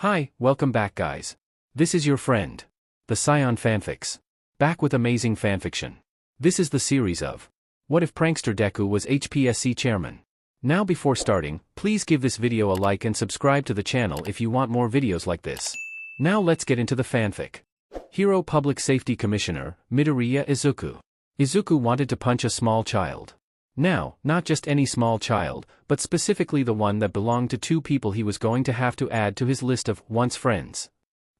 Hi, welcome back guys. This is your friend, the Scion Fanfics. Back with amazing fanfiction. This is the series of What if Prankster Deku was HPSC chairman? Now before starting, please give this video a like and subscribe to the channel if you want more videos like this. Now let's get into the fanfic. Hero Public Safety Commissioner, Midoriya Izuku. Izuku wanted to punch a small child. Now, not just any small child, but specifically the one that belonged to two people he was going to have to add to his list of once friends.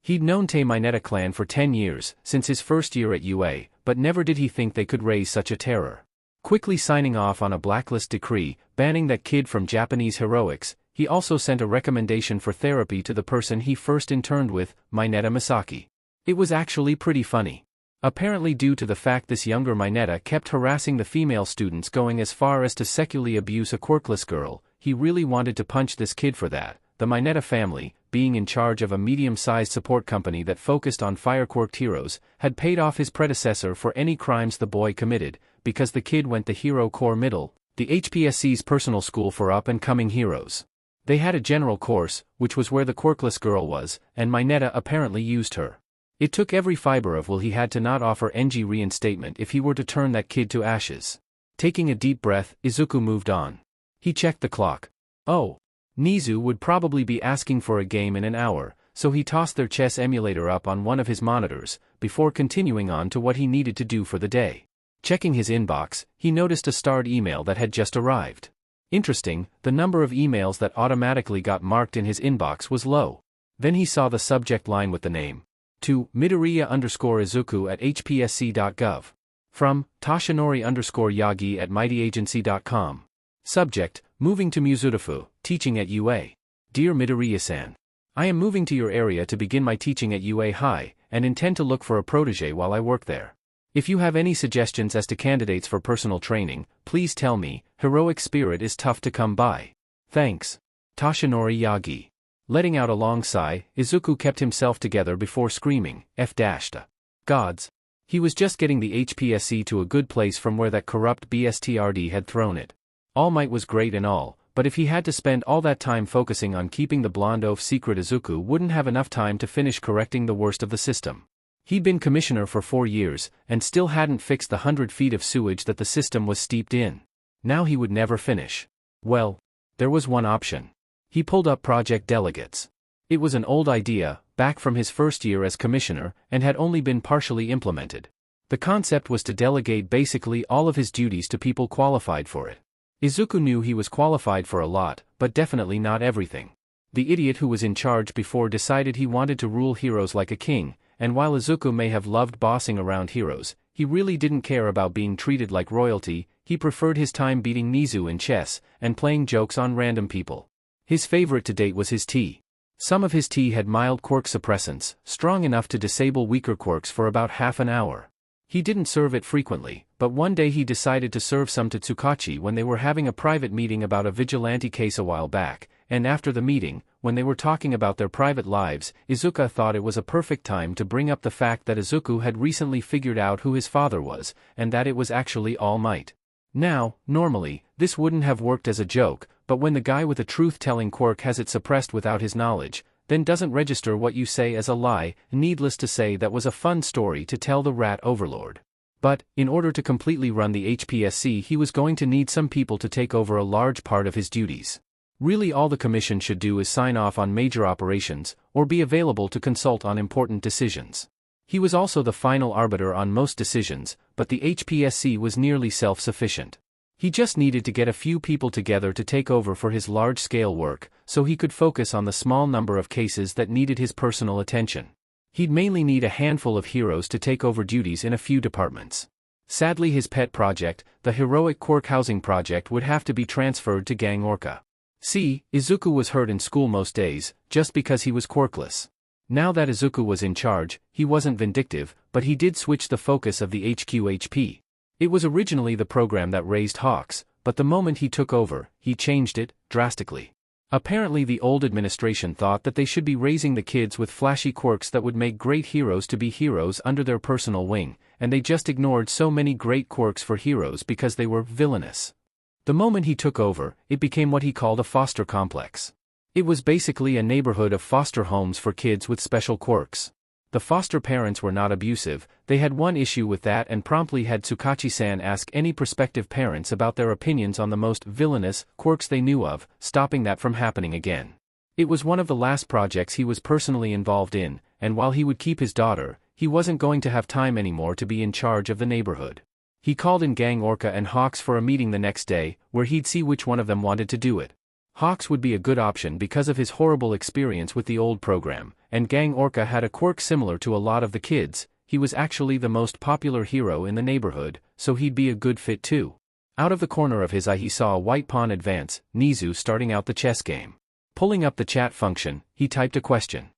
He'd known Mineta clan for 10 years, since his first year at UA, but never did he think they could raise such a terror. Quickly signing off on a blacklist decree, banning that kid from Japanese heroics, he also sent a recommendation for therapy to the person he first interned with, Mineta Misaki. It was actually pretty funny. Apparently due to the fact this younger Mineta kept harassing the female students going as far as to sexually abuse a quirkless girl, he really wanted to punch this kid for that. The Mineta family, being in charge of a medium-sized support company that focused on fire-quirked heroes, had paid off his predecessor for any crimes the boy committed, because the kid went the Hero Corps Middle, the HPSC's personal school for up-and-coming heroes. They had a general course, which was where the quirkless girl was, and Mineta apparently used her. It took every fiber of will he had to not offer NG reinstatement if he were to turn that kid to ashes. Taking a deep breath, Izuku moved on. He checked the clock. Oh. Nizu would probably be asking for a game in an hour, so he tossed their chess emulator up on one of his monitors, before continuing on to what he needed to do for the day. Checking his inbox, he noticed a starred email that had just arrived. Interesting, the number of emails that automatically got marked in his inbox was low. Then he saw the subject line with the name. To Midoriya_Izuku at hpsc.gov. From Tashinori_Yagi at mightyagency.com. Subject, moving to Muzurifu, teaching at UA. Dear Midoriya-san. I am moving to your area to begin my teaching at UA High, and intend to look for a protege while I work there. If you have any suggestions as to candidates for personal training, please tell me. Heroic spirit is tough to come by. Thanks. Tashinori Yagi. Letting out a long sigh, Izuku kept himself together before screaming, Gods. He was just getting the HPSC to a good place from where that corrupt BSTRD had thrown it. All Might was great and all, but if he had to spend all that time focusing on keeping the blonde oaf secret, Izuku wouldn't have enough time to finish correcting the worst of the system. He'd been commissioner for 4 years, and still hadn't fixed the 100 feet of sewage that the system was steeped in. Now he would never finish. Well, there was one option. He pulled up project delegates. It was an old idea, back from his first year as commissioner, and had only been partially implemented. The concept was to delegate basically all of his duties to people qualified for it. Izuku knew he was qualified for a lot, but definitely not everything. The idiot who was in charge before decided he wanted to rule heroes like a king, and while Izuku may have loved bossing around heroes, he really didn't care about being treated like royalty. He preferred his time beating Nizu in chess, and playing jokes on random people. His favorite to date was his tea. Some of his tea had mild quirk suppressants, strong enough to disable weaker quirks for about half an hour. He didn't serve it frequently, but one day he decided to serve some to Tsukachi when they were having a private meeting about a vigilante case a while back, and after the meeting, when they were talking about their private lives, Izuku thought it was a perfect time to bring up the fact that Izuku had recently figured out who his father was, and that it was actually All Might. Now, normally, this wouldn't have worked as a joke, but when the guy with a truth-telling quirk has it suppressed without his knowledge, then doesn't register what you say as a lie. Needless to say, that was a fun story to tell the rat overlord. But, in order to completely run the HPSC, he was going to need some people to take over a large part of his duties. Really, all the commission should do is sign off on major operations, or be available to consult on important decisions. He was also the final arbiter on most decisions, but the HPSC was nearly self-sufficient. He just needed to get a few people together to take over for his large-scale work, so he could focus on the small number of cases that needed his personal attention. He'd mainly need a handful of heroes to take over duties in a few departments. Sadly, his pet project, the Heroic Quirk Housing Project, would have to be transferred to Gang Orca. See, Izuku was hurt in school most days, just because he was quirkless. Now that Izuku was in charge, he wasn't vindictive, but he did switch the focus of the HQHP. It was originally the program that raised hawks, but the moment he took over, he changed it, drastically. Apparently the old administration thought that they should be raising the kids with flashy quirks that would make great heroes to be heroes under their personal wing, and they just ignored so many great quirks for heroes because they were villainous. The moment he took over, it became what he called a foster complex. It was basically a neighborhood of foster homes for kids with special quirks. The foster parents were not abusive, they had one issue with that and promptly had Tsukachi-san ask any prospective parents about their opinions on the most villainous quirks they knew of, stopping that from happening again. It was one of the last projects he was personally involved in, and while he would keep his daughter, he wasn't going to have time anymore to be in charge of the neighborhood. He called in Gang Orca and Hawks for a meeting the next day, where he'd see which one of them wanted to do it. Hawks would be a good option because of his horrible experience with the old program, and Gang Orca had a quirk similar to a lot of the kids. He was actually the most popular hero in the neighborhood, so he'd be a good fit too. Out of the corner of his eye he saw a white pawn advance, Nizu starting out the chess game. Pulling up the chat function, he typed a question.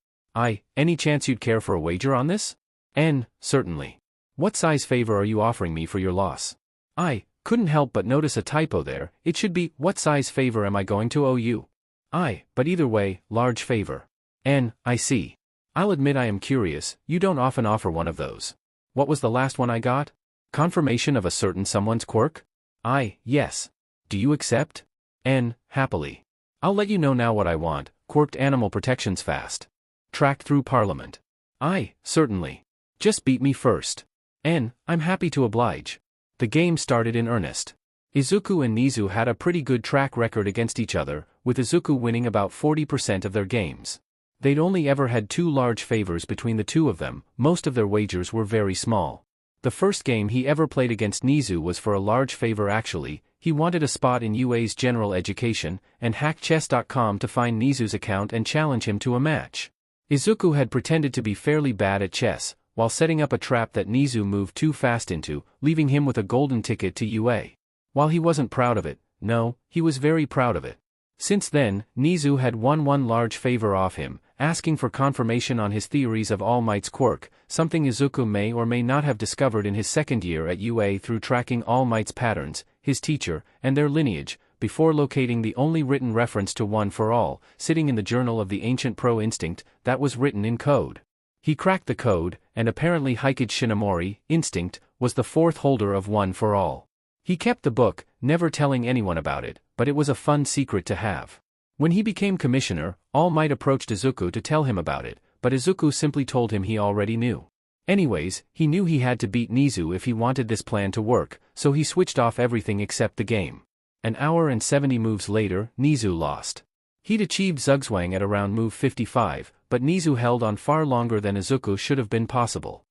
Any chance you'd care for a wager on this? N, certainly. What size favor are you offering me for your loss? Couldn't help but notice a typo there, it should be, what size favor am I going to owe you? But either way, large favor. N, I see. I'll admit I am curious, you don't often offer one of those. What was the last one I got? Confirmation of a certain someone's quirk? Yes. Do you accept? N, happily. I'll let you know now what I want, quirked animal protections fast. Tracked through Parliament. Certainly. Just beat me first. N, I'm happy to oblige. The game started in earnest. Izuku and Nizu had a pretty good track record against each other, with Izuku winning about 40% of their games. They'd only ever had 2 large favors between the two of them, most of their wagers were very small. The first game he ever played against Nizu was for a large favor actually. He wanted a spot in UA's general education, and hacked chess.com to find Nizu's account and challenge him to a match. Izuku had pretended to be fairly bad at chess, while setting up a trap that Nizu moved too fast into, leaving him with a golden ticket to UA. While he wasn't proud of it, no, he was very proud of it. Since then, Nizu had won one large favor off him, asking for confirmation on his theories of All Might's quirk, something Izuku may or may not have discovered in his second year at UA through tracking All Might's patterns, his teacher, and their lineage, before locating the only written reference to One for All, sitting in the journal of the ancient Pro Instinct, that was written in code. He cracked the code, and apparently Hikage Shinomori, Instinct, was the 4th holder of One for All. He kept the book, never telling anyone about it, but it was a fun secret to have. When he became commissioner, All Might approached Izuku to tell him about it, but Izuku simply told him he already knew. Anyways, he knew he had to beat Nizu if he wanted this plan to work, so he switched off everything except the game. An hour and 70 moves later, Nizu lost. He'd achieved Zugzwang at around move 55, but Nizu held on far longer than Izuku should have been possible.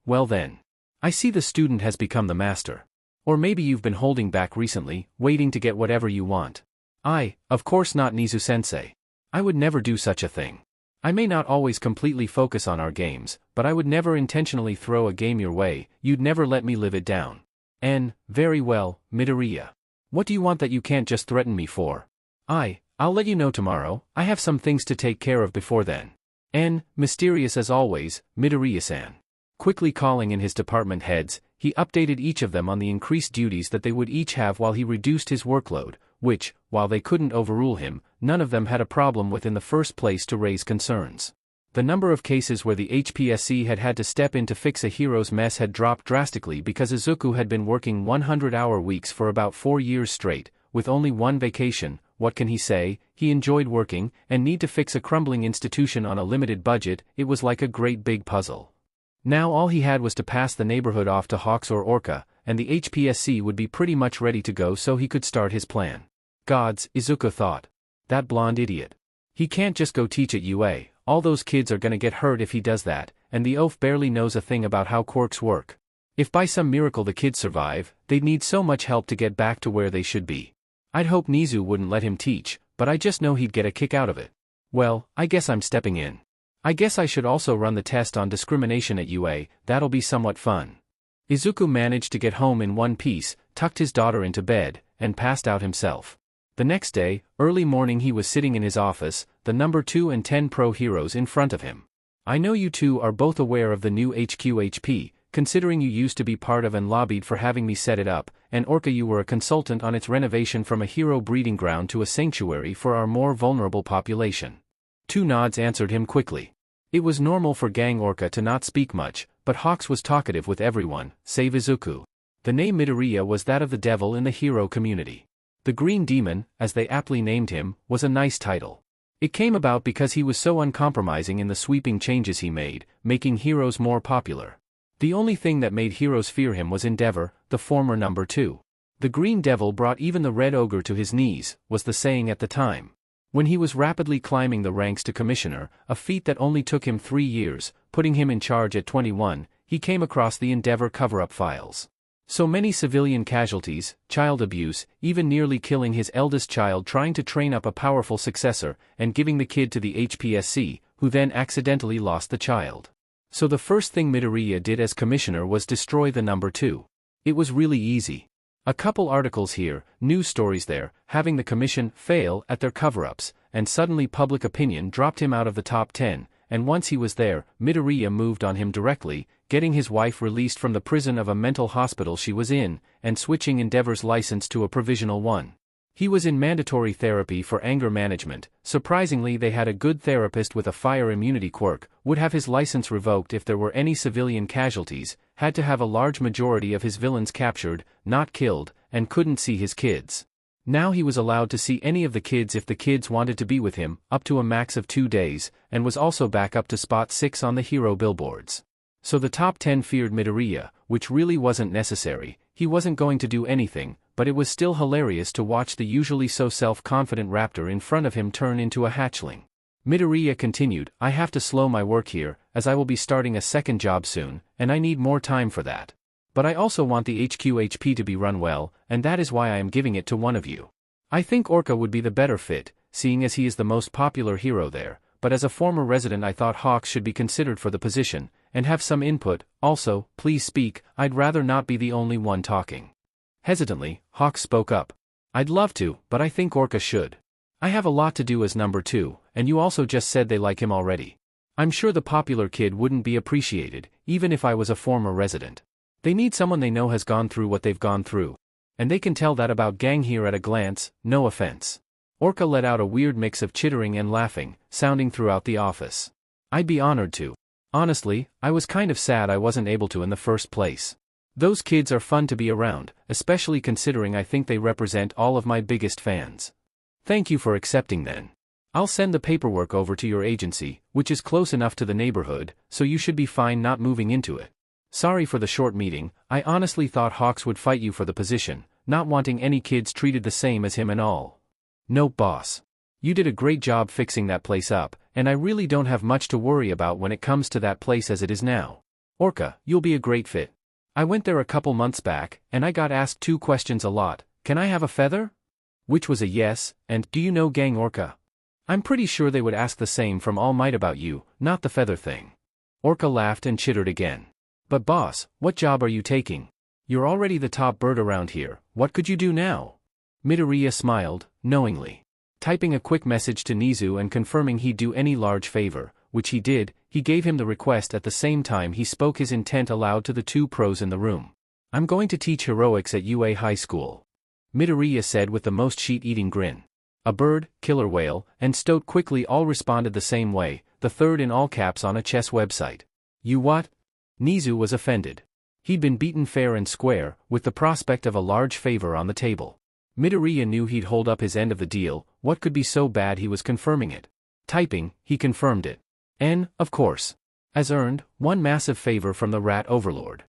Well then. I see the student has become the master. Or maybe you've been holding back recently, waiting to get whatever you want. Of course not, Nizu-sensei. I would never do such a thing. I may not always completely focus on our games, but I would never intentionally throw a game your way, you'd never let me live it down. Very well, Midoriya. What do you want that you can't just threaten me for? I'll let you know tomorrow, I have some things to take care of before then. Mysterious as always, Midoriya-san. Quickly calling in his department heads, he updated each of them on the increased duties that they would each have while he reduced his workload, which, while they couldn't overrule him, none of them had a problem with in the first place to raise concerns. The number of cases where the HPSC had had to step in to fix a hero's mess had dropped drastically because Izuku had been working 100-hour weeks for about 4 years straight, with only one vacation. What can he say? He enjoyed working, and need to fix a crumbling institution on a limited budget. It was like a great big puzzle. Now all he had was to pass the neighborhood off to Hawks or Orca, and the HPSC would be pretty much ready to go so he could start his plan. Gods, Izuku thought. That blonde idiot. He can't just go teach at UA, all those kids are gonna get hurt if he does that, and the oaf barely knows a thing about how quirks work. If by some miracle the kids survive, they'd need so much help to get back to where they should be. I'd hope Nizu wouldn't let him teach, but I just know he'd get a kick out of it. Well, I guess I'm stepping in. I guess I should also run the test on discrimination at UA, that'll be somewhat fun. Izuku managed to get home in one piece, tucked his daughter into bed, and passed out himself. The next day, early morning he was sitting in his office, the number 2 and 10 pro heroes in front of him. I know you two are both aware of the new HQHP, considering you used to be part of and lobbied for having me set it up, and Orca you were a consultant on its renovation from a hero breeding ground to a sanctuary for our more vulnerable population. 2 nods answered him quickly. It was normal for Gang Orca to not speak much, but Hawks was talkative with everyone, save Izuku. The name Midoriya was that of the devil in the hero community. The Green Demon, as they aptly named him, was a nice title. It came about because he was so uncompromising in the sweeping changes he made, making heroes more popular. The only thing that made heroes fear him was Endeavor, the former number 2. The Green Devil brought even the Red Ogre to his knees, was the saying at the time. When he was rapidly climbing the ranks to commissioner, a feat that only took him 3 years, putting him in charge at 21, he came across the Endeavor cover-up files. So many civilian casualties, child abuse, even nearly killing his eldest child trying to train up a powerful successor, and giving the kid to the HPSC, who then accidentally lost the child. So the first thing Midoriya did as commissioner was destroy the number 2. It was really easy. A couple articles here, news stories there, having the commission fail at their cover-ups, and suddenly public opinion dropped him out of the top 10, and once he was there, Midoriya moved on him directly, getting his wife released from the prison of a mental hospital she was in, and switching Endeavor's license to a provisional one. He was in mandatory therapy for anger management. Surprisingly, they had a good therapist with a fire immunity quirk, would have his license revoked if there were any civilian casualties, had to have a large majority of his villains captured, not killed, and couldn't see his kids. Now he was allowed to see any of the kids if the kids wanted to be with him, up to a max of 2 days, and was also back up to spot 6 on the hero billboards. So the top 10 feared Midoriya, which really wasn't necessary. He wasn't going to do anything, but it was still hilarious to watch the usually so self-confident raptor in front of him turn into a hatchling. Midoriya continued, I have to slow my work here, as I will be starting a second job soon, and I need more time for that. But I also want the HQ HP to be run well, and that is why I am giving it to one of you. I think Orca would be the better fit, seeing as he is the most popular hero there, but as a former resident I thought Hawks should be considered for the position, and have some input. Also, please speak, I'd rather not be the only one talking. Hesitantly, Hawks spoke up. I'd love to, but I think Orca should. I have a lot to do as number 2, and you also just said they like him already. I'm sure the popular kid wouldn't be appreciated, even if I was a former resident. They need someone they know has gone through what they've gone through. And they can tell that about gang here at a glance, no offense. Orca let out a weird mix of chittering and laughing, sounding throughout the office. I'd be honored to. Honestly, I was kind of sad I wasn't able to in the first place. Those kids are fun to be around, especially considering I think they represent all of my biggest fans. Thank you for accepting then. I'll send the paperwork over to your agency, which is close enough to the neighborhood, so you should be fine not moving into it. Sorry for the short meeting, I honestly thought Hawks would fight you for the position, not wanting any kids treated the same as him and all. Nope, boss. You did a great job fixing that place up, and I really don't have much to worry about when it comes to that place as it is now. Orca, you'll be a great fit. I went there a couple months back, and I got asked 2 questions a lot. Can I have a feather? Which was a yes, and do you know Gang Orca? I'm pretty sure they would ask the same from All Might about you, not the feather thing. Orca laughed and chittered again. But boss, what job are you taking? You're already the top bird around here, what could you do now? Midoriya smiled, knowingly. Typing a quick message to Nizu and confirming he'd do any large favor, which he did, he gave him the request at the same time he spoke his intent aloud to the 2 pros in the room. I'm going to teach heroics at UA High School. Midoriya said with the most sheet-eating grin. A bird, killer whale, and Stoat quickly all responded the same way, the third in all caps on a chess website. You what? Nizu was offended. He'd been beaten fair and square, with the prospect of a large favor on the table. Midoriya knew he'd hold up his end of the deal, what could be so bad he was confirming it. Typing, he confirmed it. Of course. As earned, 1 massive favor from the rat overlord.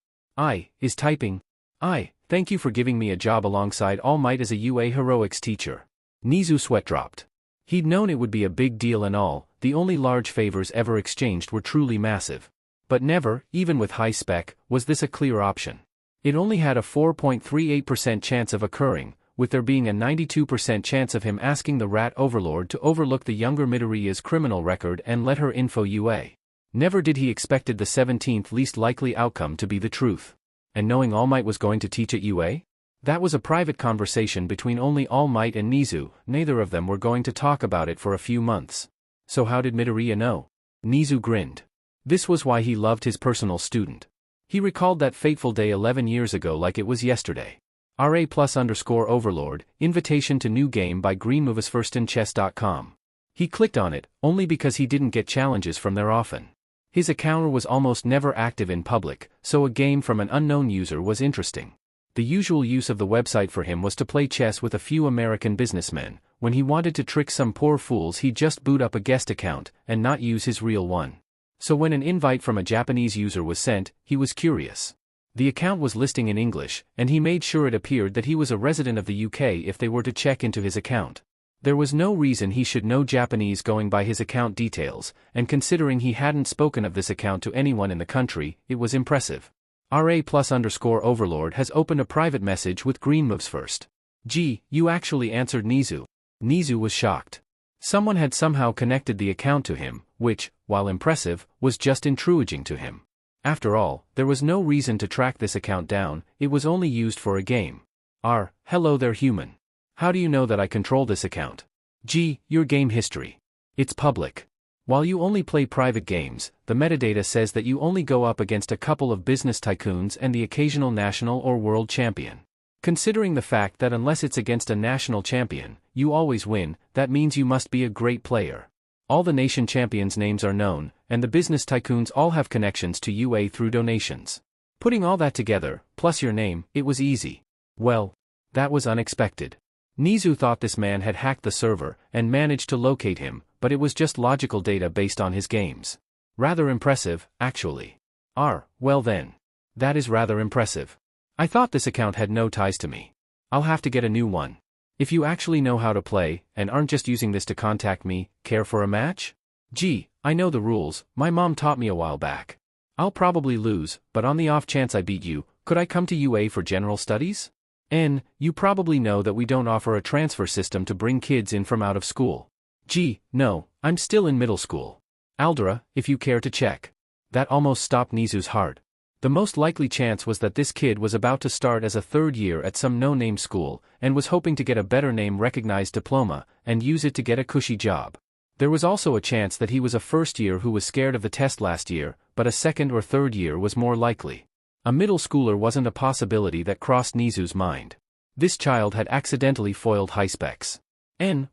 Is typing. Thank you for giving me a job alongside All Might as a UA heroics teacher. Nizu sweat dropped. He'd known it would be a big deal and all, the only large favors ever exchanged were truly massive. But never, even with high spec, was this a clear option. It only had a 4.38% chance of occurring, with there being a 92% chance of him asking the rat overlord to overlook the younger Midoriya's criminal record and let her info UA. Never did he expected the 17th least likely outcome to be the truth. And knowing All Might was going to teach at UA? That was a private conversation between only All Might and Nizu, neither of them were going to talk about it for a few months. So how did Midoriya know? Nizu grinned. This was why he loved his personal student. He recalled that fateful day 11 years ago like it was yesterday. RA+_overlord, invitation to new game by greenmovisfirstinchess.com. He clicked on it, only because he didn't get challenges from there often. His account was almost never active in public, so a game from an unknown user was interesting. The usual use of the website for him was to play chess with a few American businessmen, when he wanted to trick some poor fools he'd just boot up a guest account and not use his real one. So when an invite from a Japanese user was sent, he was curious. The account was listing in English, and he made sure it appeared that he was a resident of the UK if they were to check into his account. There was no reason he should know Japanese going by his account details, and considering he hadn't spoken of this account to anyone in the country, it was impressive. RA+_overlord has opened a private message with green moves first. Gee, you actually answered Nizu. Nizu was shocked. Someone had somehow connected the account to him, which, while impressive, was just intriguing to him. After all, there was no reason to track this account down, it was only used for a game. Hello there human. How do you know that I control this account? Gee, your game history. It's public. While you only play private games, the metadata says that you only go up against a couple of business tycoons and the occasional national or world champion. Considering the fact that unless it's against a national champion, you always win, that means you must be a great player. All the nation champions' names are known, and the business tycoons all have connections to UA through donations. Putting all that together, plus your name, it was easy. Well, that was unexpected. Nizu thought this man had hacked the server and managed to locate him, but it was just logical data based on his games. Rather impressive, actually. Well then. That is rather impressive. I thought this account had no ties to me. I'll have to get a new one. If you actually know how to play, and aren't just using this to contact me, care for a match? Gee, I know the rules, my mom taught me a while back. I'll probably lose, but on the off chance I beat you, could I come to UA for general studies? You probably know that we don't offer a transfer system to bring kids in from out of school. Gee, no, I'm still in middle school. Aldra, if you care to check. That almost stopped Nizu's heart. The most likely chance was that this kid was about to start as a third year at some no-name school, and was hoping to get a better name-recognized diploma, and use it to get a cushy job. There was also a chance that he was a first year who was scared of the test last year, but a second or third year was more likely. A middle schooler wasn't a possibility that crossed Nizu's mind. This child had accidentally foiled high specs.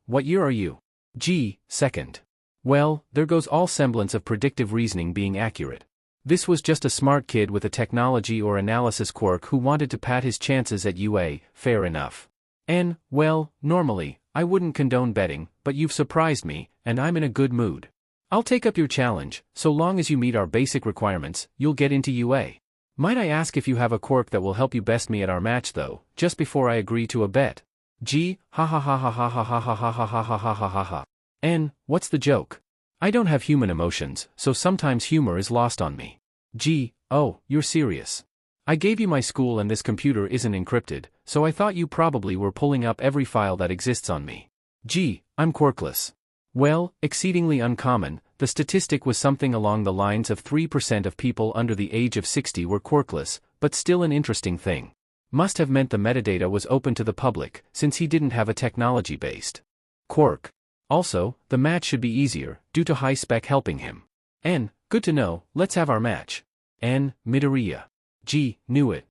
What year are you? Gee, second. Well, there goes all semblance of predictive reasoning being accurate. This was just a smart kid with a technology or analysis quirk who wanted to pad his chances at UA, fair enough. Well, normally, I wouldn't condone betting, but you've surprised me, and I'm in a good mood. I'll take up your challenge, so long as you meet our basic requirements, you'll get into UA. Might I ask if you have a quirk that will help you best me at our match though, just before I agree to a bet? Gee, ha ha ha ha ha ha ha ha ha ha ha ha ha ha ha. What's the joke? I don't have human emotions, so sometimes humor is lost on me. Gee, oh, you're serious. I gave you my school and this computer isn't encrypted, so I thought you probably were pulling up every file that exists on me. Gee, I'm quirkless. Well, exceedingly uncommon, the statistic was something along the lines of 3% of people under the age of 60 were quirkless, but still an interesting thing. Must have meant the metadata was open to the public, since he didn't have a technology-based quirk. Also, the match should be easier, due to high spec helping him. Good to know, let's have our match. Midoriya. Gee, knew it.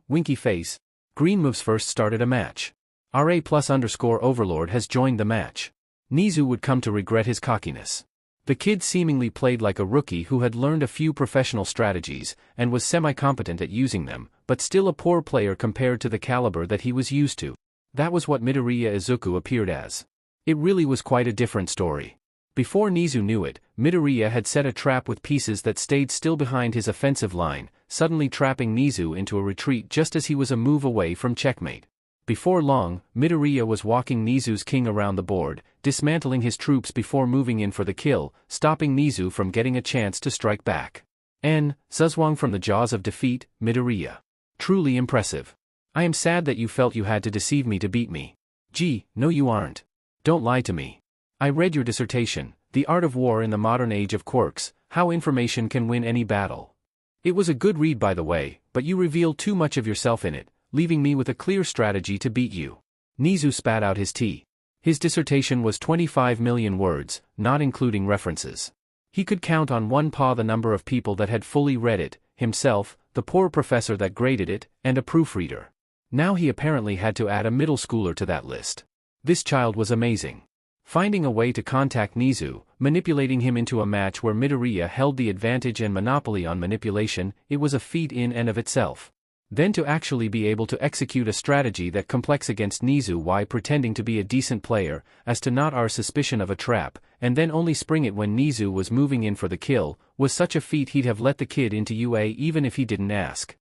Winky face. Green moves first started a match. RA+_overlord has joined the match. Nizu would come to regret his cockiness. The kid seemingly played like a rookie who had learned a few professional strategies, and was semi-competent at using them, but still a poor player compared to the caliber that he was used to. That was what Midoriya Izuku appeared as. It really was quite a different story. Before Nizu knew it, Midoriya had set a trap with pieces that stayed still behind his offensive line, suddenly trapping Nizu into a retreat just as he was a move away from checkmate. Before long, Midoriya was walking Nizu's king around the board, dismantling his troops before moving in for the kill, stopping Nizu from getting a chance to strike back. Zuzwang from the jaws of defeat, Midoriya. Truly impressive. I am sad that you felt you had to deceive me to beat me. Gee, no you aren't. Don't lie to me. I read your dissertation, The Art of War in the Modern Age of Quirks, How Information Can Win Any Battle. It was a good read by the way, but you revealed too much of yourself in it, leaving me with a clear strategy to beat you. Nizu spat out his tea. His dissertation was 25 million words, not including references. He could count on one paw the number of people that had fully read it, himself, the poor professor that graded it, and a proofreader. Now he apparently had to add a middle schooler to that list. This child was amazing. Finding a way to contact Nizu, manipulating him into a match where Midoriya held the advantage and monopoly on manipulation, it was a feat in and of itself. Then to actually be able to execute a strategy that complex against Nizu while pretending to be a decent player, as to not our suspicion of a trap, and then only spring it when Nizu was moving in for the kill, was such a feat he'd have let the kid into UA even if he didn't ask.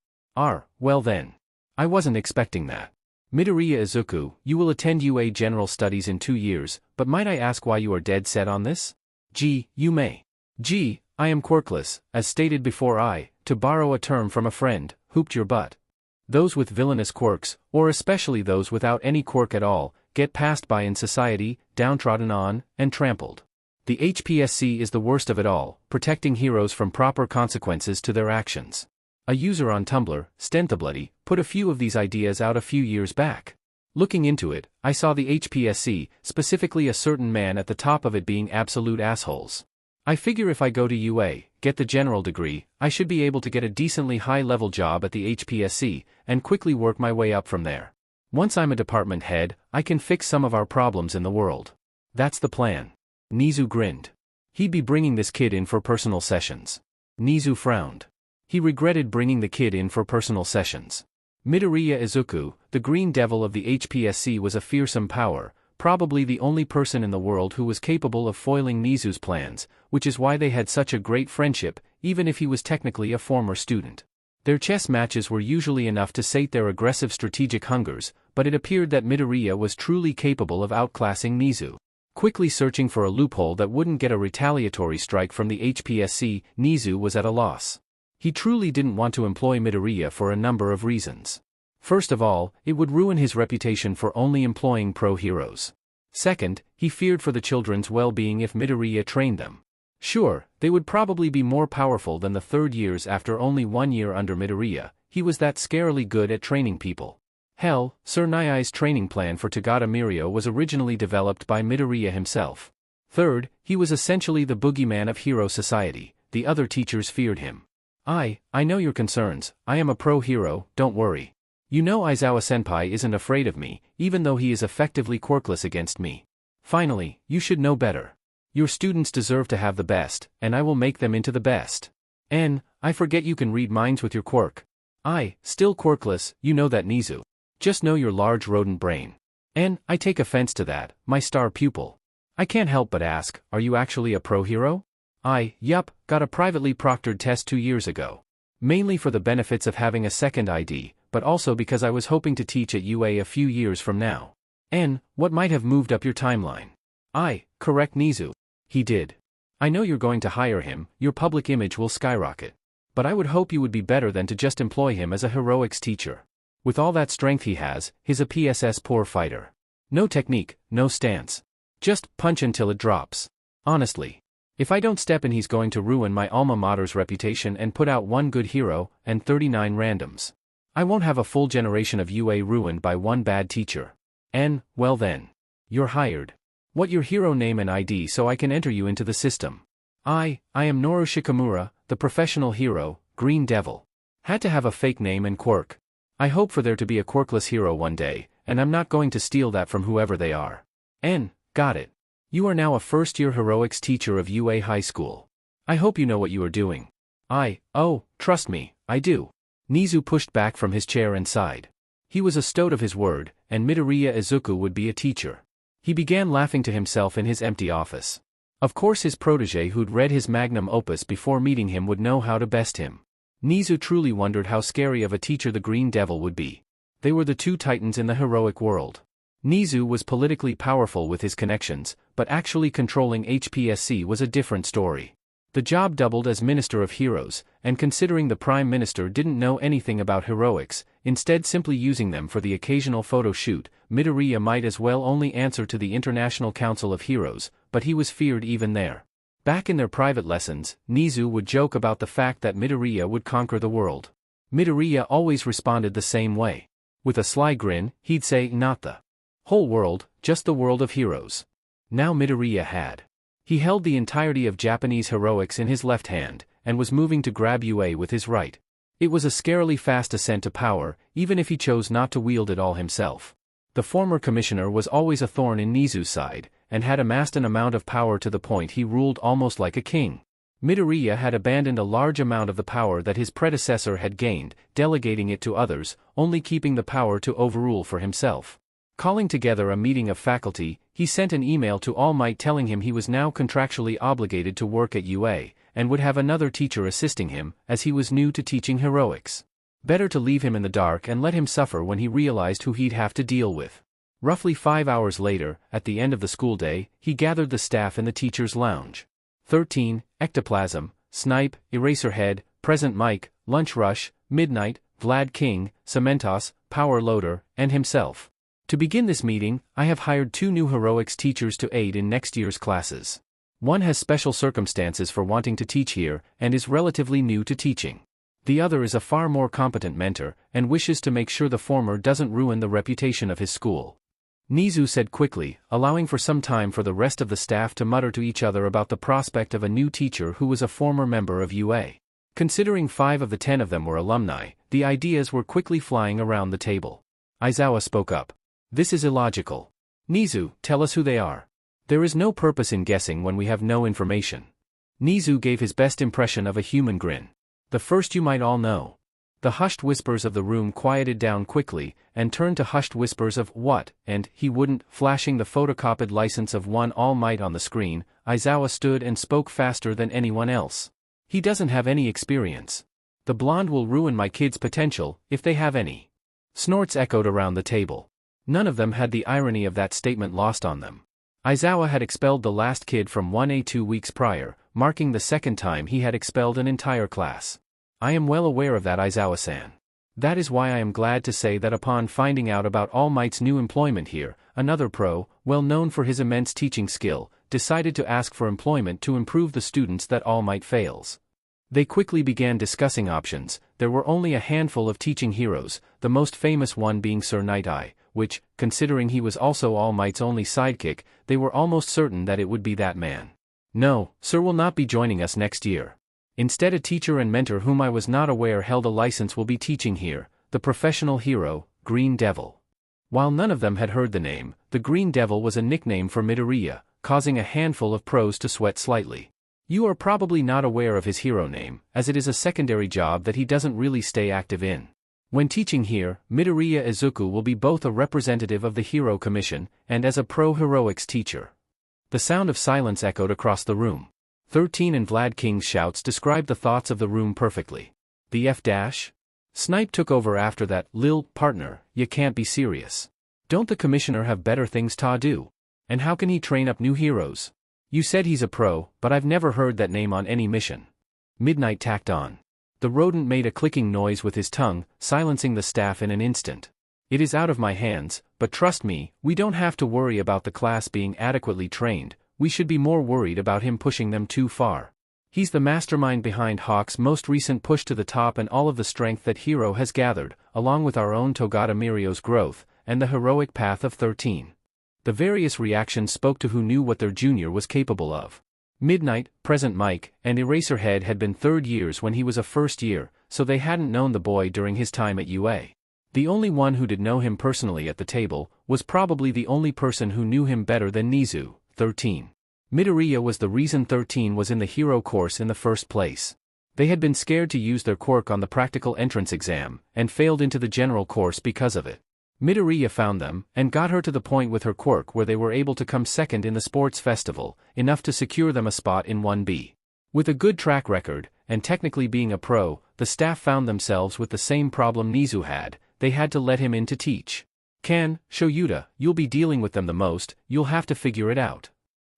Well then. I wasn't expecting that. Midoriya Izuku, you will attend UA General Studies in 2 years, but might I ask why you are dead set on this? You may. I am quirkless, as stated before to borrow a term from a friend, hooped your butt. Those with villainous quirks, or especially those without any quirk at all, get passed by in society, downtrodden on, and trampled. The HPSC is the worst of it all, protecting heroes from proper consequences to their actions. A user on Tumblr, Stenthabloody, put a few of these ideas out a few years back. Looking into it, I saw the HPSC, specifically a certain man at the top of it being absolute assholes. I figure if I go to UA, get the general degree, I should be able to get a decently high-level job at the HPSC, and quickly work my way up from there. Once I'm a department head, I can fix some of our problems in the world. That's the plan. Nizu grinned. He'd be bringing this kid in for personal sessions. Nizu frowned. He regretted bringing the kid in for personal sessions. Midoriya Izuku, the Green Devil of the HPSC, was a fearsome power, probably the only person in the world who was capable of foiling Nizu's plans, which is why they had such a great friendship, even if he was technically a former student. Their chess matches were usually enough to sate their aggressive strategic hungers, but it appeared that Midoriya was truly capable of outclassing Nizu. Quickly searching for a loophole that wouldn't get a retaliatory strike from the HPSC, Nizu was at a loss. He truly didn't want to employ Midoriya for a number of reasons. First of all, it would ruin his reputation for only employing pro-heroes. Second, he feared for the children's well-being if Midoriya trained them. Sure, they would probably be more powerful than the third years after only 1 year under Midoriya. He was that scarily good at training people. Hell, Sir Nyai's training plan for Tagata Mirio was originally developed by Midoriya himself. Third, he was essentially the boogeyman of hero society. The other teachers feared him. I know your concerns. I am a pro-hero, don't worry. You know Aizawa-senpai isn't afraid of me, even though he is effectively quirkless against me. Finally, you should know better. Your students deserve to have the best, and I will make them into the best. I forget you can read minds with your quirk. Still quirkless, you know that, Nizu. Just know your large rodent brain. I take offense to that, my star pupil. I can't help but ask, are you actually a pro-hero? Yup, got a privately proctored test 2 years ago. Mainly for the benefits of having a second ID, but also because I was hoping to teach at UA a few years from now. What might have moved up your timeline? Correct, Nizu. He did. I know you're going to hire him, your public image will skyrocket. But I would hope you would be better than to just employ him as a heroics teacher. With all that strength he has, he's a PSS poor fighter. No technique, no stance. Just punch until it drops. Honestly. If I don't step in, he's going to ruin my alma mater's reputation and put out 1 good hero and 39 randoms. I won't have a full generation of UA ruined by 1 bad teacher. Well then. You're hired. What your hero name and ID so I can enter you into the system? I am Noru Shikamura, the professional hero, Green Devil. Had to have a fake name and quirk. I hope for there to be a quirkless hero one day, and I'm not going to steal that from whoever they are. Got it. You are now a first-year heroics teacher of UA High School. I hope you know what you are doing. Trust me, I do. Nizu pushed back from his chair and sighed. He was a stoat of his word, and Midoriya Izuku would be a teacher. He began laughing to himself in his empty office. Of course his protege who'd read his magnum opus before meeting him would know how to best him. Nizu truly wondered how scary of a teacher the Green Devil would be. They were the 2 titans in the heroic world. Nizu was politically powerful with his connections, but actually controlling HPSC was a different story. The job doubled as Minister of Heroes, and considering the Prime Minister didn't know anything about heroics, instead simply using them for the occasional photo shoot, Midoriya might as well only answer to the International Council of Heroes, but he was feared even there. Back in their private lessons, Nizu would joke about the fact that Midoriya would conquer the world. Midoriya always responded the same way. With a sly grin, he'd say, not the whole world, just the world of heroes. Now Midoriya had. He held the entirety of Japanese heroics in his left hand, and was moving to grab UA with his right. It was a scarily fast ascent to power, even if he chose not to wield it all himself. The former commissioner was always a thorn in Nizu's side, and had amassed an amount of power to the point he ruled almost like a king. Midoriya had abandoned a large amount of the power that his predecessor had gained, delegating it to others, only keeping the power to overrule for himself. Calling together a meeting of faculty, he sent an email to All Might telling him he was now contractually obligated to work at UA, and would have another teacher assisting him, as he was new to teaching heroics. Better to leave him in the dark and let him suffer when he realized who he'd have to deal with. Roughly 5 hours later, at the end of the school day, he gathered the staff in the teacher's lounge. 13, Ectoplasm, Snipe, Eraserhead, Present Mike, Lunch Rush, Midnight, Vlad King, Cementos, Power Loader, and himself. To begin this meeting, I have hired 2 new heroics teachers to aid in next year's classes. One has special circumstances for wanting to teach here, and is relatively new to teaching. The other is a far more competent mentor, and wishes to make sure the former doesn't ruin the reputation of his school. Nizu said quickly, allowing for some time for the rest of the staff to mutter to each other about the prospect of a new teacher who was a former member of UA. Considering 5 of the 10 of them were alumni, the ideas were quickly flying around the table. Aizawa spoke up. This is illogical. Nizu, tell us who they are. There is no purpose in guessing when we have no information. Nizu gave his best impression of a human grin. The first you might all know. The hushed whispers of the room quieted down quickly, and turned to hushed whispers of what, and he wouldn't, flashing the photocopied license of one All Might on the screen. Aizawa stood and spoke faster than anyone else. He doesn't have any experience. The blonde will ruin my kids' potential, if they have any. Snorts echoed around the table. None of them had the irony of that statement lost on them. Aizawa had expelled the last kid from 1A 2 weeks prior, marking the second time he had expelled an entire class. I am well aware of that, Aizawa-san. That is why I am glad to say that upon finding out about All Might's new employment here, another pro, well known for his immense teaching skill, decided to ask for employment to improve the students that All Might fails. They quickly began discussing options. There were only a handful of teaching heroes, the most famous one being Sir Night-Eye, which, considering he was also All Might's only sidekick, they were almost certain that it would be that man. No, Sir will not be joining us next year. Instead, a teacher and mentor whom I was not aware held a license will be teaching here, the professional hero, Green Devil. While none of them had heard the name, the Green Devil was a nickname for Midoriya, causing a handful of pros to sweat slightly. You are probably not aware of his hero name, as it is a secondary job that he doesn't really stay active in. When teaching here, Midoriya Izuku will be both a representative of the Hero Commission, and as a pro-heroics teacher. The sound of silence echoed across the room. 13 and Vlad King's shouts described the thoughts of the room perfectly. The F-dash? Snipe took over after that. Lil, partner, you can't be serious. Don't the commissioner have better things to do? And how can he train up new heroes? You said he's a pro, but I've never heard that name on any mission. Midnight tacked on. The rodent made a clicking noise with his tongue, silencing the staff in an instant. It is out of my hands, but trust me, we don't have to worry about the class being adequately trained. We should be more worried about him pushing them too far. He's the mastermind behind Hawk's most recent push to the top and all of the strength that Hero has gathered, along with our own Togata Mirio's growth, and the heroic path of 13. The various reactions spoke to who knew what their junior was capable of. Midnight, Present Mike, and Eraserhead had been third years when he was a first year, so they hadn't known the boy during his time at UA. The only one who did know him personally at the table was probably the only person who knew him better than Nizu. 13. Midoriya was the reason 13 was in the hero course in the first place. They had been scared to use their quirk on the practical entrance exam, and failed into the general course because of it. Midoriya found them, and got her to the point with her quirk where they were able to come second in the sports festival, enough to secure them a spot in 1B. With a good track record, and technically being a pro, the staff found themselves with the same problem Nizu had. They had to let him in to teach. Shoyuta, you'll be dealing with them the most, you'll have to figure it out.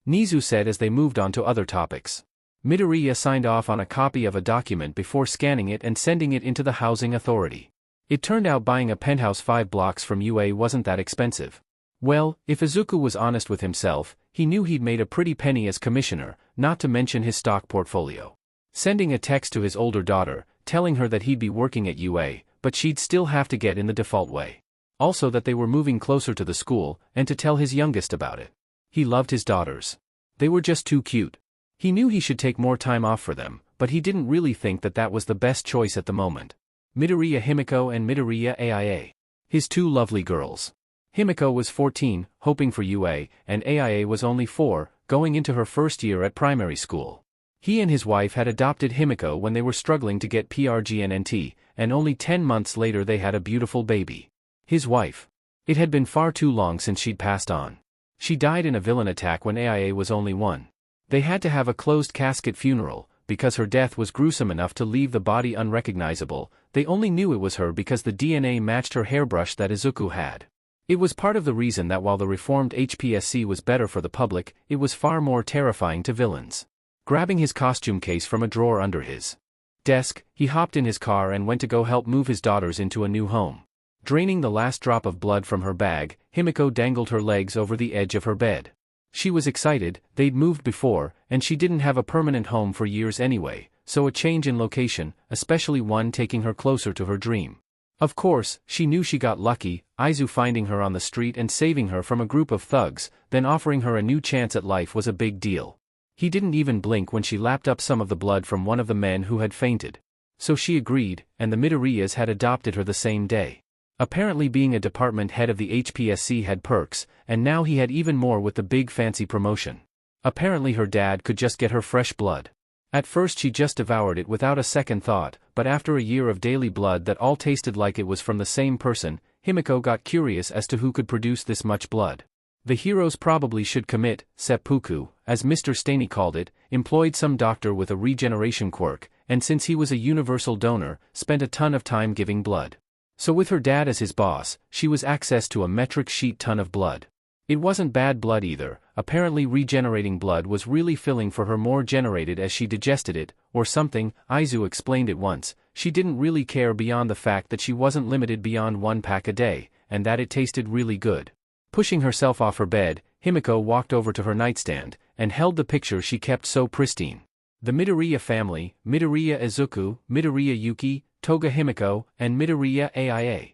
Nizu said as they moved on to other topics. Midoriya signed off on a copy of a document before scanning it and sending it into the housing authority. It turned out buying a penthouse 5 blocks from UA wasn't that expensive. Well, if Izuku was honest with himself, he knew he'd made a pretty penny as commissioner, not to mention his stock portfolio. Sending a text to his older daughter, telling her that he'd be working at UA, but she'd still have to get in the default way. Also that they were moving closer to the school, and to tell his youngest about it. He loved his daughters. They were just too cute. He knew he should take more time off for them, but he didn't really think that that was the best choice at the moment. Midoriya Himiko and Midoriya Aia. His 2 lovely girls. Himiko was 14, hoping for UA, and Aia was only 4, going into her first year at primary school. He and his wife had adopted Himiko when they were struggling to get PRGNNT, and only 10 months later they had a beautiful baby. His wife. It had been far too long since she'd passed on. She died in a villain attack when AIA was only 1. They had to have a closed casket funeral, because her death was gruesome enough to leave the body unrecognizable. They only knew it was her because the DNA matched her hairbrush that Izuku had. It was part of the reason that while the reformed HPSC was better for the public, it was far more terrifying to villains. Grabbing his costume case from a drawer under his desk, he hopped in his car and went to go help move his daughters into a new home. Draining the last drop of blood from her bag, Himiko dangled her legs over the edge of her bed. She was excited. They'd moved before, and she didn't have a permanent home for years anyway, so a change in location, especially one taking her closer to her dream. Of course, she knew she got lucky, Izu finding her on the street and saving her from a group of thugs, then offering her a new chance at life was a big deal. He didn't even blink when she lapped up some of the blood from one of the men who had fainted. So she agreed, and the Midoriyas had adopted her the same day. Apparently being a department head of the HPSC had perks, and now he had even more with the big fancy promotion. Apparently her dad could just get her fresh blood. At first she just devoured it without a second thought, but after a year of daily blood that all tasted like it was from the same person, Himiko got curious as to who could produce this much blood. The heroes probably should commit, seppuku, as Mr. Staney called it, employed some doctor with a regeneration quirk, and since he was a universal donor, spent a ton of time giving blood. So with her dad as his boss, she was access to a metric sheet ton of blood. It wasn't bad blood either, apparently regenerating blood was really filling for her, more generated as she digested it, or something. Izu explained it once. She didn't really care beyond the fact that she wasn't limited beyond 1 pack a day, and that it tasted really good. Pushing herself off her bed, Himiko walked over to her nightstand, and held the picture she kept so pristine. The Midoriya family, Midoriya Izuku, Midoriya Yuki, Toga Himiko, and Midoriya AIA.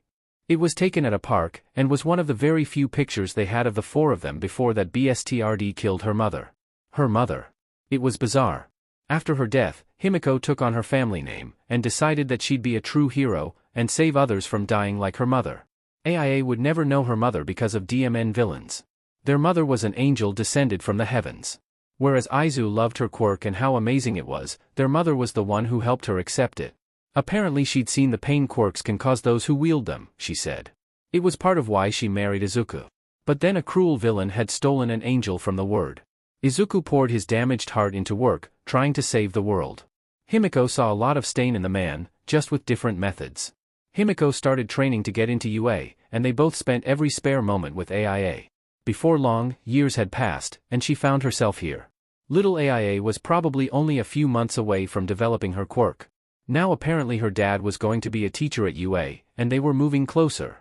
It was taken at a park, and was one of the very few pictures they had of the 4 of them before that BSTRD killed her mother. Her mother. It was bizarre. After her death, Himiko took on her family name, and decided that she'd be a true hero, and save others from dying like her mother. AIA would never know her mother because of DMN villains. Their mother was an angel descended from the heavens. Whereas Izu loved her quirk and how amazing it was, their mother was the one who helped her accept it. Apparently she'd seen the pain quirks can cause those who wield them, she said. It was part of why she married Izuku. But then a cruel villain had stolen an angel from the word. Izuku poured his damaged heart into work, trying to save the world. Himiko saw a lot of stain in the man, just with different methods. Himiko started training to get into UA, and they both spent every spare moment with AIA. Before long, years had passed, and she found herself here. Little AIA was probably only a few months away from developing her quirk. Now apparently her dad was going to be a teacher at UA, and they were moving closer.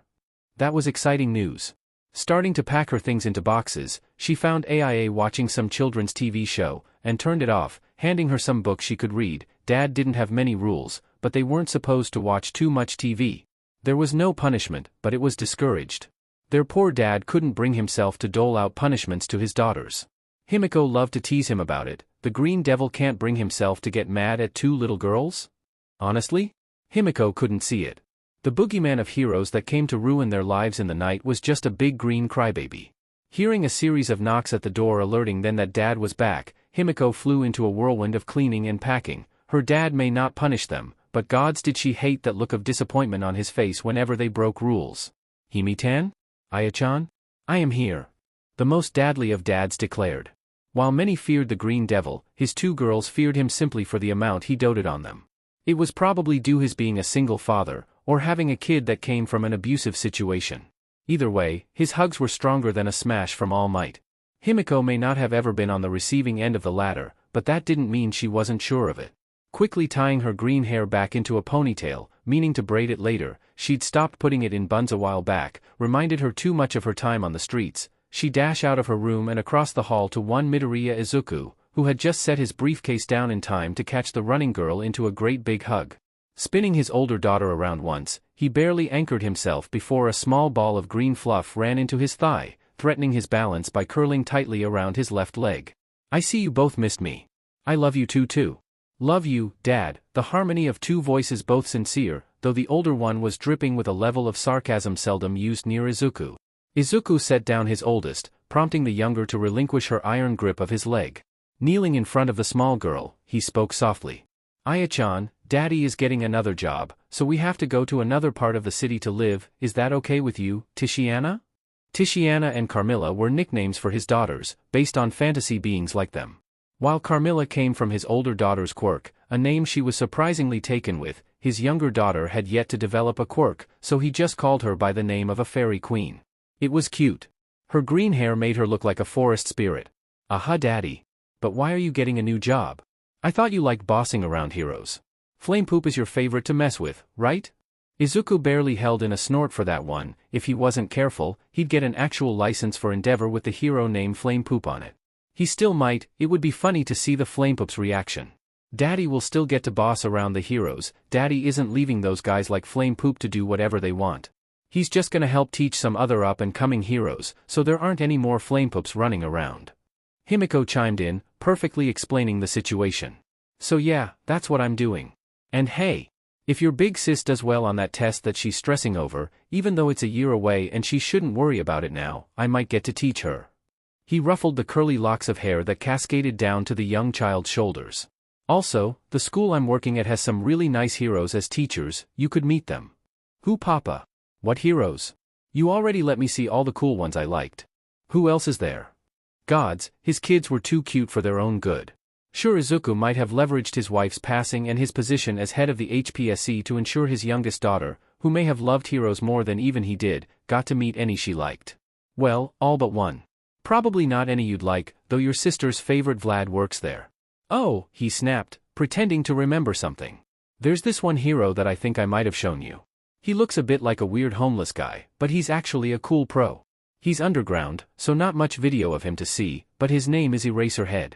That was exciting news. Starting to pack her things into boxes, she found AIA watching some children's TV show, and turned it off, handing her some books she could read. Dad didn't have many rules, but they weren't supposed to watch too much TV. There was no punishment, but it was discouraged. Their poor dad couldn't bring himself to dole out punishments to his daughters. Himiko loved to tease him about it. The Green Devil can't bring himself to get mad at 2 little girls? Honestly? Himiko couldn't see it. The boogeyman of heroes that came to ruin their lives in the night was just a big green crybaby. Hearing a series of knocks at the door alerting then that Dad was back, Himiko flew into a whirlwind of cleaning and packing. Her dad may not punish them, but gods did she hate that look of disappointment on his face whenever they broke rules. Himi-tan? Aya-chan? I am here. The most dadly of dads declared. While many feared the Green Devil, his 2 girls feared him simply for the amount he doted on them. It was probably due his being a single father, or having a kid that came from an abusive situation. Either way, his hugs were stronger than a smash from All Might. Himiko may not have ever been on the receiving end of the latter, but that didn't mean she wasn't sure of it. Quickly tying her green hair back into a ponytail, meaning to braid it later, she'd stopped putting it in buns a while back, reminded her too much of her time on the streets. She dashed out of her room and across the hall to one Midoriya Izuku, who had just set his briefcase down in time to catch the running girl into a great big hug. Spinning his older daughter around once, he barely anchored himself before a small ball of green fluff ran into his thigh, threatening his balance by curling tightly around his left leg. I see you both missed me. I love you too. Love you, Dad. The harmony of 2 voices, both sincere, though the older one was dripping with a level of sarcasm seldom used near Izuku. Izuku set down his oldest, prompting the younger to relinquish her iron grip of his leg. Kneeling in front of the small girl, he spoke softly. Aya-chan, Daddy is getting another job, so we have to go to another part of the city to live. Is that okay with you, Tiziana? Tiziana and Carmilla were nicknames for his daughters, based on fantasy beings like them. While Carmilla came from his older daughter's quirk, a name she was surprisingly taken with, his younger daughter had yet to develop a quirk, so he just called her by the name of a fairy queen. It was cute. Her green hair made her look like a forest spirit. Aha, Daddy. But why are you getting a new job? I thought you liked bossing around heroes. Flame Poop is your favorite to mess with, right? Izuku barely held in a snort for that one. If he wasn't careful, he'd get an actual license for endeavor with the hero name Flame Poop on it. He still might. It would be funny to see the Flame Poop's reaction. Daddy will still get to boss around the heroes. Daddy isn't leaving those guys like Flame Poop to do whatever they want. He's just gonna help teach some other up-and-coming heroes, so there aren't any more Flame Poops running around. Himiko chimed in, perfectly explaining the situation. So yeah, that's what I'm doing. And hey, if your big sis does well on that test that she's stressing over, even though it's a year away and she shouldn't worry about it now, I might get to teach her. He ruffled the curly locks of hair that cascaded down to the young child's shoulders. Also, the school I'm working at has some really nice heroes as teachers. You could meet them. Who, Papa? What heroes? You already let me see all the cool ones I liked. Who else is there? Gods, his kids were too cute for their own good. Sure, Izuku might have leveraged his wife's passing and his position as head of the HPSC to ensure his youngest daughter, who may have loved heroes more than even he did, got to meet any she liked. Well, all but one. Probably not any you'd like, though your sister's favorite Vlad works there. Oh, he snapped, pretending to remember something. There's this one hero that I think I might have shown you. He looks a bit like a weird homeless guy, but he's actually a cool pro. He's underground, so not much video of him to see, but his name is Eraserhead.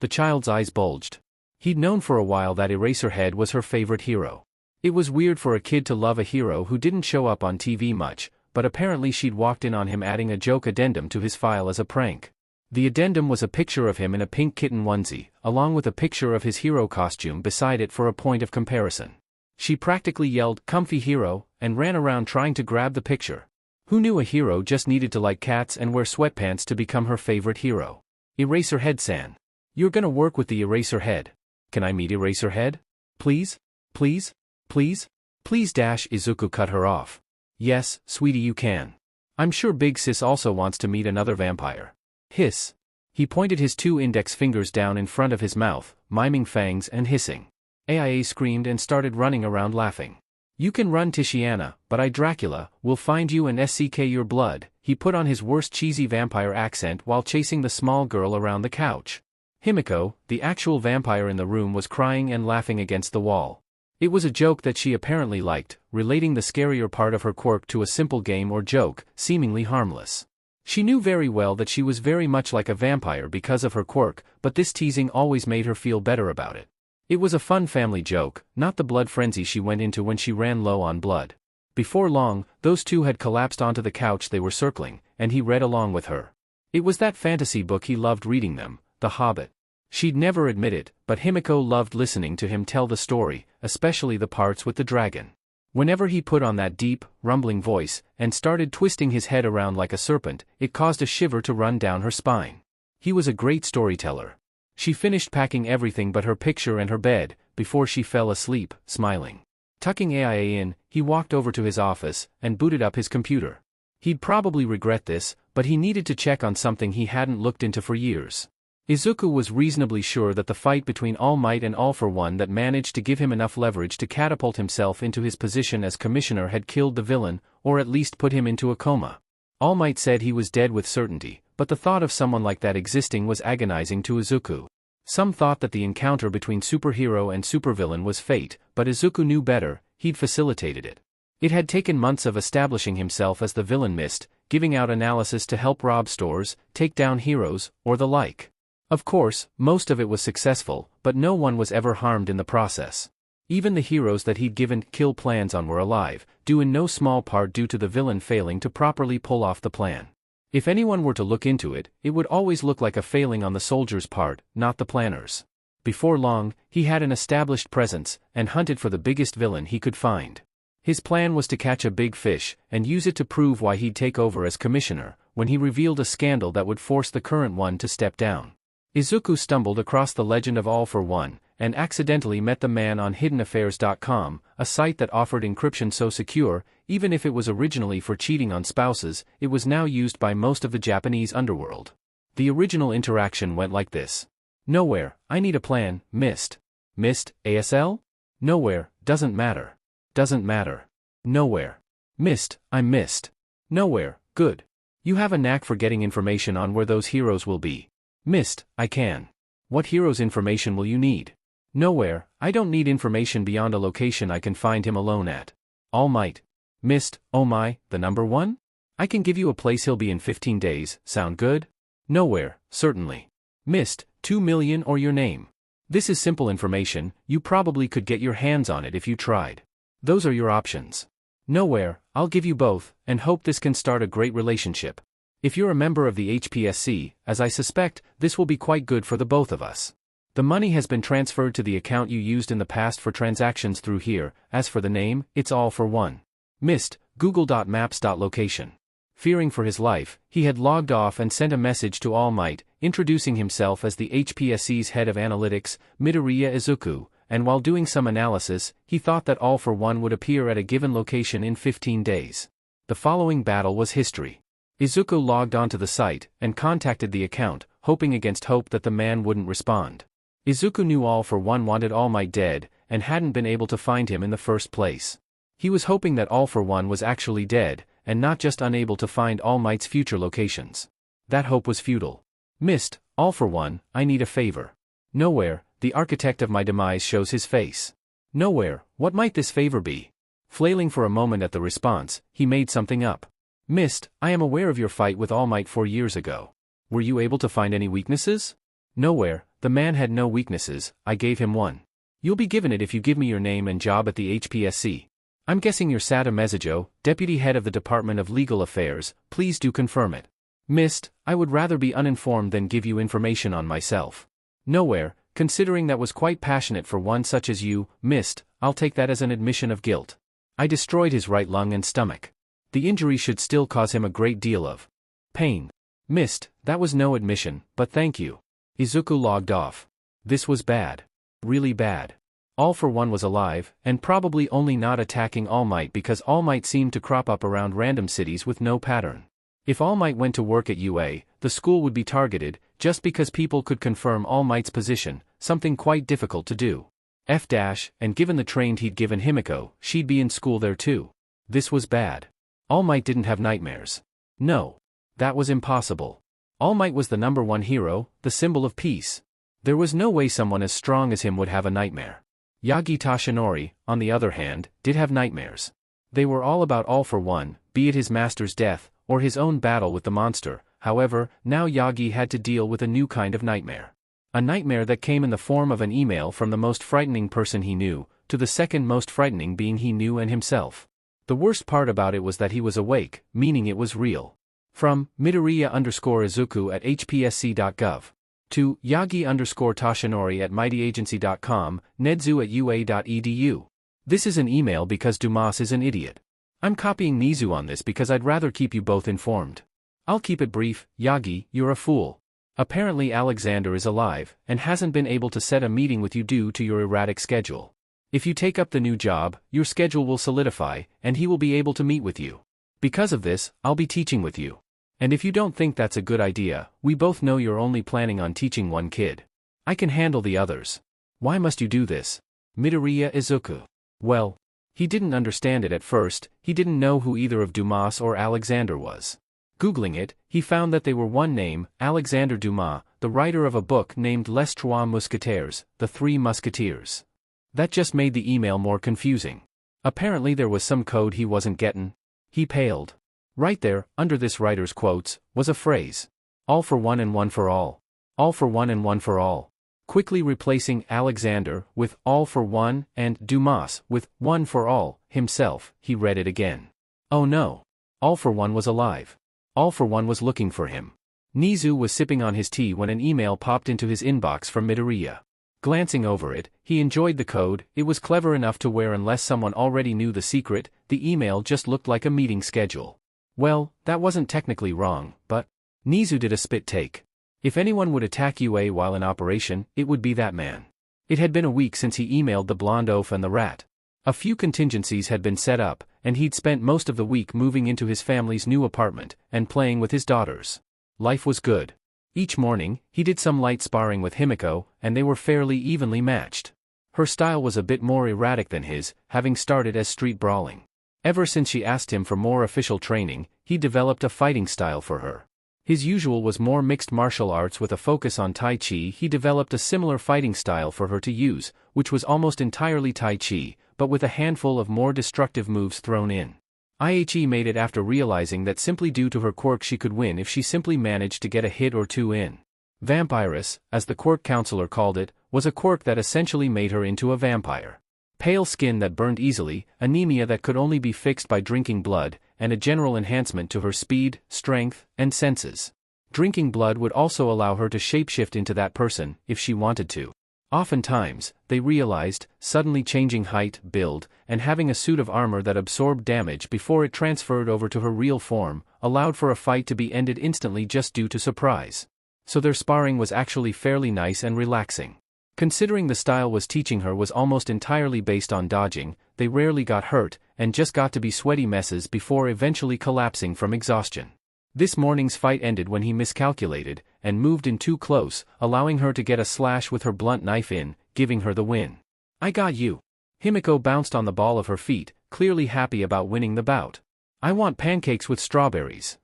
The child's eyes bulged. He'd known for a while that Eraserhead was her favorite hero. It was weird for a kid to love a hero who didn't show up on TV much, but apparently she'd walked in on him adding a joke addendum to his file as a prank. The addendum was a picture of him in a pink kitten onesie, along with a picture of his hero costume beside it for a point of comparison. She practically yelled, "Comfy hero," and ran around trying to grab the picture. Who knew a hero just needed to like cats and wear sweatpants to become her favorite hero? Eraserhead-san. You're gonna work with the Eraserhead. Can I meet Eraserhead? Please? Please? Please? Please. Izuku cut her off. Yes, sweetie, you can. I'm sure Big Sis also wants to meet another vampire. Hiss. He pointed his 2 index fingers down in front of his mouth, miming fangs and hissing. Aia screamed and started running around laughing. You can run, Tiziana, but I, Dracula, will find you and SCK your blood. He put on his worst cheesy vampire accent while chasing the small girl around the couch. Himiko, the actual vampire in the room, was crying and laughing against the wall. It was a joke that she apparently liked, relating the scarier part of her quirk to a simple game or joke, seemingly harmless. She knew very well that she was very much like a vampire because of her quirk, but this teasing always made her feel better about it. It was a fun family joke, not the blood frenzy she went into when she ran low on blood. Before long, those two had collapsed onto the couch they were circling, and he read along with her. It was that fantasy book he loved reading them, The Hobbit. She'd never admit it, but Himiko loved listening to him tell the story, especially the parts with the dragon. Whenever he put on that deep, rumbling voice, and started twisting his head around like a serpent, it caused a shiver to run down her spine. He was a great storyteller. She finished packing everything but her picture and her bed, before she fell asleep, smiling. Tucking Aia in, he walked over to his office, and booted up his computer. He'd probably regret this, but he needed to check on something he hadn't looked into for years. Izuku was reasonably sure that the fight between All Might and All for One that managed to give him enough leverage to catapult himself into his position as commissioner had killed the villain, or at least put him into a coma. All Might said he was dead with certainty, but the thought of someone like that existing was agonizing to Izuku. Some thought that the encounter between superhero and supervillain was fate, but Izuku knew better. He'd facilitated it. It had taken months of establishing himself as the villain mist, giving out analysis to help rob stores, take down heroes, or the like. Of course, most of it was successful, but no one was ever harmed in the process. Even the heroes that he'd given kill plans on were alive, due in no small part due to the villain failing to properly pull off the plan. If anyone were to look into it, it would always look like a failing on the soldier's part, not the planners. Before long, he had an established presence, and hunted for the biggest villain he could find. His plan was to catch a big fish, and use it to prove why he'd take over as commissioner, when he revealed a scandal that would force the current one to step down. Izuku stumbled across the legend of All for One, and accidentally met the man on hiddenaffairs.com, a site that offered encryption so secure, even if it was originally for cheating on spouses, it was now used by most of the Japanese underworld. The original interaction went like this. Nowhere, I need a plan, missed. Missed, ASL? Nowhere, doesn't matter. Doesn't matter. Nowhere. Missed, I'm missed. Nowhere, good. You have a knack for getting information on where those heroes will be. Missed, I can. What hero's information will you need? Nowhere, I don't need information beyond a location I can find him alone at. All Might. Missed, oh my, the number one? I can give you a place he'll be in 15 days, sound good? Nowhere, certainly. Missed, 2 million or your name. This is simple information, you probably could get your hands on it if you tried. Those are your options. Nowhere, I'll give you both, and hope this can start a great relationship. If you're a member of the HPSC, as I suspect, this will be quite good for the both of us. The money has been transferred to the account you used in the past for transactions through here, as for the name, it's All for One. Missed, google.maps.location. Fearing for his life, he had logged off and sent a message to All Might, introducing himself as the HPSC's head of analytics, Midoriya Izuku, and while doing some analysis, he thought that All for One would appear at a given location in 15 days. The following battle was history. Izuku logged onto the site, and contacted the account, hoping against hope that the man wouldn't respond. Izuku knew All for One wanted All Might dead, and hadn't been able to find him in the first place. He was hoping that All for One was actually dead, and not just unable to find All Might's future locations. That hope was futile. Missed, All for One, I need a favor. Nowhere, the architect of my demise shows his face. Nowhere, what might this favor be? Flailing for a moment at the response, he made something up. Missed, I am aware of your fight with All Might 4 years ago. Were you able to find any weaknesses? Nowhere, the man had no weaknesses, I gave him one. You'll be given it if you give me your name and job at the HPSC. I'm guessing you're Sata Mezujo, Deputy Head of the Department of Legal Affairs, please do confirm it. Missed, I would rather be uninformed than give you information on myself. Nowhere, considering that was quite passionate for one such as you, Missed, I'll take that as an admission of guilt. I destroyed his right lung and stomach. The injury should still cause him a great deal of pain. Missed, that was no admission, but thank you. Izuku logged off. This was bad. Really bad. All for One was alive, and probably only not attacking All Might because All Might seemed to crop up around random cities with no pattern. If All Might went to work at UA, the school would be targeted, just because people could confirm All Might's position, something quite difficult to do. And given the train he'd given Himiko, she'd be in school there too. This was bad. All Might didn't have nightmares. No. That was impossible. All Might was the number one hero, the symbol of peace. There was no way someone as strong as him would have a nightmare. Yagi Tashinori, on the other hand, did have nightmares. They were all about All for One, be it his master's death, or his own battle with the monster. However, now Yagi had to deal with a new kind of nightmare. A nightmare that came in the form of an email from the most frightening person he knew, to the second most frightening being he knew and himself. The worst part about it was that he was awake, meaning it was real. From Midoriya_Izuku at hpsc.gov. To Yagi_Tashinori at mightyagency.com, Nedzu at ua.edu. This is an email because Dumas is an idiot. I'm copying Nizu on this because I'd rather keep you both informed. I'll keep it brief. Yagi, you're a fool. Apparently Alexander is alive, and hasn't been able to set a meeting with you due to your erratic schedule. If you take up the new job, your schedule will solidify, and he will be able to meet with you. Because of this, I'll be teaching with you. And if you don't think that's a good idea, we both know you're only planning on teaching one kid. I can handle the others. Why must you do this? Midoriya Izuku. Well, he didn't understand it at first, he didn't know who either of Dumas or Alexander was. Googling it, he found that they were one name, Alexander Dumas, the writer of a book named Les Trois Mousquetaires, The Three Musketeers. That just made the email more confusing. Apparently there was some code he wasn't getting. He paled. Right there, under this writer's quotes, was a phrase. All for one and one for all. All for one and one for all. Quickly replacing Alexander with all for one and Dumas with one for all, himself, he read it again. Oh no. All for one was alive. All for one was looking for him. Nizu was sipping on his tea when an email popped into his inbox from Midoriya. Glancing over it, he enjoyed the code. It was clever enough to where unless someone already knew the secret, the email just looked like a meeting schedule. Well, that wasn't technically wrong, but Nizu did a spit take. If anyone would attack UA while in operation, it would be that man. It had been a week since he emailed the blonde oaf and the rat. A few contingencies had been set up, and he'd spent most of the week moving into his family's new apartment and playing with his daughters. Life was good. Each morning, he did some light sparring with Himiko, and they were fairly evenly matched. Her style was a bit more erratic than his, having started as street brawling. Ever since she asked him for more official training, he developed a fighting style for her. His usual was more mixed martial arts with a focus on Tai Chi. He developed a similar fighting style for her to use, which was almost entirely Tai Chi, but with a handful of more destructive moves thrown in. IHE made it after realizing that simply due to her quirk she could win if she simply managed to get a hit or two in. Vampirus, as the quirk counselor called it, was a quirk that essentially made her into a vampire. Pale skin that burned easily, anemia that could only be fixed by drinking blood, and a general enhancement to her speed, strength, and senses. Drinking blood would also allow her to shapeshift into that person, if she wanted to. Oftentimes, they realized, suddenly changing height, build, and having a suit of armor that absorbed damage before it transferred over to her real form, allowed for a fight to be ended instantly just due to surprise. So their sparring was actually fairly nice and relaxing. Considering the style was teaching her was almost entirely based on dodging, they rarely got hurt, and just got to be sweaty messes before eventually collapsing from exhaustion. This morning's fight ended when he miscalculated, and moved in too close, allowing her to get a slash with her blunt knife in, giving her the win. "I got you." Himiko bounced on the ball of her feet, clearly happy about winning the bout. "I want pancakes with strawberries."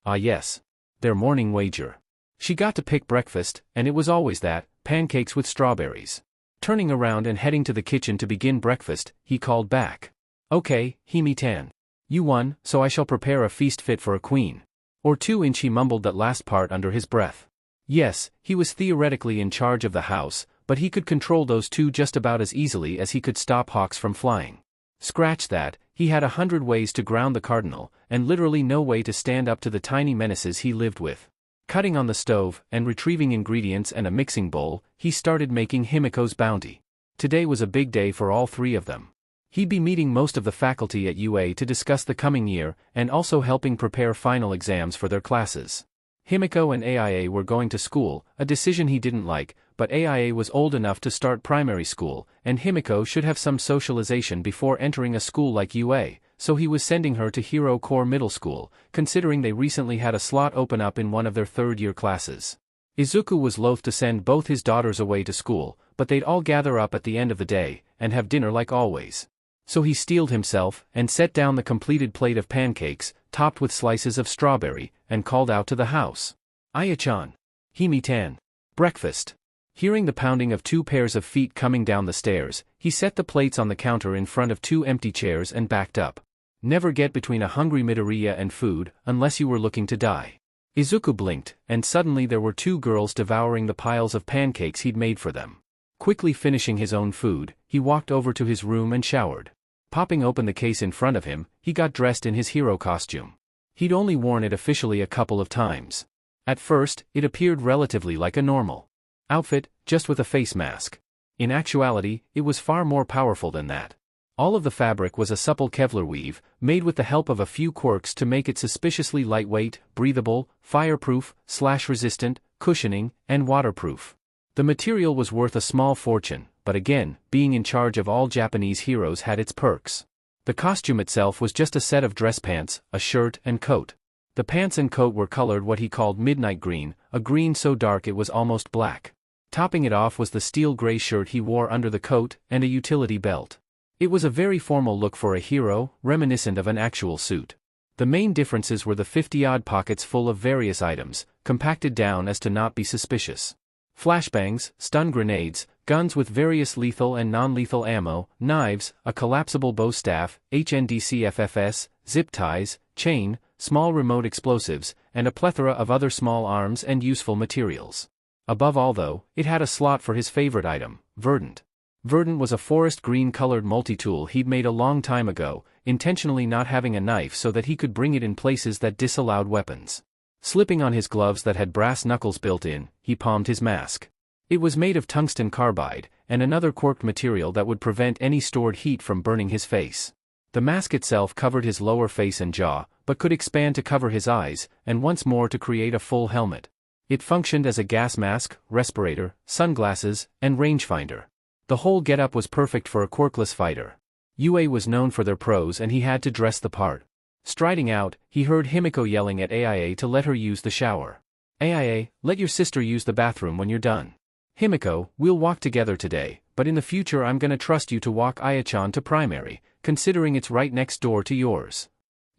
Ah yes. Their morning wager. She got to pick breakfast, and it was always that, pancakes with strawberries. Turning around and heading to the kitchen to begin breakfast, he called back. "Okay, Himi-tan. You won, so I shall prepare a feast fit for a queen." Or 2 he mumbled that last part under his breath. Yes, he was theoretically in charge of the house, but he could control those two just about as easily as he could stop hawks from flying. Scratch that, he had 100 ways to ground the cardinal, and literally no way to stand up to the tiny menaces he lived with. Cutting on the stove, and retrieving ingredients and a mixing bowl, he started making Himiko's bounty. Today was a big day for all three of them. He'd be meeting most of the faculty at UA to discuss the coming year, and also helping prepare final exams for their classes. Himiko and AIA were going to school, a decision he didn't like, but AIA was old enough to start primary school, and Himiko should have some socialization before entering a school like UA, so he was sending her to Hero Core Middle School, considering they recently had a slot open up in one of their third-year classes. Izuku was loath to send both his daughters away to school, but they'd all gather up at the end of the day, and have dinner like always. So he steeled himself, and set down the completed plate of pancakes, topped with slices of strawberry, and called out to the house. "Aya-chan. Himi-tan. Breakfast." Hearing the pounding of 2 pairs of feet coming down the stairs, he set the plates on the counter in front of 2 empty chairs and backed up. Never get between a hungry Midoriya and food, unless you were looking to die. Izuku blinked, and suddenly there were 2 girls devouring the piles of pancakes he'd made for them. Quickly finishing his own food, he walked over to his room and showered. Popping open the case in front of him, he got dressed in his hero costume. He'd only worn it officially a couple of times. At first, it appeared relatively like a normal outfit, just with a face mask. In actuality, it was far more powerful than that. All of the fabric was a supple Kevlar weave, made with the help of a few quirks to make it suspiciously lightweight, breathable, fireproof, slash-resistant, cushioning, and waterproof. The material was worth a small fortune, but again, being in charge of all Japanese heroes had its perks. The costume itself was just a set of dress pants, a shirt and coat. The pants and coat were colored what he called midnight green, a green so dark it was almost black. Topping it off was the steel gray shirt he wore under the coat, and a utility belt. It was a very formal look for a hero, reminiscent of an actual suit. The main differences were the 50-odd pockets full of various items, compacted down as to not be suspicious. Flashbangs, stun grenades, guns with various lethal and non-lethal ammo, knives, a collapsible bow staff, HNDCFFS, zip ties, chain, small remote explosives, and a plethora of other small arms and useful materials. Above all though, it had a slot for his favorite item, Verdant. Verdant was a forest green-colored multi-tool he'd made a long time ago, intentionally not having a knife so that he could bring it in places that disallowed weapons. Slipping on his gloves that had brass knuckles built in, he palmed his mask. It was made of tungsten carbide, and another quirked material that would prevent any stored heat from burning his face. The mask itself covered his lower face and jaw, but could expand to cover his eyes, and once more to create a full helmet. It functioned as a gas mask, respirator, sunglasses, and rangefinder. The whole getup was perfect for a quirkless fighter. UA was known for their pros and he had to dress the part. Striding out, he heard Himiko yelling at AIA to let her use the shower. AIA, let your sister use the bathroom when you're done. Himiko, we'll walk together today, but in the future I'm gonna trust you to walk Aya-chan to primary, considering it's right next door to yours.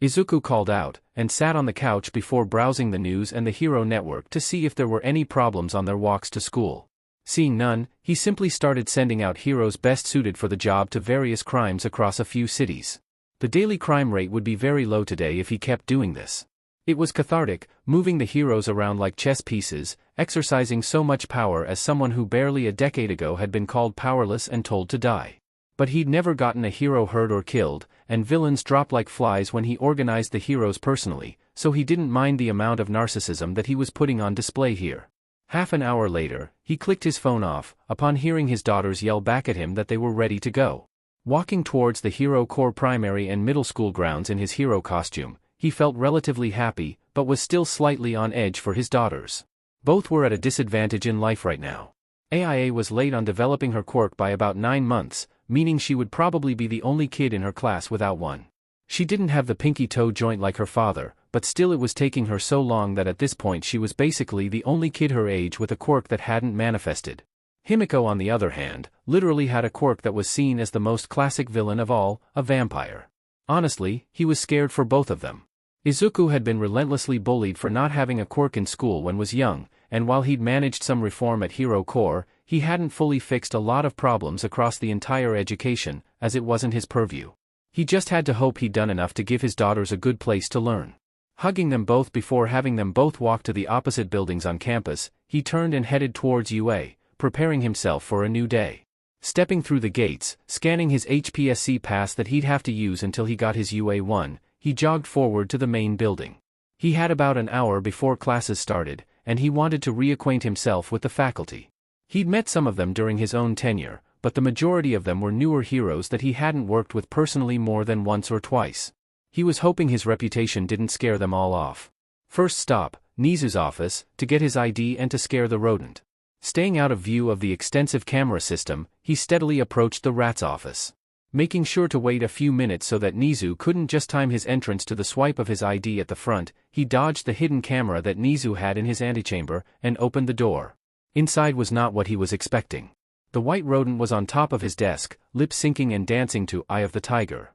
Izuku called out, and sat on the couch before browsing the news and the Hero Network to see if there were any problems on their walks to school. Seeing none, he simply started sending out heroes best suited for the job to various crimes across a few cities. The daily crime rate would be very low today if he kept doing this. It was cathartic, moving the heroes around like chess pieces, exercising so much power as someone who barely a decade ago had been called powerless and told to die. But he'd never gotten a hero hurt or killed, and villains dropped like flies when he organized the heroes personally, so he didn't mind the amount of narcissism that he was putting on display here. Half an hour later, he clicked his phone off, upon hearing his daughters yell back at him that they were ready to go. Walking towards the Hero Corps primary and middle school grounds in his hero costume, he felt relatively happy, but was still slightly on edge for his daughters. Both were at a disadvantage in life right now. AIA was late on developing her quirk by about 9 months, meaning she would probably be the only kid in her class without one. She didn't have the pinky toe joint like her father, but still it was taking her so long that at this point she was basically the only kid her age with a quirk that hadn't manifested. Himiko, on the other hand, literally had a quirk that was seen as the most classic villain of all, a vampire. Honestly, he was scared for both of them. Izuku had been relentlessly bullied for not having a quirk in school when was young, and while he'd managed some reform at Hero Corps, he hadn't fully fixed a lot of problems across the entire education, as it wasn't his purview. He just had to hope he'd done enough to give his daughters a good place to learn. Hugging them both before having them both walk to the opposite buildings on campus, he turned and headed towards UA, preparing himself for a new day. Stepping through the gates, scanning his HPSC pass that he'd have to use until he got his UA1, he jogged forward to the main building. He had about an hour before classes started, and he wanted to reacquaint himself with the faculty. He'd met some of them during his own tenure, but the majority of them were newer heroes that he hadn't worked with personally more than once or twice. He was hoping his reputation didn't scare them all off. First stop, Nizu's office, to get his ID and to scare the rodent. Staying out of view of the extensive camera system, he steadily approached the rat's office. Making sure to wait a few minutes so that Nizu couldn't just time his entrance to the swipe of his ID at the front, he dodged the hidden camera that Nizu had in his antechamber, and opened the door. Inside was not what he was expecting. The white rodent was on top of his desk, lip-syncing and dancing to Eye of the Tiger.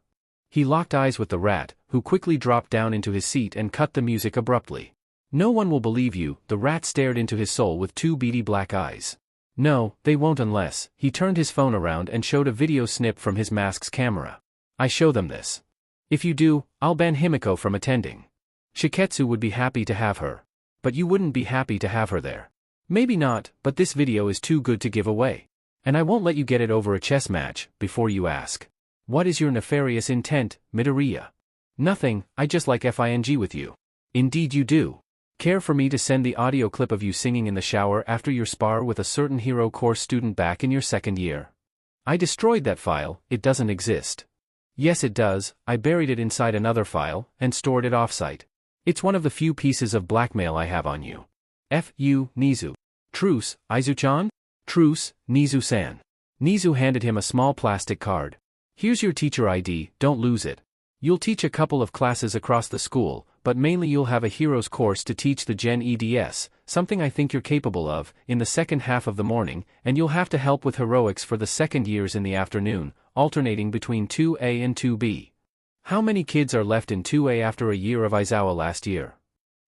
He locked eyes with the rat, who quickly dropped down into his seat and cut the music abruptly. "No one will believe you," the rat stared into his soul with 2 beady black eyes. "No, they won't unless," he turned his phone around and showed a video snip from his mask's camera. "I show them this. If you do, I'll ban Himiko from attending. Shiketsu would be happy to have her. But you wouldn't be happy to have her there. Maybe not, but this video is too good to give away. And I won't let you get it over a chess match, before you ask. What is your nefarious intent, Midoriya?" "Nothing, I just like FING with you." "Indeed you do. Care for me to send the audio clip of you singing in the shower after your spar with a certain Hero Corps student back in your second year?" "I destroyed that file, it doesn't exist." "Yes it does, I buried it inside another file, and stored it offsite. It's one of the few pieces of blackmail I have on you. F.U. Nizu." "Truce, Izu-chan?" "Truce, Nizu-san." Nizu handed him a small plastic card. "Here's your teacher ID, don't lose it. You'll teach a couple of classes across the school, but mainly you'll have a heroes course to teach the Gen EDS, something I think you're capable of, in the second half of the morning, and you'll have to help with heroics for the second years in the afternoon, alternating between 2A and 2B. How many kids are left in 2A after a year of Aizawa last year?"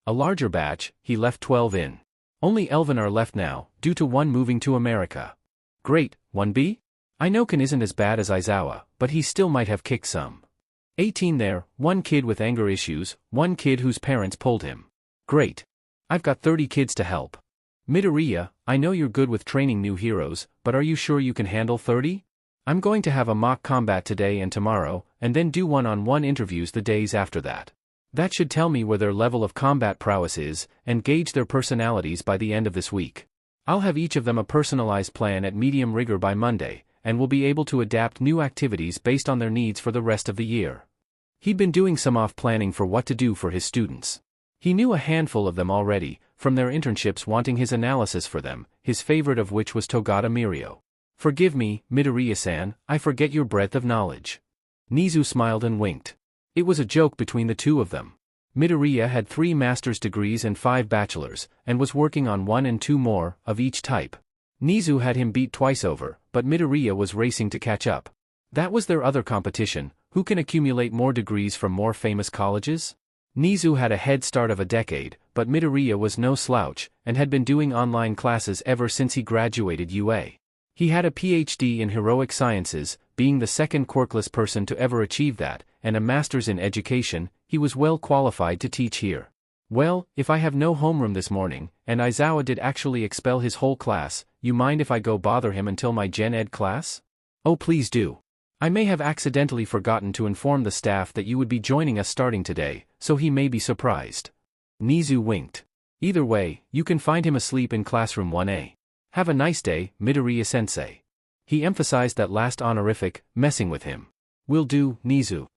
"A larger batch, he left 12 in. Only 11 are left now, due to one moving to America." "Great, 1B? I know Ken isn't as bad as Aizawa, but he still might have kicked some. 18 there, 1 kid with anger issues, 1 kid whose parents pulled him. Great. I've got 30 kids to help. Midoriya, I know you're good with training new heroes, but are you sure you can handle 30? I'm going to have a mock combat today and tomorrow, and then do one-on-one interviews the days after that. That should tell me where their level of combat prowess is, and gauge their personalities by the end of this week. I'll have each of them a personalized plan at medium rigor by Monday, and will be able to adapt new activities based on their needs for the rest of the year." He'd been doing some off-planning for what to do for his students. He knew a handful of them already, from their internships wanting his analysis for them, his favorite of which was Togata Mirio. "Forgive me, Midoriya-san, I forget your breadth of knowledge." Nizu smiled and winked. It was a joke between the two of them. Midoriya had 3 master's degrees and 5 bachelor's, and was working on 1 and 2 more, of each type. Nizu had him beat twice over, but Midoriya was racing to catch up. That was their other competition: who can accumulate more degrees from more famous colleges? Nizu had a head start of a decade, but Midoriya was no slouch, and had been doing online classes ever since he graduated UA. He had a PhD in heroic sciences, being the second quirkless person to ever achieve that, and a master's in education. He was well qualified to teach here. "Well, if I have no homeroom this morning, and Aizawa did actually expel his whole class, you mind if I go bother him until my Gen Ed class?" "Oh, please do. I may have accidentally forgotten to inform the staff that you would be joining us starting today, so he may be surprised." Nizu winked. "Either way, you can find him asleep in classroom 1A. Have a nice day, Midoriya-sensei." He emphasized that last honorific, messing with him. "Will do, Nizu."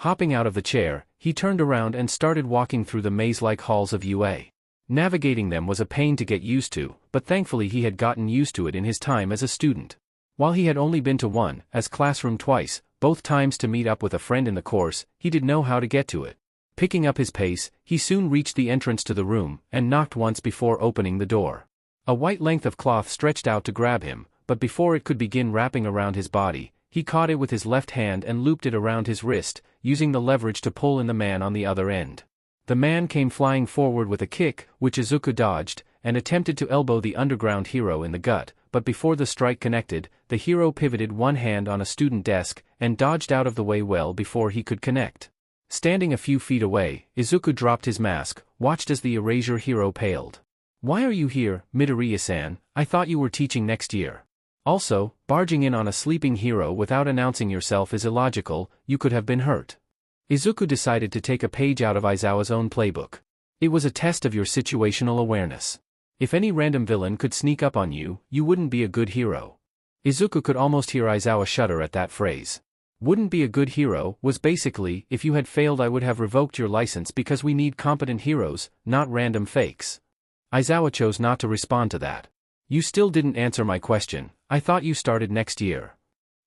Hopping out of the chair, he turned around and started walking through the maze-like halls of UA. Navigating them was a pain to get used to, but thankfully he had gotten used to it in his time as a student. While he had only been to one, as classroom twice, both times to meet up with a friend in the course, he did know how to get to it. Picking up his pace, he soon reached the entrance to the room, and knocked once before opening the door. A white length of cloth stretched out to grab him, but before it could begin wrapping around his body, he caught it with his left hand and looped it around his wrist, using the leverage to pull in the man on the other end. The man came flying forward with a kick, which Izuku dodged, and attempted to elbow the underground hero in the gut, but before the strike connected, the hero pivoted one hand on a student desk, and dodged out of the way well before he could connect. Standing a few feet away, Izuku dropped his mask, watched as the erasure hero paled. "Why are you here, Midoriya-san? I thought you were teaching next year. Also, barging in on a sleeping hero without announcing yourself is illogical. You could have been hurt." Izuku decided to take a page out of Aizawa's own playbook. "It was a test of your situational awareness. If any random villain could sneak up on you, you wouldn't be a good hero." Izuku could almost hear Aizawa shudder at that phrase. "Wouldn't be a good hero" was basically, "If you had failed I would have revoked your license because we need competent heroes, not random fakes." Aizawa chose not to respond to that. "You still didn't answer my question. I thought you started next year."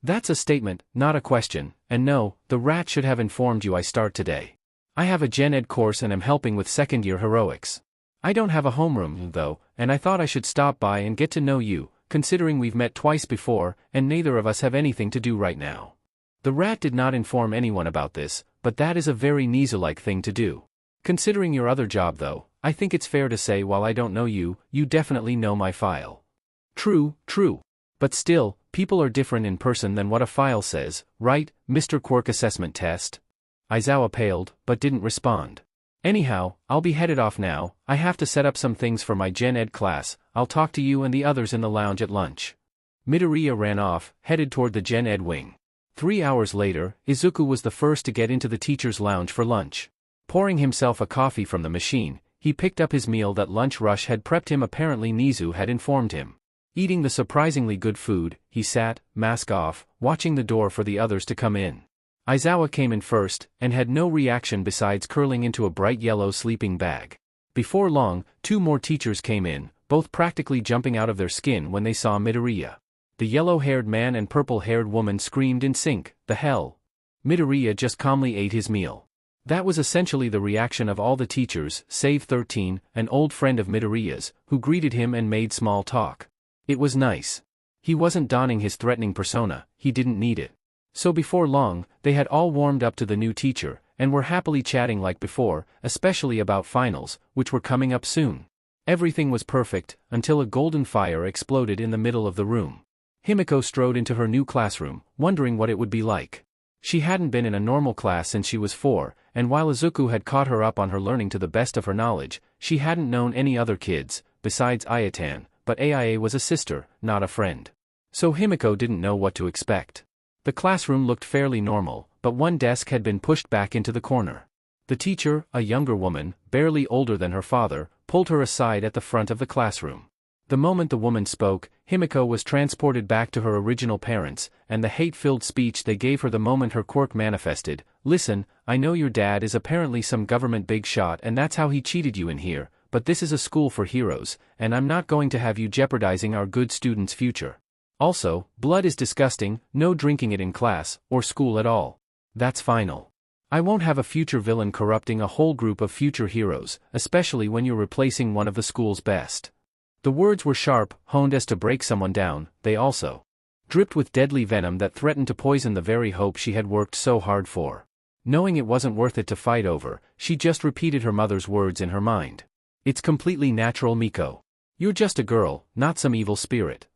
"That's a statement, not a question, and no, the rat should have informed you I start today. I have a Gen Ed course and am helping with second-year heroics. I don't have a homeroom, though, and I thought I should stop by and get to know you, considering we've met twice before, and neither of us have anything to do right now." The rat did not inform anyone about this, but that is a very Nizu-like thing to do. "Considering your other job though, I think it's fair to say while I don't know you, you definitely know my file." "True, true. But still, people are different in person than what a file says, right, Mr. Quirk Assessment Test?" Aizawa paled, but didn't respond. "Anyhow, I'll be headed off now. I have to set up some things for my Gen Ed class. I'll talk to you and the others in the lounge at lunch." Midoriya ran off, headed toward the Gen Ed wing. 3 hours later, Izuku was the first to get into the teacher's lounge for lunch. Pouring himself a coffee from the machine, he picked up his meal that Lunch Rush had prepped him. Apparently Nizu had informed him. Eating the surprisingly good food, he sat, mask off, watching the door for the others to come in. Aizawa came in first, and had no reaction besides curling into a bright yellow sleeping bag. Before long, 2 more teachers came in, both practically jumping out of their skin when they saw Midoriya. The yellow-haired man and purple-haired woman screamed in sync, "The hell?" Midoriya just calmly ate his meal. That was essentially the reaction of all the teachers, save 13, an old friend of Midoriya's, who greeted him and made small talk. It was nice. He wasn't donning his threatening persona, he didn't need it. So before long, they had all warmed up to the new teacher, and were happily chatting like before, especially about finals, which were coming up soon. Everything was perfect, until a golden fire exploded in the middle of the room. Himiko strode into her new classroom, wondering what it would be like. She hadn't been in a normal class since she was 4, and while Izuku had caught her up on her learning to the best of her knowledge, she hadn't known any other kids, besides Ayatan, but AIA was a sister, not a friend. So Himiko didn't know what to expect. The classroom looked fairly normal, but one desk had been pushed back into the corner. The teacher, a younger woman, barely older than her father, pulled her aside at the front of the classroom. The moment the woman spoke, Himiko was transported back to her original parents, and the hate-filled speech they gave her the moment her quirk manifested. Listen, I know your dad is apparently some government big shot and that's how he cheated you in here, but this is a school for heroes, and I'm not going to have you jeopardizing our good students' future. Also, blood is disgusting, no drinking it in class, or school at all. That's final. I won't have a future villain corrupting a whole group of future heroes, especially when you're replacing one of the school's best. The words were sharp, honed as to break someone down. They also dripped with deadly venom that threatened to poison the very hope she had worked so hard for. Knowing it wasn't worth it to fight over, she just repeated her mother's words in her mind. It's completely natural, Miko. You're just a girl, not some evil spirit.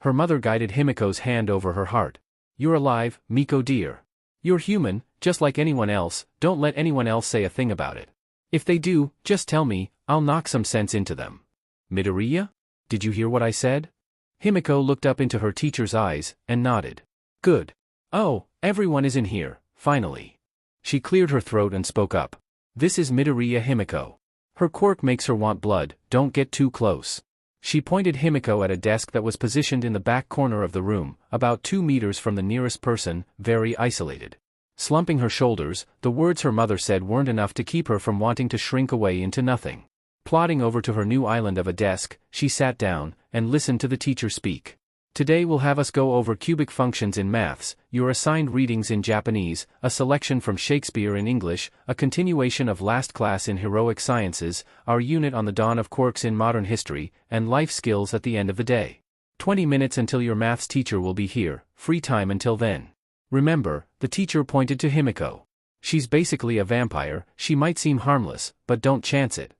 Her mother guided Himiko's hand over her heart. You're alive, Miko dear. You're human, just like anyone else, don't let anyone else say a thing about it. If they do, just tell me, I'll knock some sense into them. Midoriya? Did you hear what I said? Himiko looked up into her teacher's eyes, and nodded. Good. Oh, everyone is in here, finally. She cleared her throat and spoke up. This is Midoriya Himiko. Her quirk makes her want blood, don't get too close. She pointed Himiko at a desk that was positioned in the back corner of the room, about 2 meters from the nearest person, very isolated. Slumping her shoulders, the words her mother said weren't enough to keep her from wanting to shrink away into nothing. Plodding over to her new island of a desk, she sat down, and listened to the teacher speak. Today we'll have us go over cubic functions in maths, your assigned readings in Japanese, a selection from Shakespeare in English, a continuation of last class in heroic sciences, our unit on the dawn of quirks in modern history, and life skills at the end of the day. 20 minutes until your maths teacher will be here, free time until then. Remember, the teacher pointed to Himiko. She's basically a vampire, she might seem harmless, but don't chance it.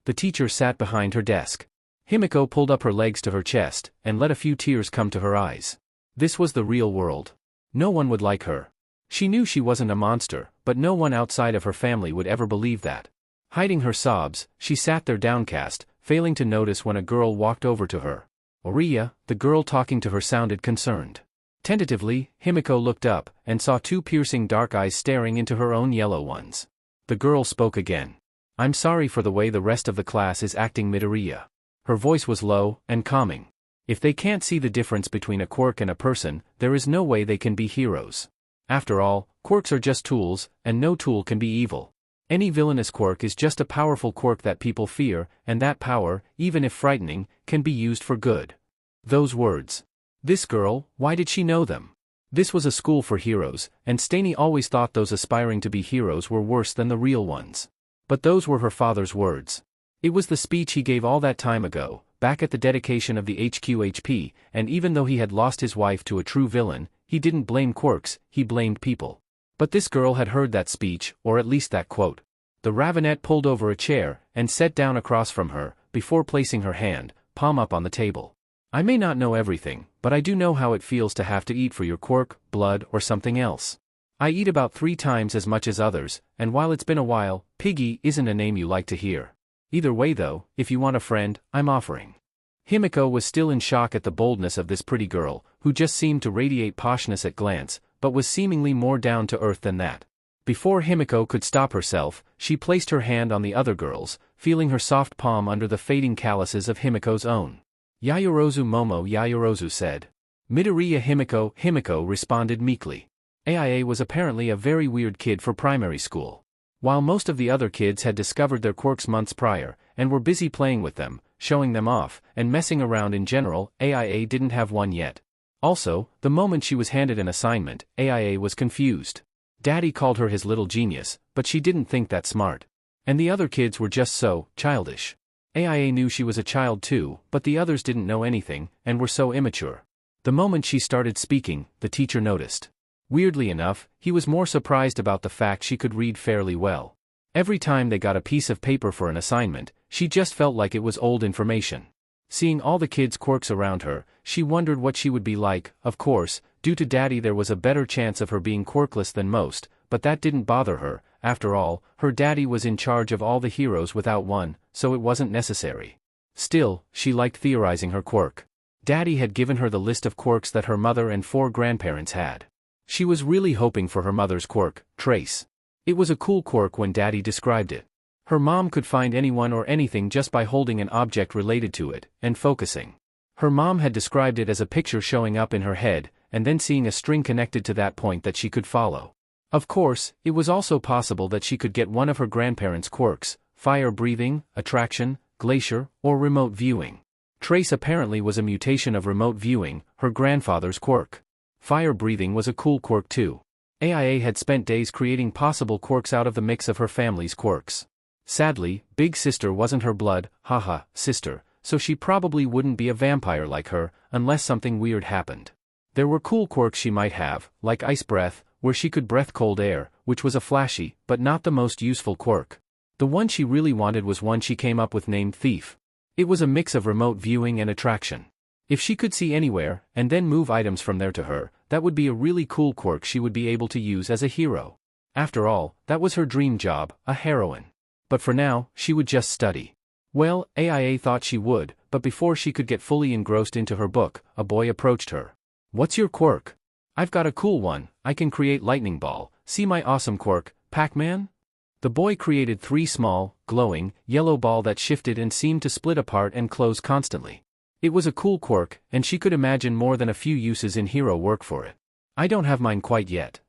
The teacher sat behind her desk. Himiko pulled up her legs to her chest, and let a few tears come to her eyes. This was the real world. No one would like her. She knew she wasn't a monster, but no one outside of her family would ever believe that. Hiding her sobs, she sat there downcast, failing to notice when a girl walked over to her. Oriya, the girl talking to her, sounded concerned. Tentatively, Himiko looked up, and saw 2 piercing dark eyes staring into her own yellow ones. The girl spoke again. I'm sorry for the way the rest of the class is acting, Midoriya. Her voice was low, and calming. If they can't see the difference between a quirk and a person, there is no way they can be heroes. After all, quirks are just tools, and no tool can be evil. Any villainous quirk is just a powerful quirk that people fear, and that power, even if frightening, can be used for good. Those words. This girl, why did she know them? This was a school for heroes, and Staney always thought those aspiring to be heroes were worse than the real ones. But those were her father's words. It was the speech he gave all that time ago, back at the dedication of the HQHP, and even though he had lost his wife to a true villain, he didn't blame quirks, he blamed people. But this girl had heard that speech, or at least that quote. The Ravenet pulled over a chair, and sat down across from her, before placing her hand, palm up on the table. I may not know everything, but I do know how it feels to have to eat for your quirk, blood, or something else. I eat about 3 times as much as others, and while it's been a while, Piggy isn't a name you like to hear. Either way though, if you want a friend, I'm offering. Himiko was still in shock at the boldness of this pretty girl, who just seemed to radiate poshness at glance, but was seemingly more down to earth than that. Before Himiko could stop herself, she placed her hand on the other girl's, feeling her soft palm under the fading calluses of Himiko's own. Yayorozu Momo, Yayorozu said. Midoriya Himiko responded meekly. AIA was apparently a very weird kid for primary school. While most of the other kids had discovered their quirks months prior, and were busy playing with them, showing them off, and messing around in general, AIA didn't have one yet. Also, the moment she was handed an assignment, AIA was confused. Daddy called her his little genius, but she didn't think that smart. And the other kids were just so childish. AIA knew she was a child too, but the others didn't know anything, and were so immature. The moment she started speaking, the teacher noticed. Weirdly enough, he was more surprised about the fact she could read fairly well. Every time they got a piece of paper for an assignment, she just felt like it was old information. Seeing all the kids' quirks around her, she wondered what she would be like. Of course, due to Daddy there was a better chance of her being quirkless than most, but that didn't bother her. After all, her daddy was in charge of all the heroes without one, so it wasn't necessary. Still, she liked theorizing her quirk. Daddy had given her the list of quirks that her mother and 4 grandparents had. She was really hoping for her mother's quirk, Trace. It was a cool quirk when Daddy described it. Her mom could find anyone or anything just by holding an object related to it, and focusing. Her mom had described it as a picture showing up in her head, and then seeing a string connected to that point that she could follow. Of course, it was also possible that she could get one of her grandparents' quirks: fire breathing, attraction, glacier, or remote viewing. Trace apparently was a mutation of remote viewing, her grandfather's quirk. Fire breathing was a cool quirk too. AIA had spent days creating possible quirks out of the mix of her family's quirks. Sadly, Big Sister wasn't her blood, sister, so she probably wouldn't be a vampire like her, unless something weird happened. There were cool quirks she might have, like Ice Breath, where she could breath cold air, which was a flashy, but not the most useful quirk. The one she really wanted was one she came up with named Thief. It was a mix of remote viewing and attraction. If she could see anywhere, and then move items from there to her, that would be a really cool quirk she would be able to use as a hero. After all, that was her dream job, a heroine. But for now, she would just study. Well, AIA thought she would, but before she could get fully engrossed into her book, a boy approached her. "What's your quirk?" "I've got a cool one, I can create lightning ball, see my awesome quirk, Pac-Man?" The boy created 3 small, glowing, yellow balls that shifted and seemed to split apart and close constantly. It was a cool quirk, and she could imagine more than a few uses in hero work for it. "I don't have mine quite yet."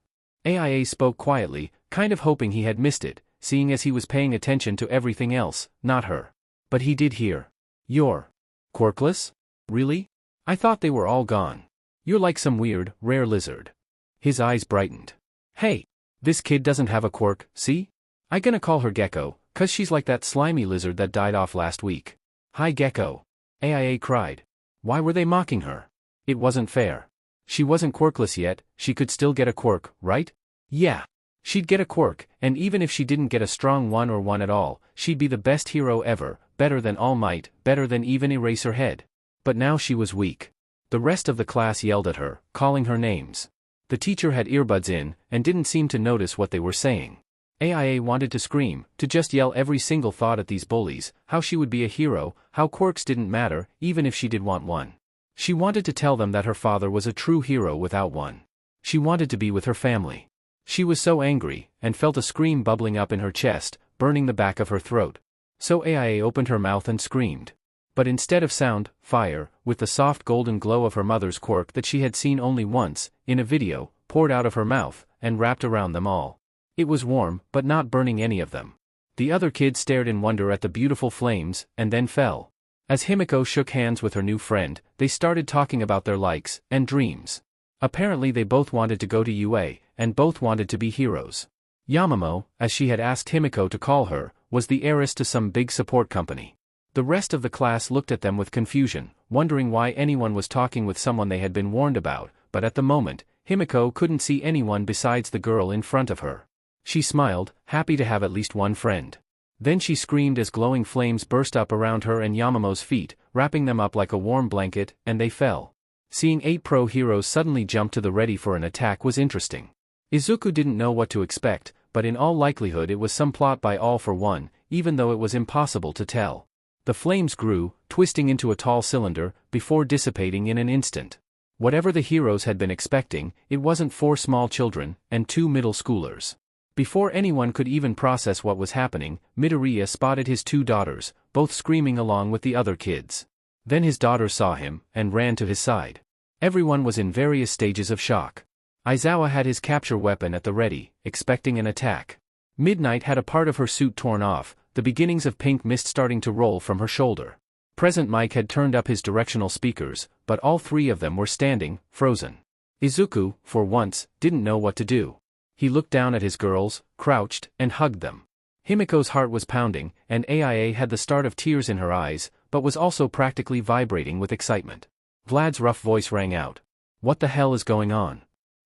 AIA spoke quietly, kind of hoping he had missed it, seeing as he was paying attention to everything else, not her. But he did hear. "You're quirkless? Really? I thought they were all gone. You're like some weird, rare lizard." His eyes brightened. "Hey, this kid doesn't have a quirk, see? I gonna call her Gecko, 'cause she's like that slimy lizard that died off last week." "Hi Gecko," AIA cried. Why were they mocking her? It wasn't fair. She wasn't quirkless yet, she could still get a quirk, right? Yeah. She'd get a quirk, and even if she didn't get a strong one or one at all, she'd be the best hero ever, better than All Might, better than even Eraserhead. But now she was weak. The rest of the class yelled at her, calling her names. The teacher had earbuds in, and didn't seem to notice what they were saying. AIA wanted to scream, to just yell every single thought at these bullies, how she would be a hero, how quirks didn't matter, even if she did want one. She wanted to tell them that her father was a true hero without one. She wanted to be with her family. She was so angry, and felt a scream bubbling up in her chest, burning the back of her throat. So AIA opened her mouth and screamed. But instead of sound, fire, with the soft golden glow of her mother's quirk that she had seen only once, in a video, poured out of her mouth, and wrapped around them all. It was warm, but not burning any of them. The other kids stared in wonder at the beautiful flames, and then fell. As Himiko shook hands with her new friend, they started talking about their likes and dreams. Apparently they both wanted to go to UA, and both wanted to be heroes. Yamamo, as she had asked Himiko to call her, was the heiress to some big support company. The rest of the class looked at them with confusion, wondering why anyone was talking with someone they had been warned about, but at the moment, Himiko couldn't see anyone besides the girl in front of her. She smiled, happy to have at least one friend. Then she screamed as glowing flames burst up around her and Yamamo's feet, wrapping them up like a warm blanket, and they fell. Seeing 8 pro heroes suddenly jump to the ready for an attack was interesting. Izuku didn't know what to expect, but in all likelihood it was some plot by All for One, even though it was impossible to tell. The flames grew, twisting into a tall cylinder, before dissipating in an instant. Whatever the heroes had been expecting, it wasn't 4 small children, and 2 middle schoolers. Before anyone could even process what was happening, Midoriya spotted his 2 daughters, both screaming along with the other kids. Then his daughter saw him, and ran to his side. Everyone was in various stages of shock. Aizawa had his capture weapon at the ready, expecting an attack. Midnight had a part of her suit torn off, the beginnings of pink mist starting to roll from her shoulder. Present Mike had turned up his directional speakers, but all 3 of them were standing, frozen. Izuku, for once, didn't know what to do. He looked down at his girls, crouched, and hugged them. Himiko's heart was pounding, and AIA had the start of tears in her eyes, but was also practically vibrating with excitement. Vlad's rough voice rang out. What the hell is going on?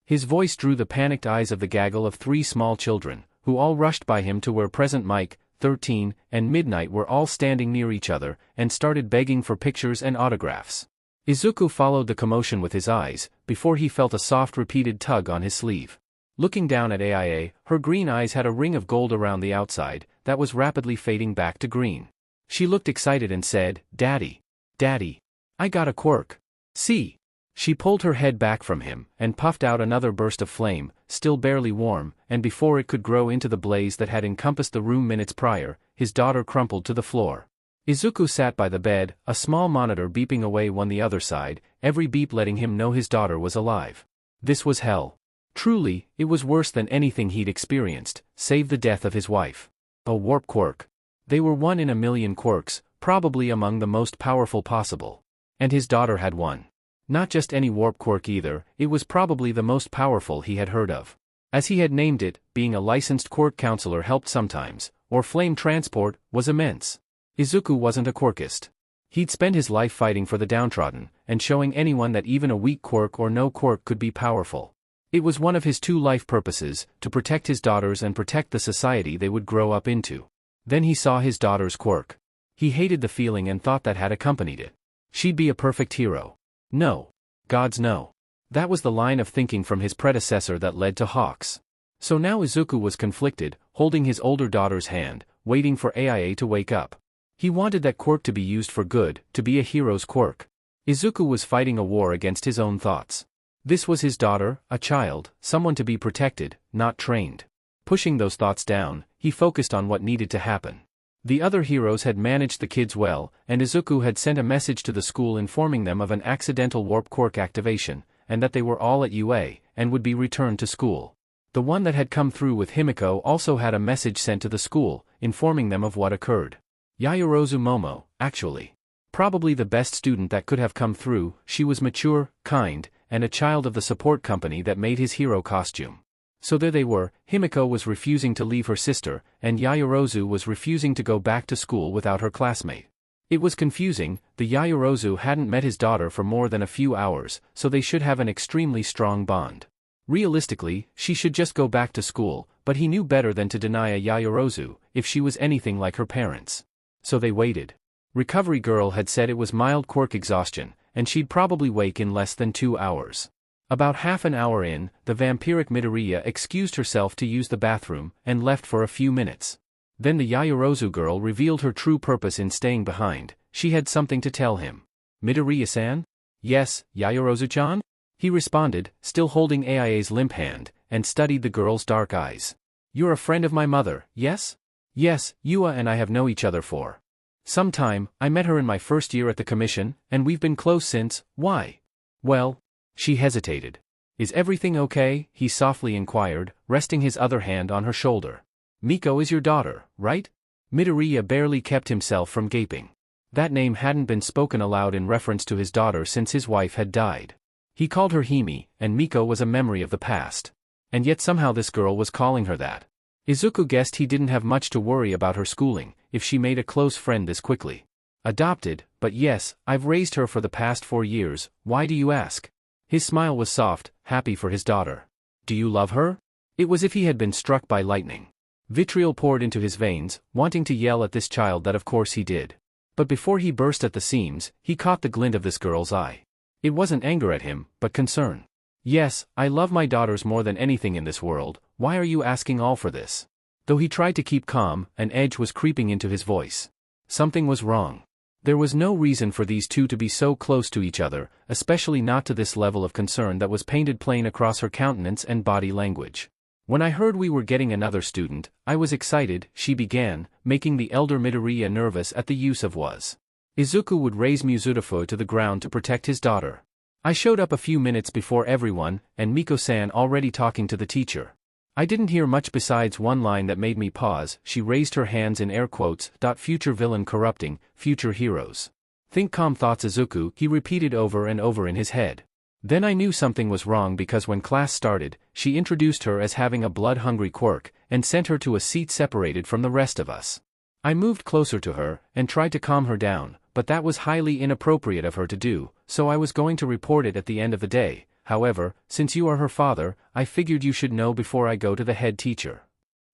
His voice drew the panicked eyes of the gaggle of 3 small children, who all rushed by him to where Present Mike, 13, and Midnight were all standing near each other, and started begging for pictures and autographs. Izuku followed the commotion with his eyes, before he felt a soft repeated tug on his sleeve. Looking down at AIA, her green eyes had a ring of gold around the outside, that was rapidly fading back to green. She looked excited and said, Daddy. Daddy. I got a quirk. See. She pulled her head back from him, and puffed out another burst of flame, still barely warm, and before it could grow into the blaze that had encompassed the room minutes prior, his daughter crumpled to the floor. Izuku sat by the bed, a small monitor beeping away on the other side, every beep letting him know his daughter was alive. This was hell. Truly, it was worse than anything he'd experienced, save the death of his wife. A warp quirk. They were 1 in a million quirks, probably among the most powerful possible. And his daughter had one. Not just any warp quirk either, it was probably the most powerful he had heard of. As he had named it, being a licensed quirk counselor helped sometimes, or flame transport, was immense. Izuku wasn't a quirkist. He'd spend his life fighting for the downtrodden, and showing anyone that even a weak quirk or no quirk could be powerful. It was one of his 2 life purposes, to protect his daughters and protect the society they would grow up into. Then he saw his daughter's quirk. He hated the feeling and thought that had accompanied it. She'd be a perfect hero. No. Gods no. That was the line of thinking from his predecessor that led to Hawks. So now Izuku was conflicted, holding his older daughter's hand, waiting for AIA to wake up. He wanted that quirk to be used for good, to be a hero's quirk. Izuku was fighting a war against his own thoughts. This was his daughter, a child, someone to be protected, not trained. Pushing those thoughts down, he focused on what needed to happen. The other heroes had managed the kids well, and Izuku had sent a message to the school informing them of an accidental warp quirk activation, and that they were all at UA, and would be returned to school. The one that had come through with Himiko also had a message sent to the school, informing them of what occurred. Yayorozu Momo, actually. Probably the best student that could have come through, she was mature, kind, and a child of the support company that made his hero costume. So there they were, Himiko was refusing to leave her sister, and Yayorozu was refusing to go back to school without her classmate. It was confusing, the Yayorozu hadn't met his daughter for more than a few hours, so they should have an extremely strong bond. Realistically, she should just go back to school, but he knew better than to deny a Yayorozu, if she was anything like her parents. So they waited. Recovery Girl had said it was mild quirk exhaustion, and she'd probably wake in less than 2 hours. About half an hour in, the vampiric Midoriya excused herself to use the bathroom, and left for a few minutes. Then the Yayorozu girl revealed her true purpose in staying behind. She had something to tell him. Midoriya-san? Yes, Yayorozu-chan? He responded, still holding AIA's limp hand, and studied the girl's dark eyes. You're a friend of my mother, yes? Yes, Yua and I have known each other for some time. I met her in my first year at the commission, and we've been close since. Why? Well, she hesitated. Is everything okay? He softly inquired, resting his other hand on her shoulder. Miko is your daughter, right? Midoriya barely kept himself from gaping. That name hadn't been spoken aloud in reference to his daughter since his wife had died. He called her Himi, and Miko was a memory of the past. And yet somehow this girl was calling her that. Izuku guessed he didn't have much to worry about her schooling, if she made a close friend this quickly. Adopted, but yes, I've raised her for the past 4 years, why do you ask? His smile was soft, happy for his daughter. Do you love her? It was as if he had been struck by lightning. Vitriol poured into his veins, wanting to yell at this child that of course he did. But before he burst at the seams, he caught the glint of this girl's eye. It wasn't anger at him, but concern. Yes, I love my daughters more than anything in this world, why are you asking all for this? Though he tried to keep calm, an edge was creeping into his voice. Something was wrong. There was no reason for these two to be so close to each other, especially not to this level of concern that was painted plain across her countenance and body language. When I heard we were getting another student, I was excited, she began, making the elder Midoriya nervous at the use of was. Izuku would raise Mizutofo to the ground to protect his daughter. I showed up a few minutes before everyone, and Miko-san already talking to the teacher. I didn't hear much besides one line that made me pause. She raised her hands in air quotes. Future villain corrupting, future heroes. Think calm thoughts Izuku, he repeated over and over in his head. Then I knew something was wrong because when class started, she introduced her as having a blood-hungry quirk, and sent her to a seat separated from the rest of us. I moved closer to her, and tried to calm her down, but that was highly inappropriate of her to do, so I was going to report it at the end of the day. However, since you are her father, I figured you should know before I go to the head teacher.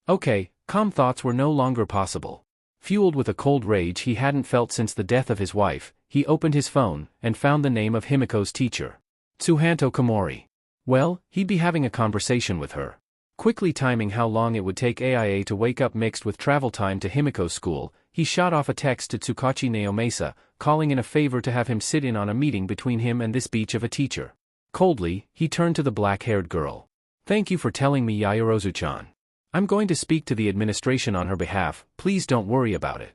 Okay, calm thoughts were no longer possible. Fueled with a cold rage he hadn't felt since the death of his wife, he opened his phone, and found the name of Himiko's teacher. Tsuhanto Komori. Well, he'd be having a conversation with her. Quickly timing how long it would take AIA to wake up mixed with travel time to Himiko's school, he shot off a text to Tsukachi Naomasa, calling in a favor to have him sit in on a meeting between him and this beach of a teacher. Coldly, he turned to the black-haired girl. Thank you for telling me, Yayorozu-chan. I'm going to speak to the administration on her behalf, please don't worry about it.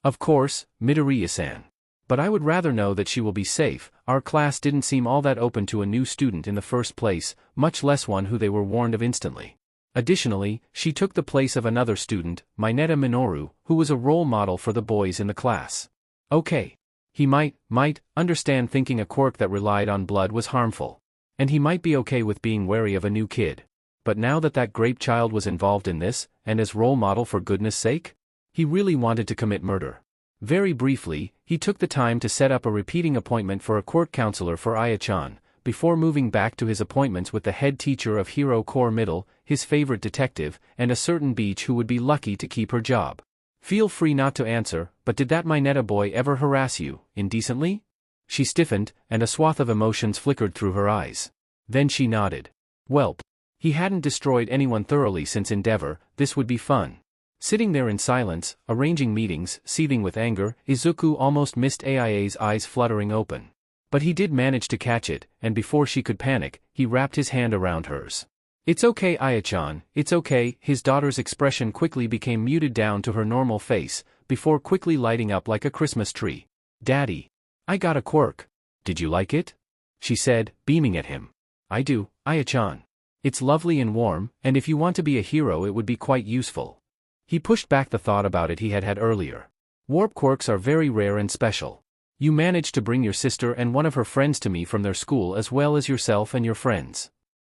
Of course, Midoriya-san. But I would rather know that she will be safe. Our class didn't seem all that open to a new student in the first place, much less one who they were warned of instantly. Additionally, she took the place of another student, Mineta Minoru, who was a role model for the boys in the class. Okay. He might understand thinking a quirk that relied on blood was harmful. And he might be okay with being wary of a new kid. But now that grape child was involved in this, and as role model for goodness sake? He really wanted to commit murder. Very briefly, he took the time to set up a repeating appointment for a quirk counselor for Aya-chan, before moving back to his appointments with the head teacher of Hero Core Middle, his favorite detective, and a certain Beach who would be lucky to keep her job. Feel free not to answer, but did that Mineta boy ever harass you, indecently? She stiffened, and a swath of emotions flickered through her eyes. Then she nodded. Welp. He hadn't destroyed anyone thoroughly since Endeavor, this would be fun. Sitting there in silence, arranging meetings, seething with anger, Izuku almost missed Aya's eyes fluttering open. But he did manage to catch it, and before she could panic, he wrapped his hand around hers. It's okay, Aya-chan, it's okay. His daughter's expression quickly became muted down to her normal face, before quickly lighting up like a Christmas tree. Daddy. I got a quirk. Did you like it? She said, beaming at him. I do, Aya-chan. It's lovely and warm, and if you want to be a hero it would be quite useful. He pushed back the thought about it he had had earlier. Warp quirks are very rare and special. You managed to bring your sister and one of her friends to me from their school as well as yourself and your friends.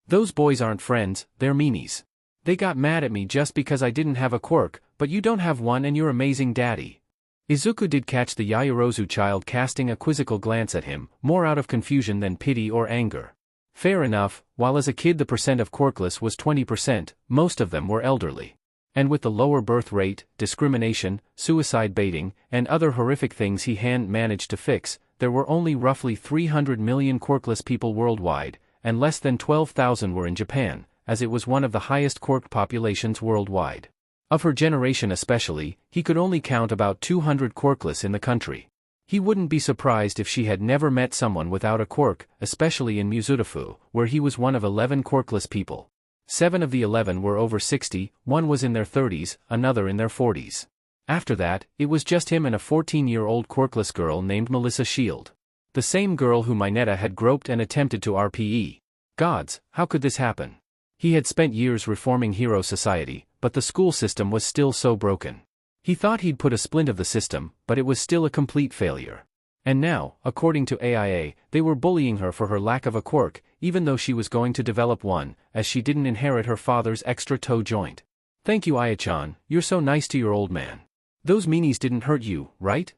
Those boys aren't friends, they're meanies. They got mad at me just because I didn't have a quirk, but you don't have one and you're amazing, Daddy. Izuku did catch the Yaoyorozu child casting a quizzical glance at him, more out of confusion than pity or anger. Fair enough, while as a kid the percent of quirkless was 20%, most of them were elderly. And with the lower birth rate, discrimination, suicide baiting, and other horrific things he hadn't managed to fix, there were only roughly 300 million quirkless people worldwide, and less than 12,000 were in Japan, as it was one of the highest quirked populations worldwide. Of her generation especially, he could only count about 200 quirkless in the country. He wouldn't be surprised if she had never met someone without a quirk, especially in Muzurafu, where he was one of 11 quirkless people. 7 of the 11 were over 60, one was in their 30s, another in their 40s. After that, it was just him and a 14-year-old quirkless girl named Melissa Shield. The same girl who Mineta had groped and attempted to RPE. Gods, how could this happen? He had spent years reforming Hero Society, but the school system was still so broken. He thought he'd put a splint of the system, but it was still a complete failure. And now, according to AIA, they were bullying her for her lack of a quirk, even though she was going to develop one, as she didn't inherit her father's extra toe joint. Thank you, Aya-chan, you're so nice to your old man. Those meanies didn't hurt you, right?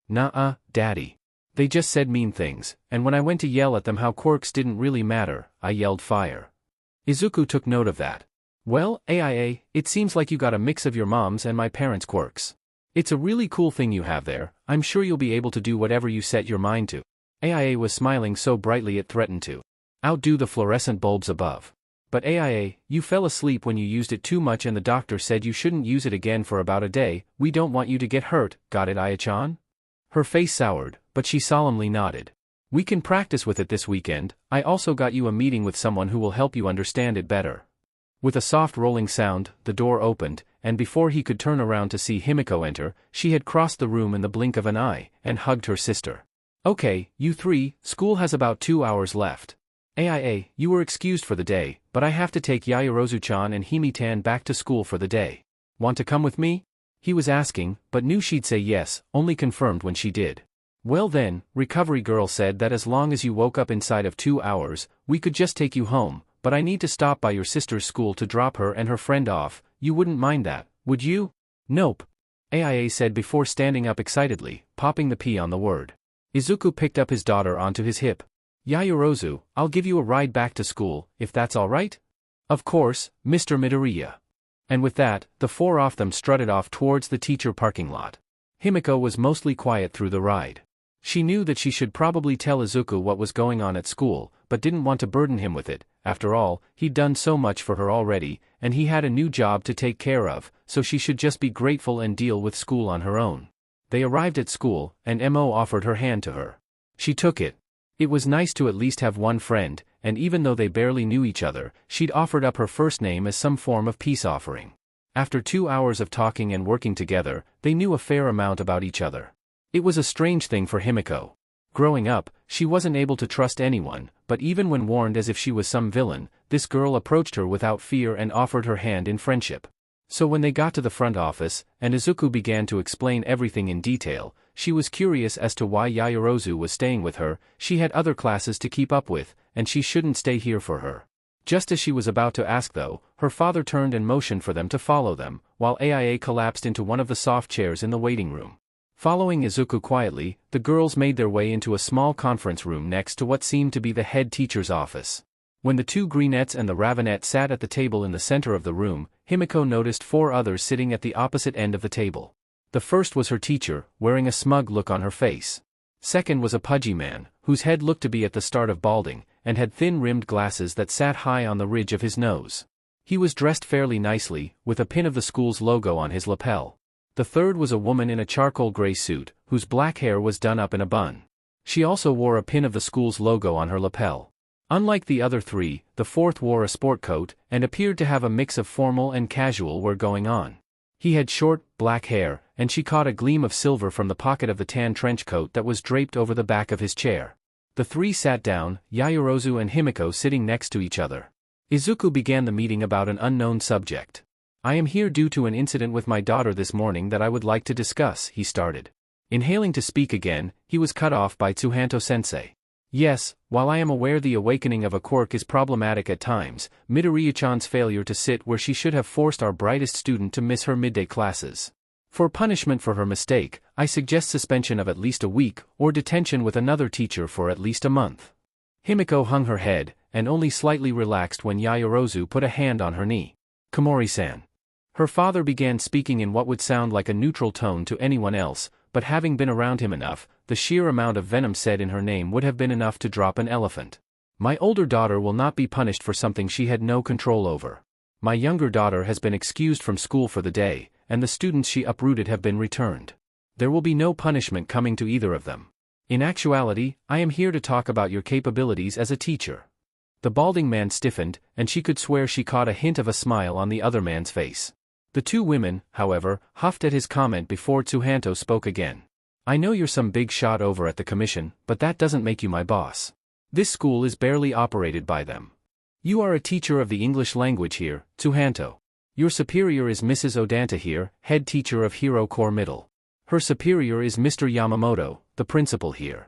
Nah, Daddy. They just said mean things, and when I went to yell at them how quirks didn't really matter, I yelled fire. Izuku took note of that. Well, AIA, it seems like you got a mix of your mom's and my parents' quirks. It's a really cool thing you have there, I'm sure you'll be able to do whatever you set your mind to. AIA was smiling so brightly it threatened to outdo the fluorescent bulbs above. But AIA, you fell asleep when you used it too much and the doctor said you shouldn't use it again for about a day. We don't want you to get hurt, got it, Aya-chan? Her face soured, but she solemnly nodded. We can practice with it this weekend. I also got you a meeting with someone who will help you understand it better. With a soft rolling sound, the door opened, and before he could turn around to see Himiko enter, she had crossed the room in the blink of an eye, and hugged her sister. Okay, you three, school has about 2 hours left. AIA, you were excused for the day, but I have to take Yaoyorozu-chan and Himi-tan back to school for the day. Want to come with me? He was asking, but knew she'd say yes, only confirmed when she did. Well then, Recovery Girl said that as long as you woke up inside of 2 hours, we could just take you home, but I need to stop by your sister's school to drop her and her friend off. You wouldn't mind that, would you? Nope. AIA said before standing up excitedly, popping the P on the word. Izuku picked up his daughter onto his hip. Yaoyorozu, I'll give you a ride back to school, if that's all right? Of course, Mr. Midoriya. And with that, the four of them strutted off towards the teacher parking lot. Himiko was mostly quiet through the ride. She knew that she should probably tell Izuku what was going on at school, but didn't want to burden him with it. After all, he'd done so much for her already, and he had a new job to take care of, so she should just be grateful and deal with school on her own. They arrived at school, and Mo offered her hand to her. She took it. It was nice to at least have one friend, and even though they barely knew each other, she'd offered up her first name as some form of peace offering. After 2 hours of talking and working together, they knew a fair amount about each other. It was a strange thing for Himiko. Growing up, she wasn't able to trust anyone, but even when warned as if she was some villain, this girl approached her without fear and offered her hand in friendship. So when they got to the front office, and Izuku began to explain everything in detail, she was curious as to why Yaoyorozu was staying with her. She had other classes to keep up with, and she shouldn't stay here for her. Just as she was about to ask though, her father turned and motioned for them to follow them, while AIA collapsed into one of the soft chairs in the waiting room. Following Izuku quietly, the girls made their way into a small conference room next to what seemed to be the head teacher's office. When the two Greenettes and the Ravenette sat at the table in the center of the room, Himiko noticed 4 others sitting at the opposite end of the table. The first was her teacher, wearing a smug look on her face. Second was a pudgy man, whose head looked to be at the start of balding, and had thin-rimmed glasses that sat high on the ridge of his nose. He was dressed fairly nicely, with a pin of the school's logo on his lapel. The third was a woman in a charcoal gray suit, whose black hair was done up in a bun. She also wore a pin of the school's logo on her lapel. Unlike the other 3, the fourth wore a sport coat, and appeared to have a mix of formal and casual wear going on. He had short, black hair, and she caught a gleam of silver from the pocket of the tan trench coat that was draped over the back of his chair. The 3 sat down, Yaoyorozu and Himiko sitting next to each other. Izuku began the meeting about an unknown subject. "I am here due to an incident with my daughter this morning that I would like to discuss," he started. Inhaling to speak again, he was cut off by Tsuhanto-sensei. "Yes, while I am aware the awakening of a quirk is problematic at times, Midoriya-chan's failure to sit where she should have forced our brightest student to miss her midday classes. For punishment for her mistake, I suggest suspension of at least a week, or detention with another teacher for at least a month." Himiko hung her head, and only slightly relaxed when Yaoyorozu put a hand on her knee. "Komori-san." Her father began speaking in what would sound like a neutral tone to anyone else, but having been around him enough, the sheer amount of venom said in her name would have been enough to drop an elephant. "My older daughter will not be punished for something she had no control over. My younger daughter has been excused from school for the day, and the students she uprooted have been returned. There will be no punishment coming to either of them. In actuality, I am here to talk about your capabilities as a teacher." The balding man stiffened, and she could swear she caught a hint of a smile on the other man's face. The 2 women, however, huffed at his comment before Tsuhanto spoke again. "I know you're some big shot over at the commission, but that doesn't make you my boss. This school is barely operated by them. You are a teacher of the English language here, Tsuhanto. Your superior is Mrs. Odanta here, head teacher of Hero Core Middle. Her superior is Mr. Yamamoto, the principal here."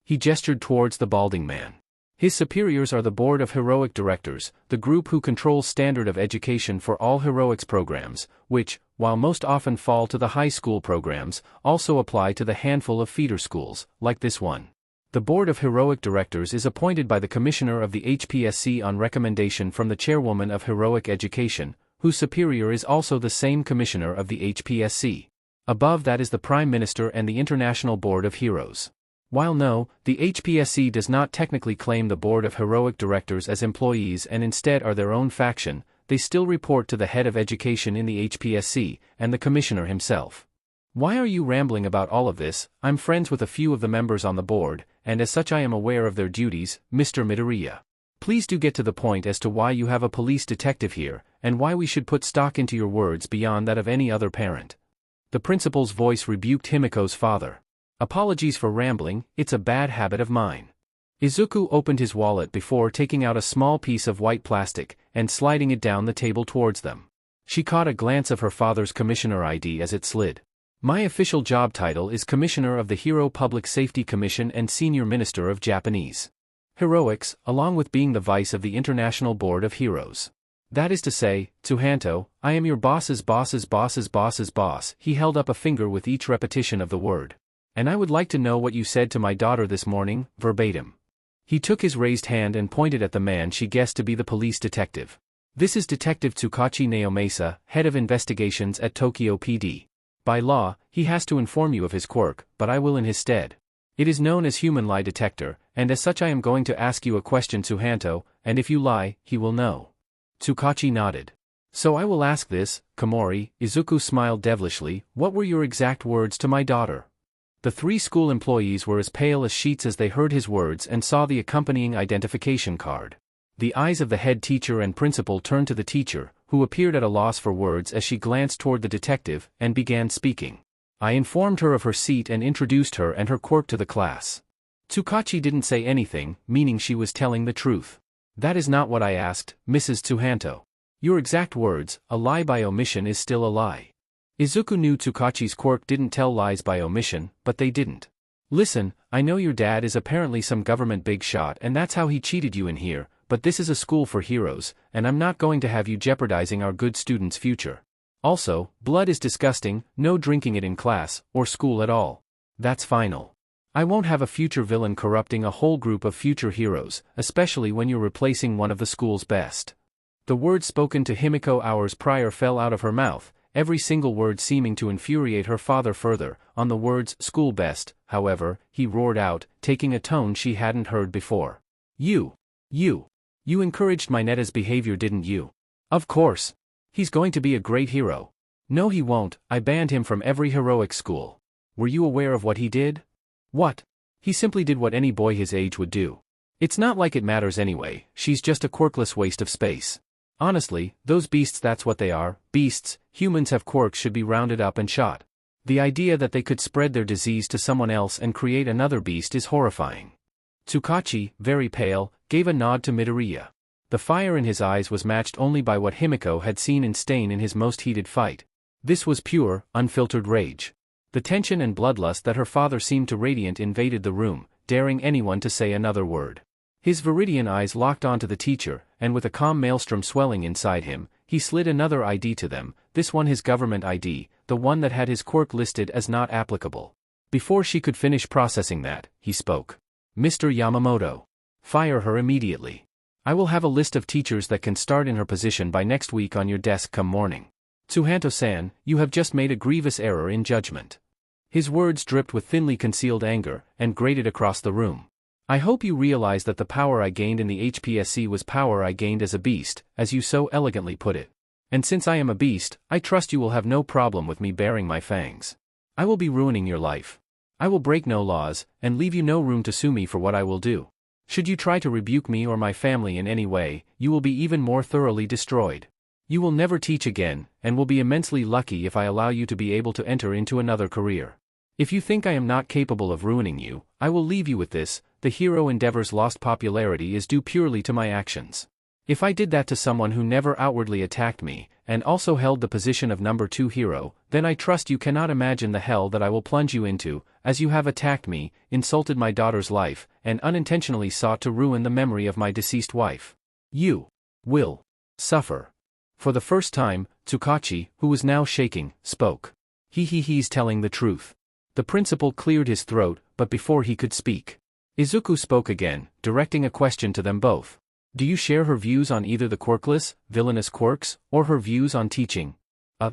He gestured towards the balding man. "His superiors are the Board of Heroic Directors, the group who controls standard of education for all heroics programs, which, while most often fall to the high school programs, also apply to the handful of feeder schools, like this one. The Board of Heroic Directors is appointed by the Commissioner of the HPSC on recommendation from the Chairwoman of Heroic Education, whose superior is also the same Commissioner of the HPSC. Above that is the Prime Minister and the International Board of Heroes. While no, the HPSC does not technically claim the Board of Heroic Directors as employees and instead are their own faction, they still report to the head of education in the HPSC, and the commissioner himself. Why are you rambling about all of this? I'm friends with a few of the members on the board, and as such I am aware of their duties, Mr. Midoriya. Please do get to the point as to why you have a police detective here, and why we should put stock into your words beyond that of any other parent." The principal's voice rebuked Himiko's father. "Apologies for rambling, it's a bad habit of mine." Izuku opened his wallet before taking out a small piece of white plastic, and sliding it down the table towards them. She caught a glance of her father's commissioner ID as it slid. "My official job title is Commissioner of the Hero Public Safety Commission and Senior Minister of Japanese Heroics, along with being the vice of the International Board of Heroes. That is to say, Tsuhanto, I am your boss's boss's boss's boss's boss." He held up a finger with each repetition of the word. "And I would like to know what you said to my daughter this morning, verbatim." He took his raised hand and pointed at the man she guessed to be the police detective. "This is Detective Tsukachi Naomasa, head of investigations at Tokyo PD. By law, he has to inform you of his quirk, but I will in his stead. It is known as human lie detector, and as such I am going to ask you a question, Tsuhanto, and if you lie, he will know." Tsukachi nodded. "So I will ask this, Komori." Izuku smiled devilishly. "What were your exact words to my daughter?" The 3 school employees were as pale as sheets as they heard his words and saw the accompanying identification card. The eyes of the head teacher and principal turned to the teacher, who appeared at a loss for words as she glanced toward the detective and began speaking. I informed her of her seat and introduced her and her quirk to the class. Tsukachi didn't say anything, meaning she was telling the truth. That is not what I asked, Mrs. Tsuhanto. Your exact words, a lie by omission is still a lie. Izuku knew Tsukachi's quirk didn't tell lies by omission, but they didn't. Listen, I know your dad is apparently some government big shot and that's how he cheated you in here, but this is a school for heroes, and I'm not going to have you jeopardizing our good students' future. Also, blood is disgusting, no drinking it in class, or school at all. That's final. I won't have a future villain corrupting a whole group of future heroes, especially when you're replacing one of the school's best. The words spoken to Himiko hours prior fell out of her mouth, every single word seeming to infuriate her father further. On the words school best, however, he roared out, taking a tone she hadn't heard before. You encouraged my Netta's behavior, didn't you? Of course. He's going to be a great hero. No, he won't. I banned him from every heroic school. Were you aware of what he did? What? He simply did what any boy his age would do. It's not like it matters anyway, she's just a quirkless waste of space. Honestly, those beasts, that's what they are, beasts. Humans have quirks should be rounded up and shot. The idea that they could spread their disease to someone else and create another beast is horrifying. Tsukachi, very pale, gave a nod to Midoriya. The fire in his eyes was matched only by what Himiko had seen in Stain in his most heated fight. This was pure, unfiltered rage. The tension and bloodlust that her father seemed to radiate invaded the room, daring anyone to say another word. His Viridian eyes locked onto the teacher, and with a calm maelstrom swelling inside him, he slid another ID to them, this one his government ID, the one that had his quirk listed as not applicable. Before she could finish processing that, he spoke. Mr. Yamamoto. Fire her immediately. I will have a list of teachers that can start in her position by next week on your desk come morning. Tsuhanto-san, you have just made a grievous error in judgment. His words dripped with thinly concealed anger, and grated across the room. I hope you realize that the power I gained in the HPSC was power I gained as a beast, as you so elegantly put it. And since I am a beast, I trust you will have no problem with me baring my fangs. I will be ruining your life. I will break no laws, and leave you no room to sue me for what I will do. Should you try to rebuke me or my family in any way, you will be even more thoroughly destroyed. You will never teach again, and will be immensely lucky if I allow you to be able to enter into another career. If you think I am not capable of ruining you, I will leave you with this: the hero endeavor's lost popularity is due purely to my actions. If I did that to someone who never outwardly attacked me, and also held the position of number 2 hero, then I trust you cannot imagine the hell that I will plunge you into, as you have attacked me, insulted my daughter's life, and unintentionally sought to ruin the memory of my deceased wife. You will suffer. For the first time, Tsukachi, who was now shaking, spoke. He's telling the truth. The principal cleared his throat, but before he could speak, Izuku spoke again, directing a question to them both. Do you share her views on either the quirkless, villainous quirks, or her views on teaching?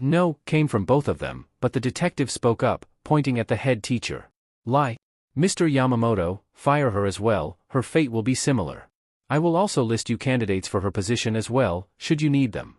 No, came from both of them, but the detective spoke up, pointing at the head teacher. Lie. Mr. Yamamoto, fire her as well, her fate will be similar. I will also list you candidates for her position as well, should you need them.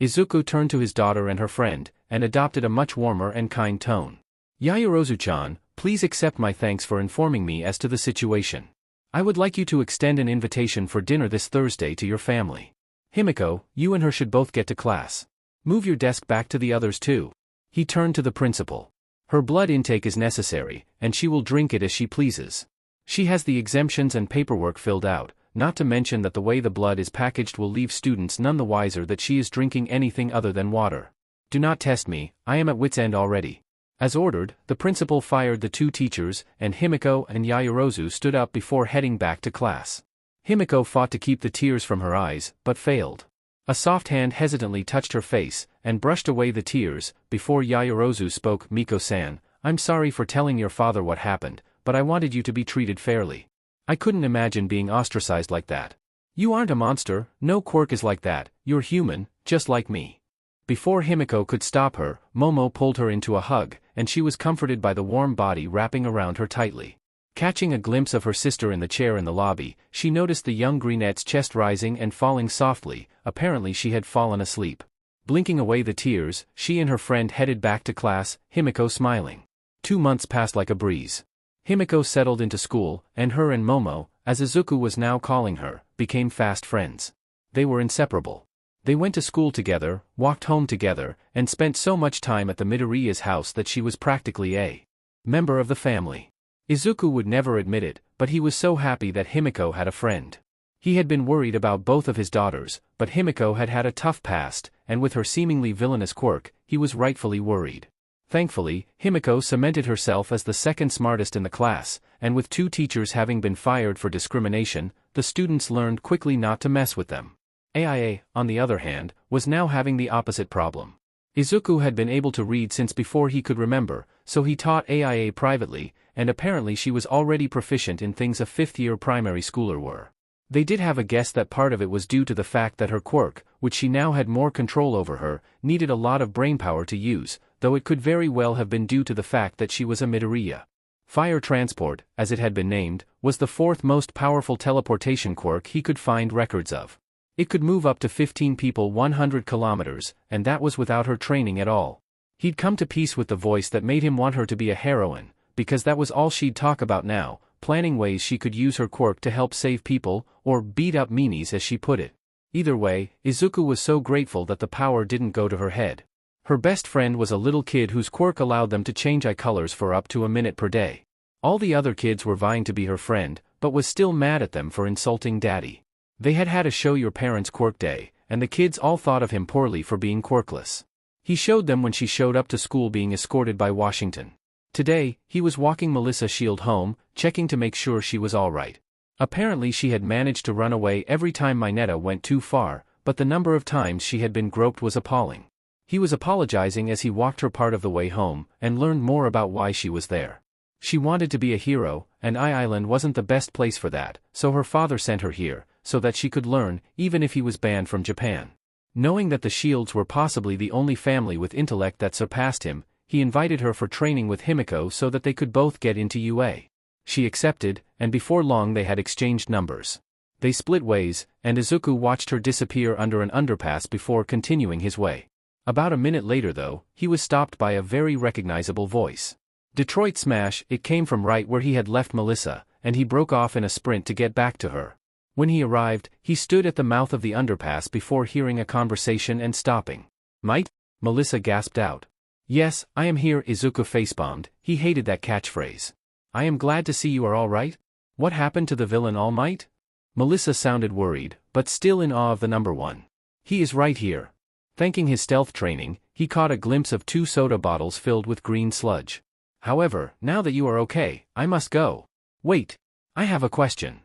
Izuku turned to his daughter and her friend, and adopted a much warmer and kind tone. Yaoyorozu-chan, please accept my thanks for informing me as to the situation. I would like you to extend an invitation for dinner this Thursday to your family. Himiko, you and her should both get to class. Move your desk back to the others too. He turned to the principal. Her blood intake is necessary, and she will drink it as she pleases. She has the exemptions and paperwork filled out, not to mention that the way the blood is packaged will leave students none the wiser that she is drinking anything other than water. Do not test me, I am at wit's end already. As ordered, the principal fired the 2 teachers, and Himiko and Yaoyorozu stood up before heading back to class. Himiko fought to keep the tears from her eyes, but failed. A soft hand hesitantly touched her face, and brushed away the tears, before Yaoyorozu spoke. Miko-san, I'm sorry for telling your father what happened, but I wanted you to be treated fairly. I couldn't imagine being ostracized like that. You aren't a monster, no quirk is like that, you're human, just like me. Before Himiko could stop her, Momo pulled her into a hug, and she was comforted by the warm body wrapping around her tightly. Catching a glimpse of her sister in the chair in the lobby, she noticed the young brunette's chest rising and falling softly. Apparently she had fallen asleep. Blinking away the tears, she and her friend headed back to class, Himiko smiling. 2 months passed like a breeze. Himiko settled into school, and her and Momo, as Izuku was now calling her, became fast friends. They were inseparable. They went to school together, walked home together, and spent so much time at the Midoriya's house that she was practically a member of the family. Izuku would never admit it, but he was so happy that Himiko had a friend. He had been worried about both of his daughters, but Himiko had had a tough past, and with her seemingly villainous quirk, he was rightfully worried. Thankfully, Himiko cemented herself as the second smartest in the class, and with 2 teachers having been fired for discrimination, the students learned quickly not to mess with them. AIA, on the other hand, was now having the opposite problem. Izuku had been able to read since before he could remember, so he taught AIA privately, and apparently she was already proficient in things a 5th-year primary schooler were. They did have a guess that part of it was due to the fact that her quirk, which she now had more control over her, needed a lot of brainpower to use, though it could very well have been due to the fact that she was a Midoriya. Fire Transport, as it had been named, was the 4th most powerful teleportation quirk he could find records of. It could move up to 15 people 100 kilometers, and that was without her training at all. He'd come to peace with the voice that made him want her to be a heroine, because that was all she'd talk about now, planning ways she could use her quirk to help save people, or beat up meanies as she put it. Either way, Izuku was so grateful that the power didn't go to her head. Her best friend was a little kid whose quirk allowed them to change eye colors for up to a minute per day. All the other kids were vying to be her friend, but was still mad at them for insulting Daddy. They had had a show your parents' quirk day, and the kids all thought of him poorly for being quirkless. He showed them when she showed up to school being escorted by Washington. Today, he was walking Melissa Shield home, checking to make sure she was all right. Apparently she had managed to run away every time Mineta went too far, but the number of times she had been groped was appalling. He was apologizing as he walked her part of the way home, and learned more about why she was there. She wanted to be a hero, and Island wasn't the best place for that, so her father sent her here, so that she could learn, even if he was banned from Japan. Knowing that the Shields were possibly the only family with intellect that surpassed him, he invited her for training with Himiko so that they could both get into UA. She accepted, and before long they had exchanged numbers. They split ways, and Izuku watched her disappear under an underpass before continuing his way. About a minute later though, he was stopped by a very recognizable voice. Detroit Smash, it came from right where he had left Melissa, and he broke off in a sprint to get back to her. When he arrived, he stood at the mouth of the underpass before hearing a conversation and stopping. "Might?" Melissa gasped out. "Yes, I am here," Izuku facepalmed. He hated that catchphrase. "I am glad to see you are all right. What happened to the villain All Might?" Melissa sounded worried, but still in awe of the number 1. "He is right here." Thanking his stealth training, he caught a glimpse of 2 soda bottles filled with green sludge. "However, now that you are okay, I must go." "Wait. I have a question."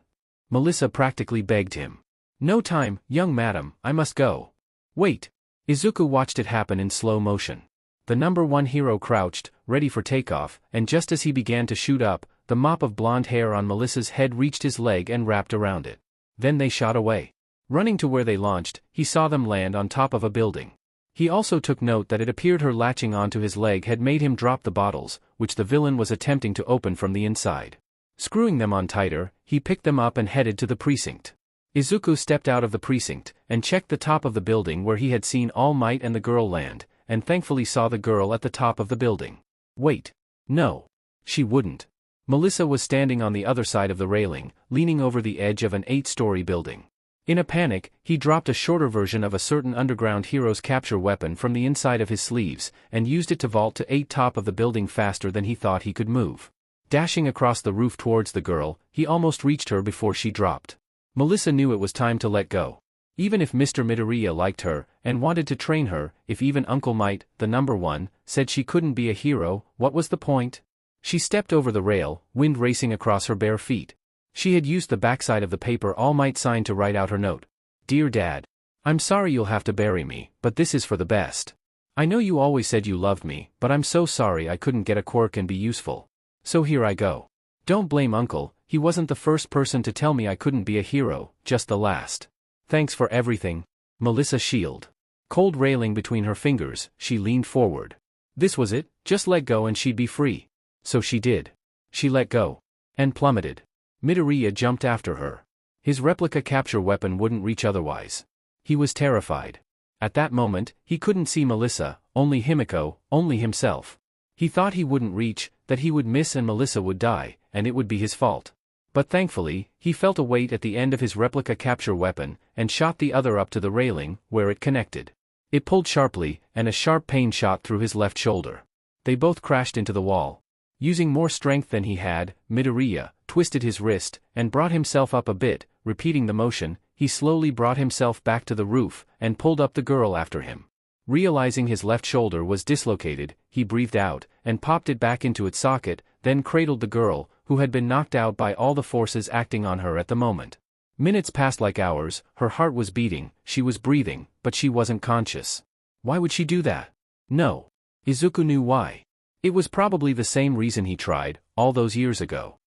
Melissa practically begged him. "No time, young madam, I must go." "Wait." Izuku watched it happen in slow motion. The number 1 hero crouched, ready for takeoff, and just as he began to shoot up, the mop of blonde hair on Melissa's head reached his leg and wrapped around it. Then they shot away. Running to where they launched, he saw them land on top of a building. He also took note that it appeared her latching onto his leg had made him drop the bottles, which the villain was attempting to open from the inside. Screwing them on tighter, he picked them up and headed to the precinct. Izuku stepped out of the precinct, and checked the top of the building where he had seen All Might and the girl land, and thankfully saw the girl at the top of the building. Wait. No. She wouldn't. Melissa was standing on the other side of the railing, leaning over the edge of an 8-story building. In a panic, he dropped a shorter version of a certain underground hero's capture weapon from the inside of his sleeves, and used it to vault to 8 top of the building faster than he thought he could move. Dashing across the roof towards the girl, he almost reached her before she dropped. Melissa knew it was time to let go. Even if Mr. Midoriya liked her, and wanted to train her, if even Uncle Might, the number 1, said she couldn't be a hero, what was the point? She stepped over the rail, wind racing across her bare feet. She had used the backside of the paper All Might signed to write out her note. "Dear Dad. I'm sorry you'll have to bury me, but this is for the best. I know you always said you loved me, but I'm so sorry I couldn't get a quirk and be useful. So here I go. Don't blame Uncle, he wasn't the first person to tell me I couldn't be a hero, just the last. Thanks for everything, Melissa Shield." Cold railing between her fingers, she leaned forward. This was it, just let go and she'd be free. So she did. She let go. And plummeted. Midoriya jumped after her. His replica capture weapon wouldn't reach otherwise. He was terrified. At that moment, he couldn't see Melissa, only Himiko, only himself. He thought he wouldn't reach, that he would miss and Melissa would die, and it would be his fault. But thankfully, he felt a weight at the end of his replica capture weapon, and shot the other up to the railing, where it connected. It pulled sharply, and a sharp pain shot through his left shoulder. They both crashed into the wall. Using more strength than he had, Midoriya twisted his wrist, and brought himself up a bit. Repeating the motion, he slowly brought himself back to the roof, and pulled up the girl after him. Realizing his left shoulder was dislocated, he breathed out, and popped it back into its socket, then cradled the girl, who had been knocked out by all the forces acting on her at the moment. Minutes passed like hours, her heart was beating, she was breathing, but she wasn't conscious. Why would she do that? No. Izuku knew why. It was probably the same reason he tried, all those years ago.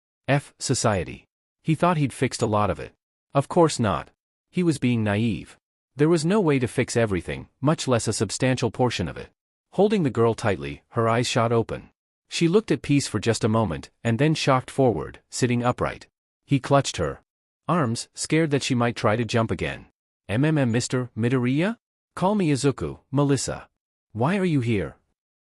Society. He thought he'd fixed a lot of it. Of course not. He was being naive. There was no way to fix everything, much less a substantial portion of it. Holding the girl tightly, her eyes shot open. She looked at peace for just a moment, and then shocked forward, sitting upright. He clutched her arms, scared that she might try to jump again. Mr. Midoriya? Call me Izuku, Melissa. Why are you here?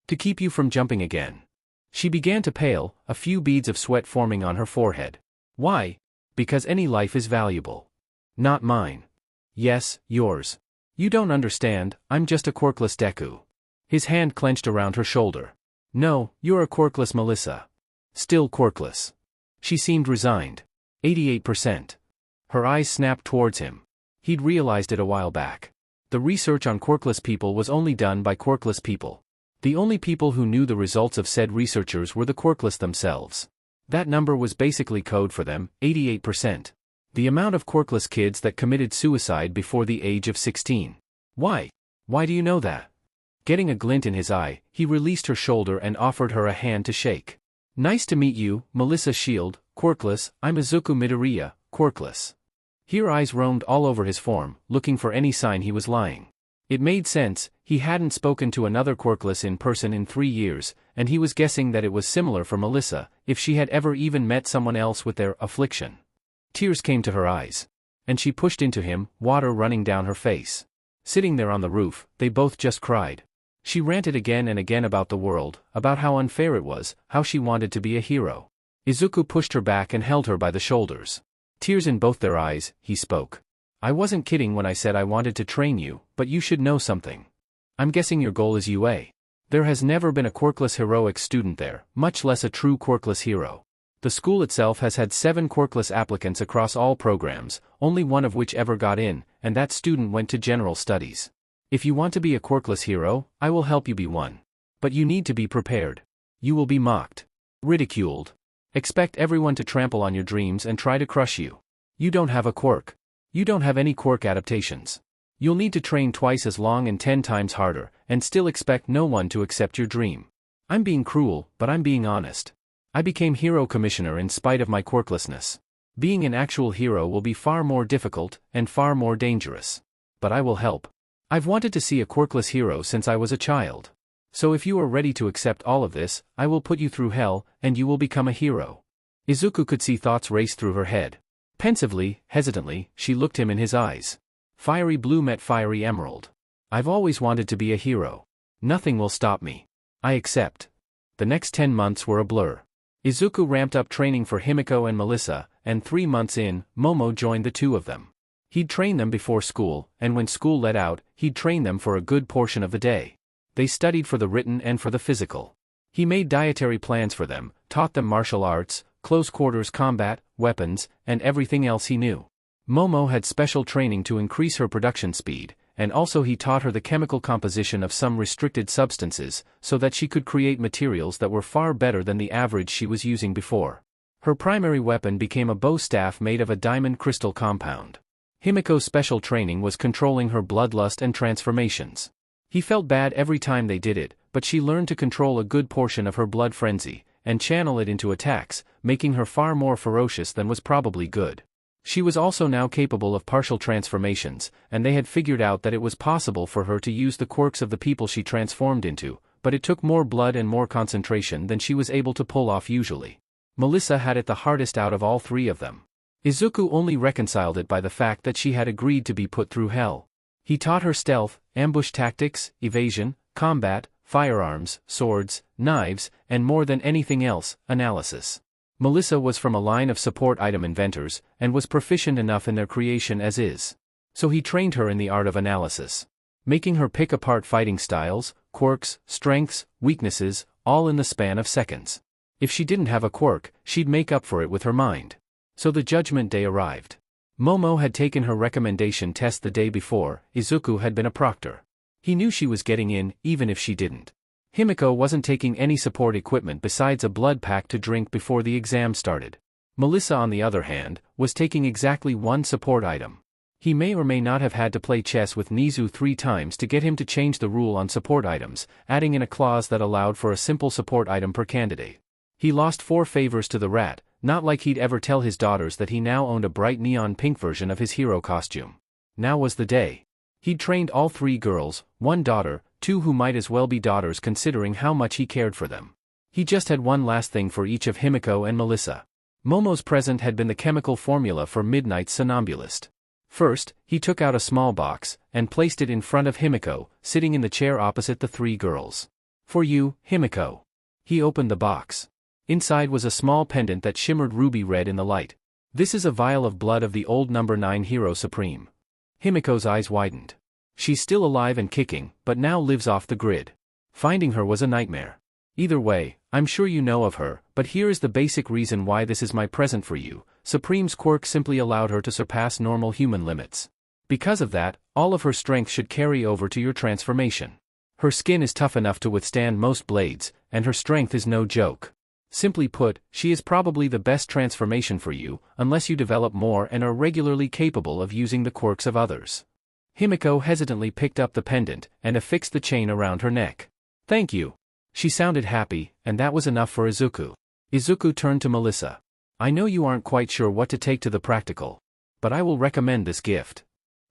To keep you from jumping again. She began to pale, a few beads of sweat forming on her forehead. Why? Because any life is valuable. Not mine. Yes, yours. You don't understand, I'm just a quirkless Deku. His hand clenched around her shoulder. No, you're a quirkless Melissa. Still quirkless. She seemed resigned. 88%. Her eyes snapped towards him. He'd realized it a while back. The research on quirkless people was only done by quirkless people. The only people who knew the results of said researchers were the quirkless themselves. That number was basically code for them, 88%. The amount of quirkless kids that committed suicide before the age of 16. Why? Why do you know that? Getting a glint in his eye, he released her shoulder and offered her a hand to shake. Nice to meet you, Melissa Shield, quirkless. I'm Izuku Midoriya, quirkless. Her eyes roamed all over his form, looking for any sign he was lying. It made sense, he hadn't spoken to another quirkless in person in 3 years, and he was guessing that it was similar for Melissa, if she had ever even met someone else with their affliction. Tears came to her eyes. And she pushed into him, water running down her face. Sitting there on the roof, they both just cried. She ranted again and again about the world, about how unfair it was, how she wanted to be a hero. Izuku pushed her back and held her by the shoulders. Tears in both their eyes, he spoke. I wasn't kidding when I said I wanted to train you, but you should know something. I'm guessing your goal is UA. There has never been a quirkless heroic student there, much less a true quirkless hero. The school itself has had 7 quirkless applicants across all programs, only one of which ever got in, and that student went to general studies. If you want to be a quirkless hero, I will help you be one. But you need to be prepared. You will be mocked. Ridiculed. Expect everyone to trample on your dreams and try to crush you. You don't have a quirk. You don't have any quirk adaptations. You'll need to train twice as long and 10 times harder, and still expect no one to accept your dream. I'm being cruel, but I'm being honest. I became hero commissioner in spite of my quirklessness. Being an actual hero will be far more difficult, and far more dangerous. But I will help. I've wanted to see a quirkless hero since I was a child. So if you are ready to accept all of this, I will put you through hell, and you will become a hero. Izuku could see thoughts race through her head. Pensively, hesitantly, she looked him in his eyes. Fiery blue met fiery emerald. I've always wanted to be a hero. Nothing will stop me. I accept. The next 10 months were a blur. Izuku ramped up training for Himiko and Melissa, and 3 months in, Momo joined the two of them. He'd train them before school, and when school let out, he'd train them for a good portion of the day. They studied for the written and for the physical. He made dietary plans for them, taught them martial arts, close quarters combat, weapons, and everything else he knew. Momo had special training to increase her production speed, and also he taught her the chemical composition of some restricted substances, so that she could create materials that were far better than the average she was using before. Her primary weapon became a bow staff made of a diamond crystal compound. Himiko's special training was controlling her bloodlust and transformations. He felt bad every time they did it, but she learned to control a good portion of her blood frenzy, and channel it into attacks, making her far more ferocious than was probably good. She was also now capable of partial transformations, and they had figured out that it was possible for her to use the quirks of the people she transformed into, but it took more blood and more concentration than she was able to pull off usually. Melissa had it the hardest out of all 3 of them. Izuku only reconciled it by the fact that she had agreed to be put through hell. He taught her stealth, ambush tactics, evasion, combat, firearms, swords, knives, and more than anything else, analysis. Melissa was from a line of support item inventors, and was proficient enough in their creation as is. So he trained her in the art of analysis, making her pick apart fighting styles, quirks, strengths, weaknesses, all in the span of seconds. If she didn't have a quirk, she'd make up for it with her mind. So the judgment day arrived. Momo had taken her recommendation test the day before. Izuku had been a proctor. He knew she was getting in, even if she didn't. Himiko wasn't taking any support equipment besides a blood pack to drink before the exam started. Melissa, on the other hand, was taking exactly one support item. He may or may not have had to play chess with Nizu 3 times to get him to change the rule on support items, adding in a clause that allowed for a simple support item per candidate. He lost 4 favors to the rat, not like he'd ever tell his daughters that he now owned a bright neon pink version of his hero costume. Now was the day. He'd trained all 3 girls, 1 daughter, 2 who might as well be daughters considering how much he cared for them. He just had one last thing for each of Himiko and Melissa. Momo's present had been the chemical formula for Midnight's Somnambulist. First, he took out a small box, and placed it in front of Himiko, sitting in the chair opposite the 3 girls. "For you, Himiko." He opened the box. Inside was a small pendant that shimmered ruby red in the light. "This is a vial of blood of the old number 9 hero supreme." Himiko's eyes widened. She's still alive and kicking, but now lives off the grid. Finding her was a nightmare. Either way, I'm sure you know of her, but here is the basic reason why this is my present for you. Supreme's quirk simply allowed her to surpass normal human limits. Because of that, all of her strength should carry over to your transformation. Her skin is tough enough to withstand most blades, and her strength is no joke. Simply put, she is probably the best transformation for you, unless you develop more and are regularly capable of using the quirks of others. Himiko hesitantly picked up the pendant, and affixed the chain around her neck. "Thank you." She sounded happy, and that was enough for Izuku. Izuku turned to Melissa. "I know you aren't quite sure what to take to the practical, but I will recommend this gift."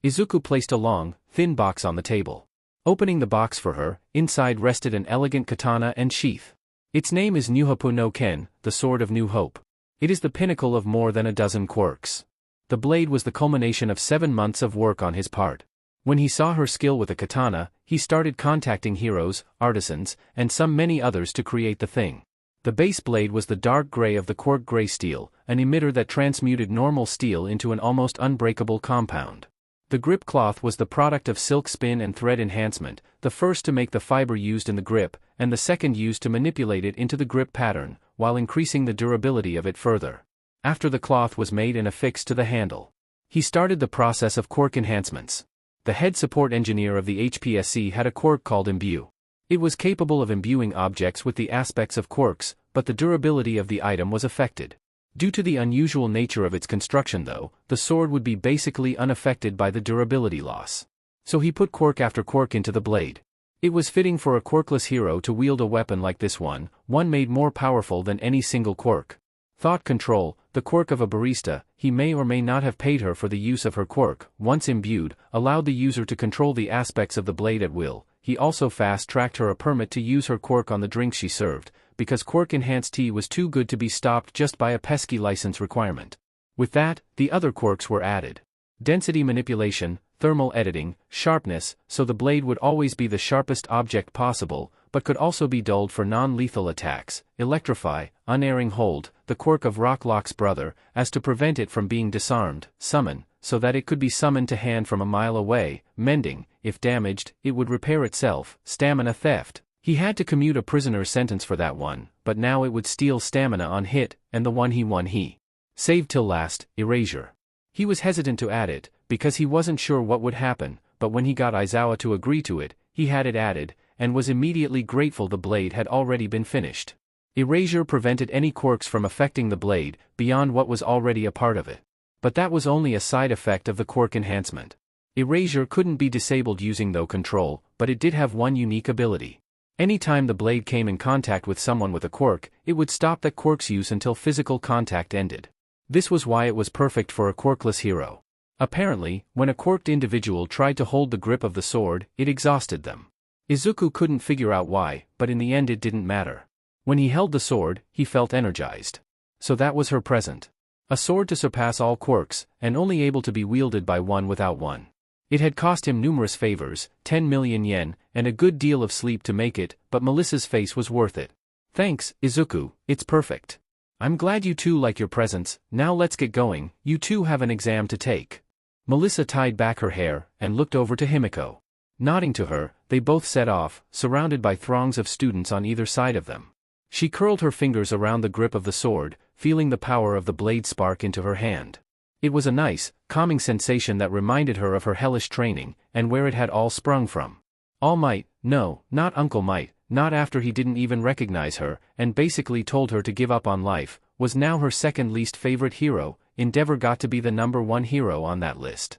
Izuku placed a long, thin box on the table. Opening the box for her, inside rested an elegant katana and sheath. Its name is Nyuhopu no Ken, the Sword of New Hope. It is the pinnacle of more than a dozen quirks. The blade was the culmination of 7 months of work on his part. When he saw her skill with a katana, he started contacting heroes, artisans, and many others to create the thing. The base blade was the dark gray of the quirk gray steel, an emitter that transmuted normal steel into an almost unbreakable compound. The grip cloth was the product of silk spin and thread enhancement, the first to make the fiber used in the grip, and the second used to manipulate it into the grip pattern, while increasing the durability of it further. After the cloth was made and affixed to the handle, he started the process of quirk enhancements. The head support engineer of the HPSC had a quirk called Imbue. It was capable of imbuing objects with the aspects of quirks, but the durability of the item was affected. Due to the unusual nature of its construction though, the sword would be basically unaffected by the durability loss. So he put quirk after quirk into the blade. It was fitting for a quirkless hero to wield a weapon like this one made more powerful than any single quirk. Thought control, the quirk of a barista, he may or may not have paid her for the use of her quirk, once imbued, allowed the user to control the aspects of the blade at will. He also fast-tracked her a permit to use her quirk on the drinks she served, because quirk-enhanced tea was too good to be stopped just by a pesky license requirement. With that, the other quirks were added. Density manipulation, thermal editing, sharpness, so the blade would always be the sharpest object possible, but could also be dulled for non-lethal attacks, electrify, unerring hold, the quirk of Rocklock's brother, as to prevent it from being disarmed, summon, so that it could be summoned to hand from a mile away, mending, if damaged, it would repair itself, stamina theft. He had to commute a prisoner's sentence for that one, but now it would steal stamina on hit, and the one he saved till last, erasure. He was hesitant to add it, because he wasn't sure what would happen, but when he got Aizawa to agree to it, he had it added, and was immediately grateful the blade had already been finished. Erasure prevented any quirks from affecting the blade, beyond what was already a part of it. But that was only a side effect of the quirk enhancement. Erasure couldn't be disabled using though control, but it did have one unique ability. Anytime the blade came in contact with someone with a quirk, it would stop that quirk's use until physical contact ended. This was why it was perfect for a quirkless hero. Apparently, when a quirked individual tried to hold the grip of the sword, it exhausted them. Izuku couldn't figure out why, but in the end it didn't matter. When he held the sword, he felt energized. So that was her present. A sword to surpass all quirks, and only able to be wielded by one without one. It had cost him numerous favors, 10 million yen, and a good deal of sleep to make it, but Melissa's face was worth it. "Thanks, Izuku, it's perfect." I'm glad you two like your presents, now let's get going, you two have an exam to take. Melissa tied back her hair, and looked over to Himiko. Nodding to her, they both set off, surrounded by throngs of students on either side of them. She curled her fingers around the grip of the sword, feeling the power of the blade spark into her hand. It was a nice, calming sensation that reminded her of her hellish training, and where it had all sprung from. All Might, no, not Uncle Might, not after he didn't even recognize her, and basically told her to give up on life, was now her second least favorite hero. Endeavor got to be the #1 hero on that list.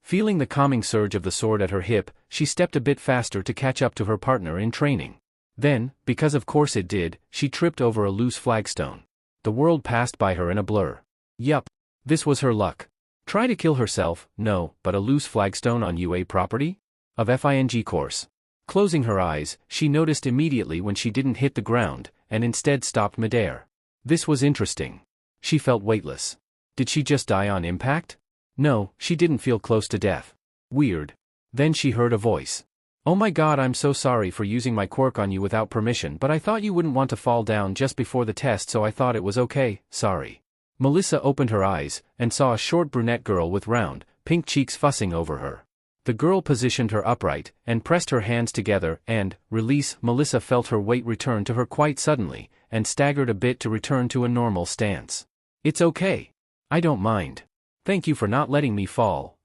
Feeling the calming surge of the sword at her hip, she stepped a bit faster to catch up to her partner in training. Then, because of course it did, she tripped over a loose flagstone. The world passed by her in a blur. Yup. This was her luck. Try to kill herself, no, but a loose flagstone on UA property? Of FING course. Closing her eyes, she noticed immediately when she didn't hit the ground, and instead stopped midair. This was interesting. She felt weightless. Did she just die on impact? No, she didn't feel close to death. Weird. Then she heard a voice. Oh my god, I'm so sorry for using my quirk on you without permission, but I thought you wouldn't want to fall down just before the test, so I thought it was okay, sorry. Melissa opened her eyes, and saw a short brunette girl with round, pink cheeks fussing over her. The girl positioned her upright, and pressed her hands together, and, release, Melissa felt her weight return to her quite suddenly, and staggered a bit to return to a normal stance. It's okay. I don't mind. Thank you for not letting me fall.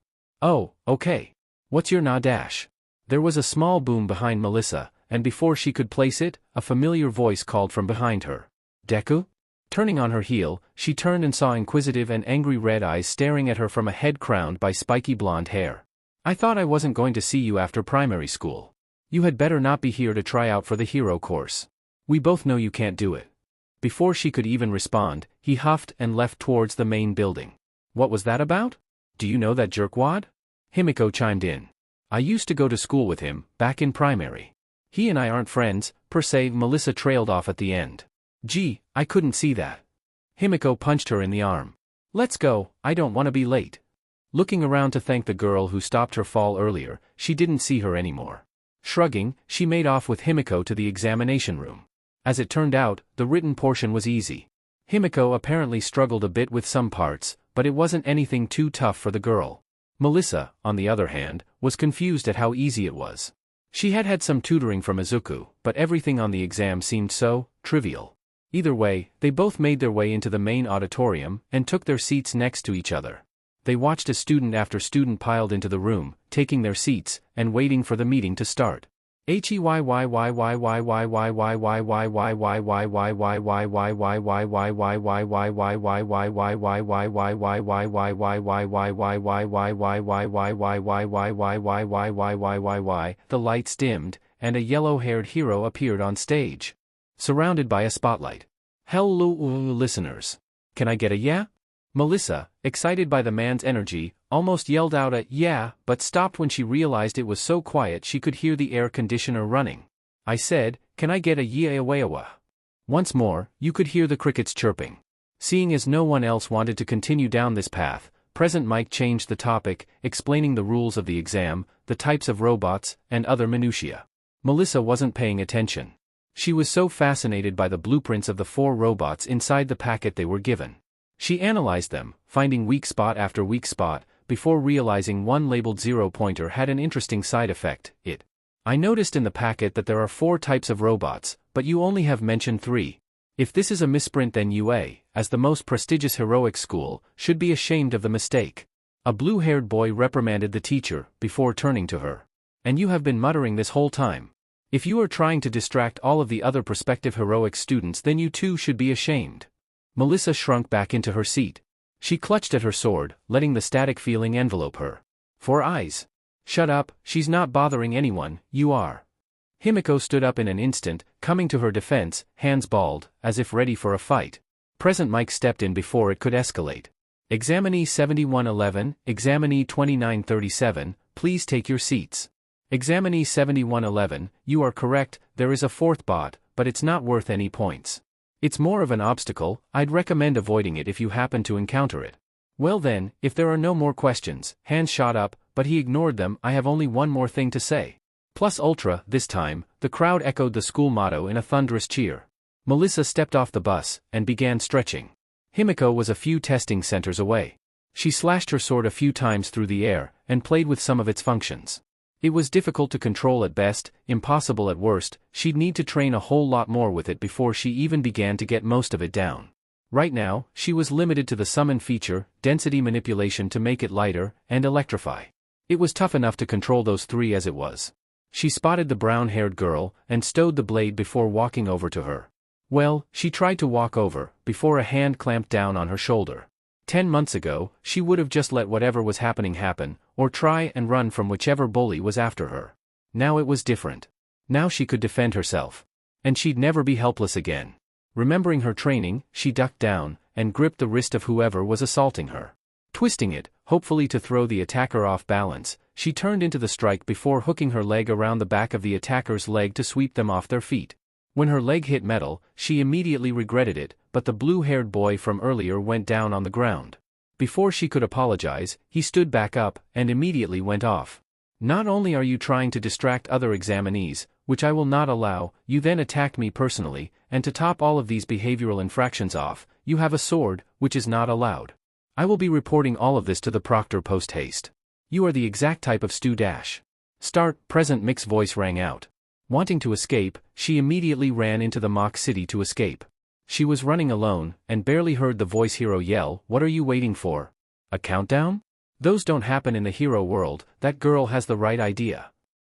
Oh, okay. What's your na-dash? There was a small boom behind Melissa, and before she could place it, a familiar voice called from behind her. Deku? Turning on her heel, she turned and saw inquisitive and angry red eyes staring at her from a head crowned by spiky blonde hair. I thought I wasn't going to see you after primary school. You had better not be here to try out for the hero course. We both know you can't do it. Before she could even respond, he huffed and left towards the main building. What was that about? Do you know that jerkwad? Himiko chimed in. I used to go to school with him, back in primary. He and I aren't friends, per se. Melissa trailed off at the end. Gee, I couldn't see that. Himiko punched her in the arm. Let's go, I don't want to be late. Looking around to thank the girl who stopped her fall earlier, she didn't see her anymore. Shrugging, she made off with Himiko to the examination room. As it turned out, the written portion was easy. Himiko apparently struggled a bit with some parts, but it wasn't anything too tough for the girl. Melissa, on the other hand, was confused at how easy it was. She had had some tutoring from Izuku, but everything on the exam seemed so trivial. Either way, they both made their way into the main auditorium and took their seats next to each other. They watched as student after student piled into the room, taking their seats and waiting for the meeting to start. The lights dimmed, and a yellow-haired hero appeared on stage. Surrounded by a spotlight. Hello, listeners. Can I get a yeah? Melissa, excited by the man's energy, almost yelled out a yeah, but stopped when she realized it was so quiet she could hear the air conditioner running. I said, can I get a yeah? Once more, you could hear the crickets chirping. Seeing as no one else wanted to continue down this path, Present Mike changed the topic, explaining the rules of the exam, the types of robots, and other minutiae. Melissa wasn't paying attention. She was so fascinated by the blueprints of the 4 robots inside the packet they were given. She analyzed them, finding weak spot after weak spot, before realizing one labeled 0-pointer had an interesting side effect. I noticed in the packet that there are 4 types of robots, but you only have mentioned 3. If this is a misprint, then UA, as the most prestigious heroic school, should be ashamed of the mistake. A blue-haired boy reprimanded the teacher, before turning to her. And you have been muttering this whole time. If you are trying to distract all of the other prospective heroic students, then you too should be ashamed. Melissa shrunk back into her seat. She clutched at her sword, letting the static feeling envelope her. 4 eyes. Shut up, she's not bothering anyone, you are. Himiko stood up in an instant, coming to her defense, hands balled, as if ready for a fight. Present Mike stepped in before it could escalate. Examinee 7111, Examinee 2937, please take your seats. Examinee 7111, you are correct, there is a 4th bot, but it's not worth any points. It's more of an obstacle, I'd recommend avoiding it if you happen to encounter it. Well then, if there are no more questions, hands shot up, but he ignored them. I have only one more thing to say. Plus ultra, this time, the crowd echoed the school motto in a thunderous cheer. Melissa stepped off the bus and began stretching. Himiko was a few testing centers away. She slashed her sword a few times through the air and played with some of its functions. It was difficult to control at best, impossible at worst. She'd need to train a whole lot more with it before she even began to get most of it down. Right now, she was limited to the summon feature, density manipulation to make it lighter, and electrify. It was tough enough to control those three as it was. She spotted the brown-haired girl and stowed the blade before walking over to her. Well, she tried to walk over, before a hand clamped down on her shoulder. 10 months ago, she would have just let whatever was happening happen, or try and run from whichever bully was after her. Now it was different. Now she could defend herself. And she'd never be helpless again. Remembering her training, she ducked down, and gripped the wrist of whoever was assaulting her. Twisting it, hopefully to throw the attacker off balance, she turned into the strike before hooking her leg around the back of the attacker's leg to sweep them off their feet. When her leg hit metal, she immediately regretted it, but the blue-haired boy from earlier went down on the ground. Before she could apologize, he stood back up, and immediately went off. Not only are you trying to distract other examinees, which I will not allow, you then attacked me personally, and to top all of these behavioral infractions off, you have a sword, which is not allowed. I will be reporting all of this to the proctor post-haste. You are the exact type of Stu Dash. Start, present Mick's voice rang out. Wanting to escape, she immediately ran into the mock city to escape. She was running alone, and barely heard the voice hero yell, "What are you waiting for? A countdown? Those don't happen in the hero world, that girl has the right idea."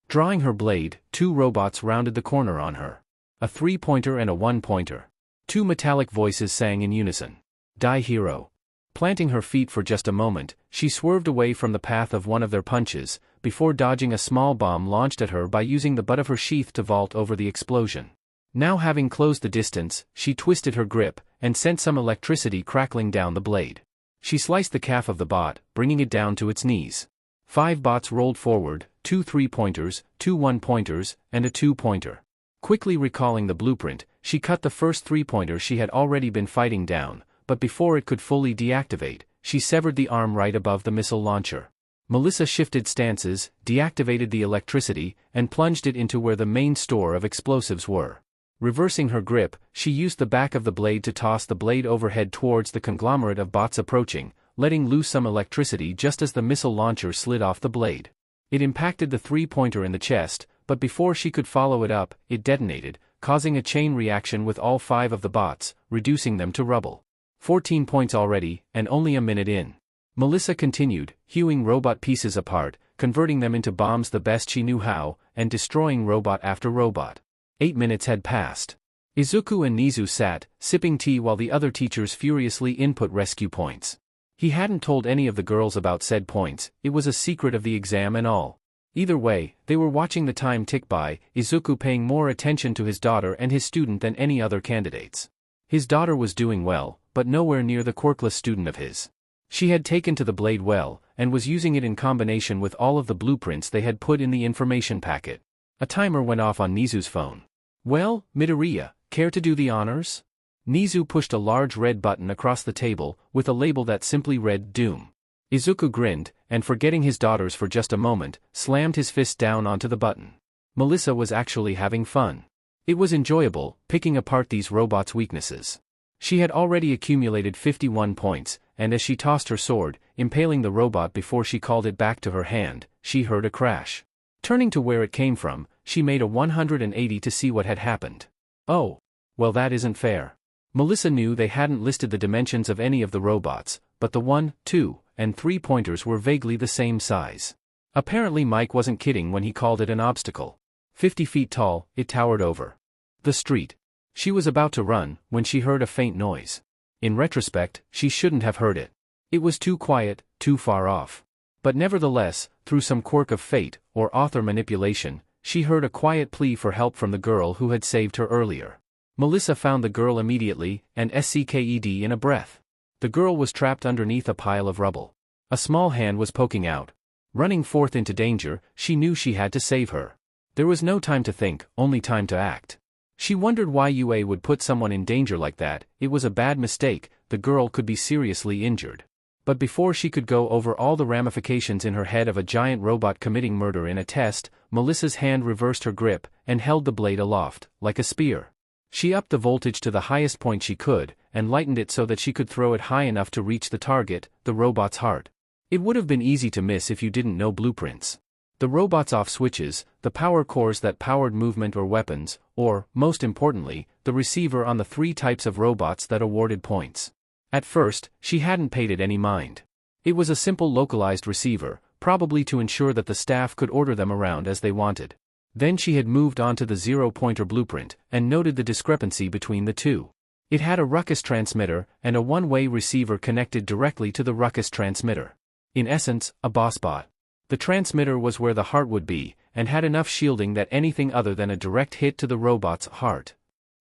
Drawing her blade, 2 robots rounded the corner on her. A 3-pointer and a 1-pointer. 2 metallic voices sang in unison. Die hero. Planting her feet for just a moment, she swerved away from the path of one of their punches, before dodging a small bomb launched at her by using the butt of her sheath to vault over the explosion. Now having closed the distance, she twisted her grip, and sent some electricity crackling down the blade. She sliced the calf of the bot, bringing it down to its knees. 5 bots rolled forward, 2 3-pointers, 2 1-pointers, and a 2-pointer. Quickly recalling the blueprint, she cut the first 3-pointer she had already been fighting down, but before it could fully deactivate, she severed the arm right above the missile launcher. Melissa shifted stances, deactivated the electricity, and plunged it into where the main store of explosives were. Reversing her grip, she used the back of the blade to toss the blade overhead towards the conglomerate of bots approaching, letting loose some electricity just as the missile launcher slid off the blade. It impacted the 3-pointer in the chest, but before she could follow it up, it detonated, causing a chain reaction with all 5 of the bots, reducing them to rubble. 14 points already, and only a minute in. Melissa continued, hewing robot pieces apart, converting them into bombs the best she knew how, and destroying robot after robot. 8 minutes had passed. Izuku and Nizu sat, sipping tea while the other teachers furiously input rescue points. He hadn't told any of the girls about said points, it was a secret of the exam and all. Either way, they were watching the time tick by, Izuku paying more attention to his daughter and his student than any other candidates. His daughter was doing well, but nowhere near the quirkless student of his. She had taken to the blade well, and was using it in combination with all of the blueprints they had put in the information packet. A timer went off on Nizu's phone. "Well, Midoriya, care to do the honors?" Nizu pushed a large red button across the table, with a label that simply read Doom. Izuku grinned, and forgetting his daughters for just a moment, slammed his fist down onto the button. Melissa was actually having fun. It was enjoyable, picking apart these robots' weaknesses. She had already accumulated 51 points, and as she tossed her sword, impaling the robot before she called it back to her hand, she heard a crash. Turning to where it came from, she made a 180 to see what had happened. Oh. Well, that isn't fair. Melissa knew they hadn't listed the dimensions of any of the robots, but the 1, 2, and 3-pointers were vaguely the same size. Apparently Mike wasn't kidding when he called it an obstacle. 50 feet tall, it towered over the street. She was about to run, when she heard a faint noise. In retrospect, she shouldn't have heard it. It was too quiet, too far off. But nevertheless, through some quirk of fate, or author manipulation, she heard a quiet plea for help from the girl who had saved her earlier. Melissa found the girl immediately, and sked in a breath. The girl was trapped underneath a pile of rubble. A small hand was poking out. Running forth into danger, she knew she had to save her. There was no time to think, only time to act. She wondered why UA would put someone in danger like that. It was a bad mistake, the girl could be seriously injured. But before she could go over all the ramifications in her head of a giant robot committing murder in a test, Melissa's hand reversed her grip, and held the blade aloft, like a spear. She upped the voltage to the highest point she could, and lightened it so that she could throw it high enough to reach the target, the robot's heart. It would have been easy to miss if you didn't know blueprints. The robot's off switches, the power cores that powered movement or weapons, or, most importantly, the receiver on the 3 types of robots that awarded points. At first, she hadn't paid it any mind. It was a simple localized receiver, probably to ensure that the staff could order them around as they wanted. Then she had moved on to the zero-pointer blueprint, and noted the discrepancy between the two. It had a ruckus transmitter, and a one-way receiver connected directly to the ruckus transmitter. In essence, a boss bot. The transmitter was where the heart would be, and had enough shielding that anything other than a direct hit to the robot's heart.